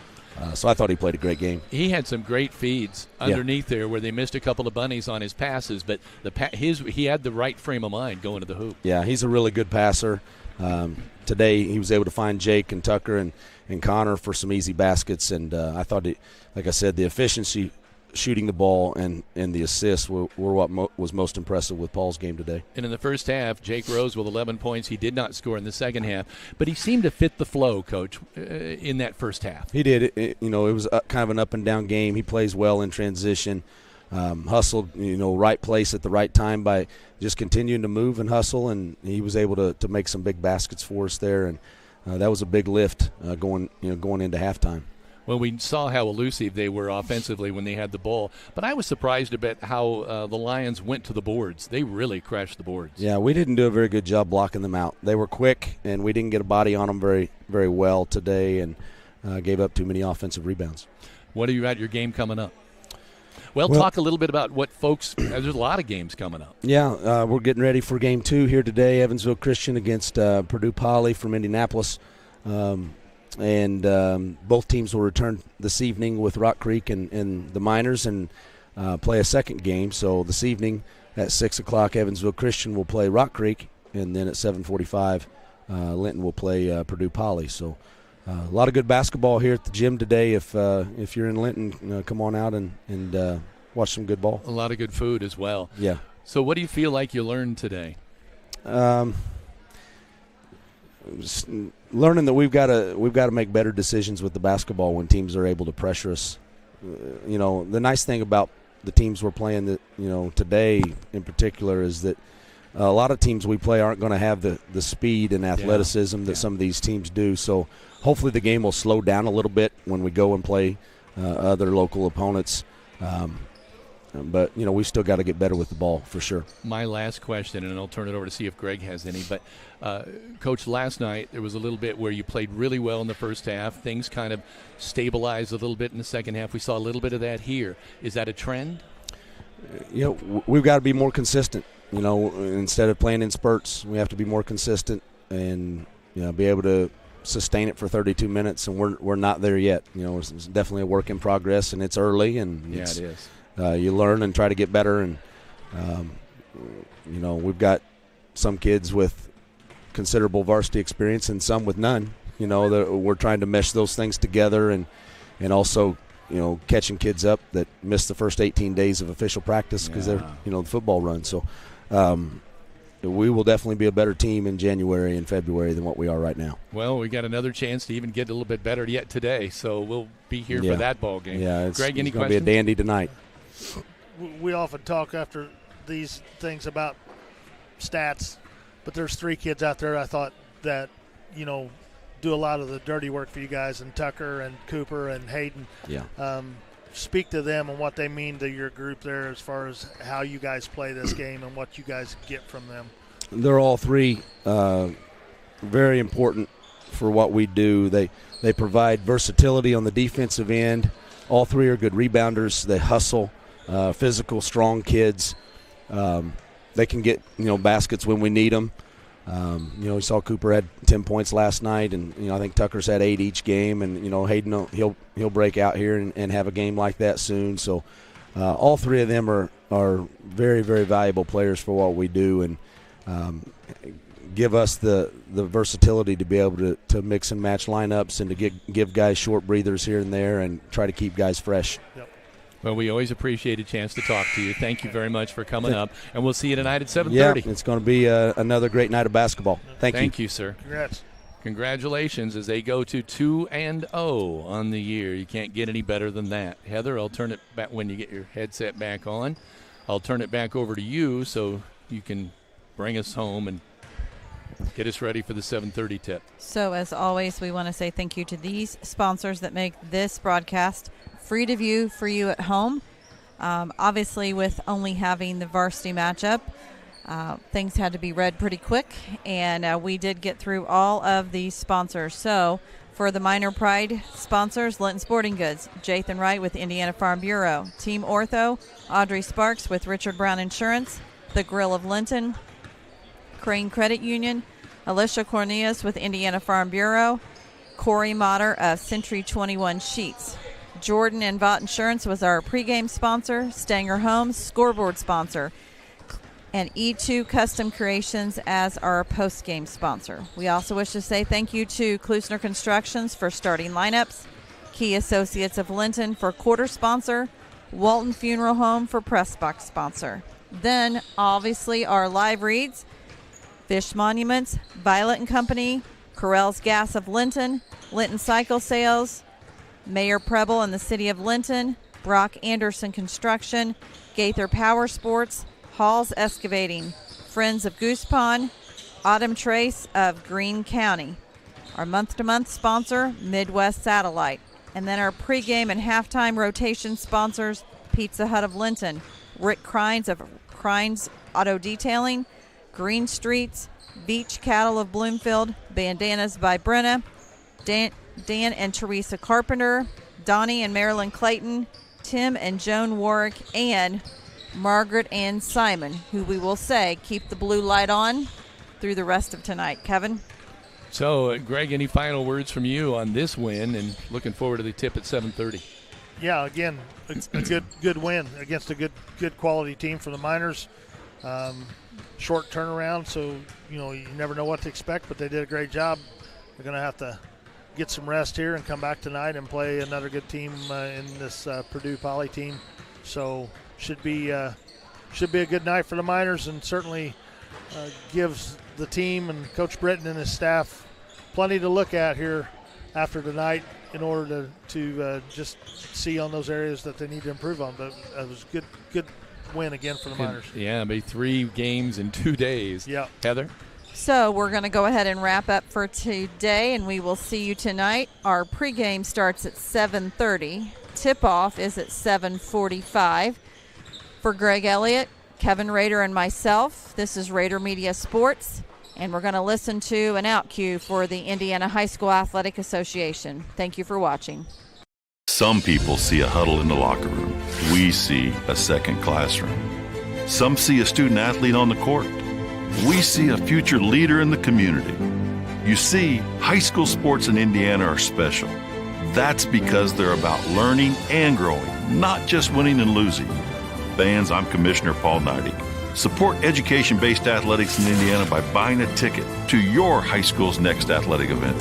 S19: So I thought he played a great game.
S1: He had some great feeds underneath there where they missed a couple of bunnies on his passes, but he had the right frame of mind going to the hoop.
S19: Yeah, he's a really good passer. Today he was able to find Jake and Tucker and Connor for some easy baskets, and I thought, like I said, the efficiency shooting the ball and the assists were what was most impressive with Paul's game today.
S1: And in the first half, Jake Rose with 11 points. He did not score in the second half, but he seemed to fit the flow, Coach, in that first half.
S19: He did. It was kind of an up-and-down game. He plays well in transition, hustled, right place at the right time by just continuing to move and hustle, and he was able to make some big baskets for us there, and that was a big lift going into halftime.
S1: Well, we saw how elusive they were offensively when they had the ball, but I was surprised a bit how the Lions went to the boards. They really crashed the boards.
S19: Yeah, we didn't do a very good job blocking them out. They were quick, and we didn't get a body on them very, very well today, and gave up too many offensive rebounds.
S1: What have you got your game coming up? Well, talk a little bit about what folks – there's a lot of games coming up.
S19: Yeah, we're getting ready for Game 2 here today, Evansville Christian against Purdue Poly from Indianapolis. And both teams will return this evening with Rock Creek and the Miners and play a second game. So this evening at 6 o'clock, Evansville Christian will play Rock Creek, and then at 7:45, Linton will play Purdue Poly. So a lot of good basketball here at the gym today. If you're in Linton, come on out and watch some good ball.
S1: A lot of good food as well.
S19: Yeah.
S1: So what do you feel like you learned today?
S19: Learning that we've got to make better decisions with the basketball when teams are able to pressure us. The nice thing about the teams we're playing today in particular is that a lot of teams we play aren't going to have the speed and athleticism that some of these teams do. So hopefully the game will slow down a little bit when we go and play other local opponents. but we've still got to get better with the ball for sure.
S1: My last question, and I'll turn it over to see if Greg has any. But Coach, last night there was a little bit where you played really well in the first half. Things kind of stabilized a little bit in the second half. We saw a little bit of that here. Is that a trend?
S19: We've got to be more consistent. Instead of playing in spurts, we have to be more consistent and be able to sustain it for 32 minutes, and we're not there yet. It's definitely a work in progress, and it's early, and
S1: it is.
S19: You learn and try to get better, and we've got some kids with considerable varsity experience and some with none. That we're trying to mesh those things together, and also catching kids up that missed the first 18 days of official practice because they're the football run. So we will definitely be a better team in January and February than what we are right now.
S1: Well, we got another chance to even get a little bit better yet today, so we'll be here for that ball game.
S19: Yeah,
S1: Greg, any
S19: it's going
S1: questions?
S19: to be a dandy tonight.
S3: We often talk after these things about stats, but there's 3 kids out there I thought that, do a lot of the dirty work for you guys, and Tucker and Cooper and Hayden.
S19: Yeah.
S3: Speak to them and what they mean to your group there as far as how you guys play this game and what you guys get from them.
S19: They're all 3 very important for what we do. They provide versatility on the defensive end. All 3 are good rebounders. They hustle, physical, strong kids. They can get baskets when we need them. We saw Cooper had 10 points last night, and I think Tucker's had 8 each game, and Hayden he'll break out here and have a game like that soon. So all 3 of them are very, very valuable players for what we do, and give us the versatility to be able to mix and match lineups and to give guys short breathers here and there and try to keep guys fresh.
S3: Yep.
S1: Well, we always appreciate a chance to talk to you. Thank you very much for coming up, and we'll see you tonight at 7:30.
S19: Yeah, it's going to be another great night of basketball. Thank
S1: you, sir.
S3: Congrats.
S1: Congratulations as they go to 2-0 on the year. You can't get any better than that. Heather, I'll turn it back when you get your headset back on. I'll turn it back over to you so you can bring us home and get us ready for the 7:30 tip.
S2: So, as always, we want to say thank you to these sponsors that make this broadcast free to view for you at home. Obviously, with only having the varsity matchup, things had to be read pretty quick, and we did get through all of these sponsors. So, for the Minor Pride sponsors, Linton Sporting Goods, Jathan Wright with Indiana Farm Bureau, Team Ortho, Audrey Sparks with Richard Brown Insurance, The Grill of Linton, Crane Credit Union, Alicia Cornelius with Indiana Farm Bureau, Corey Motter of Century 21 Sheets. Jordan and Vought Insurance was our pregame sponsor, Stanger Homes scoreboard sponsor, and E2 Custom Creations as our postgame sponsor. We also wish to say thank you to Klusner Constructions for starting lineups, Key Associates of Linton for quarter sponsor, Walton Funeral Home for press box sponsor. Then, obviously, our live reads, Fish Monuments, Violet and Company, Correll's Gas of Linton, Linton Cycle Sales, Mayor Preble and the City of Linton, Brock Anderson Construction, Gaither Power Sports, Hall's Excavating, Friends of Goose Pond, Autumn Trace of Greene County. Our month-to-month sponsor, Midwest Satellite. And then our pregame and halftime rotation sponsors, Pizza Hut of Linton, Rick Crines of Crines Auto Detailing, Green Streets, Beach Cattle of Bloomfield, Bandanas by Brenna, Dan and Teresa Carpenter, Donnie and Marilyn Clayton, Tim and Joan Warwick, and Margaret and Simon, who we will say keep the blue light on through the rest of tonight. Kevin?
S1: So, Greg, any final words from you on this win, and looking forward to the tip at 7:30?
S3: Yeah, again, it's a good win against a good quality team for the Miners. Short turnaround, so you never know what to expect, but they did a great job. They're going to have to get some rest here and come back tonight and play another good team in this Purdue Poly team. So should be a good night for the Miners, and certainly gives the team and Coach Britton and his staff plenty to look at here after tonight in order to just see on those areas that they need to improve on. But it was a good win again for the Miners.
S1: Yeah, maybe 3 games in 2 days.
S3: Yeah.
S1: Heather?
S2: So we're going to go ahead and wrap up for today, and we will see you tonight. Our pregame starts at 7:30. Tip-off is at 7:45. For Greg Elliott, Kevin Rader, and myself, this is Rader Media Sports, and we're going to listen to an out cue for the Indiana High School Athletic Association. Thank you for watching.
S20: Some people see a huddle in the locker room. We see a second classroom. Some see a student athlete on the court. We see a future leader in the community. You see, high school sports in Indiana are special. That's because they're about learning and growing, not just winning and losing. Fans, I'm Commissioner Paul Neidig. Support education-based athletics in Indiana by buying a ticket to your high school's next athletic event.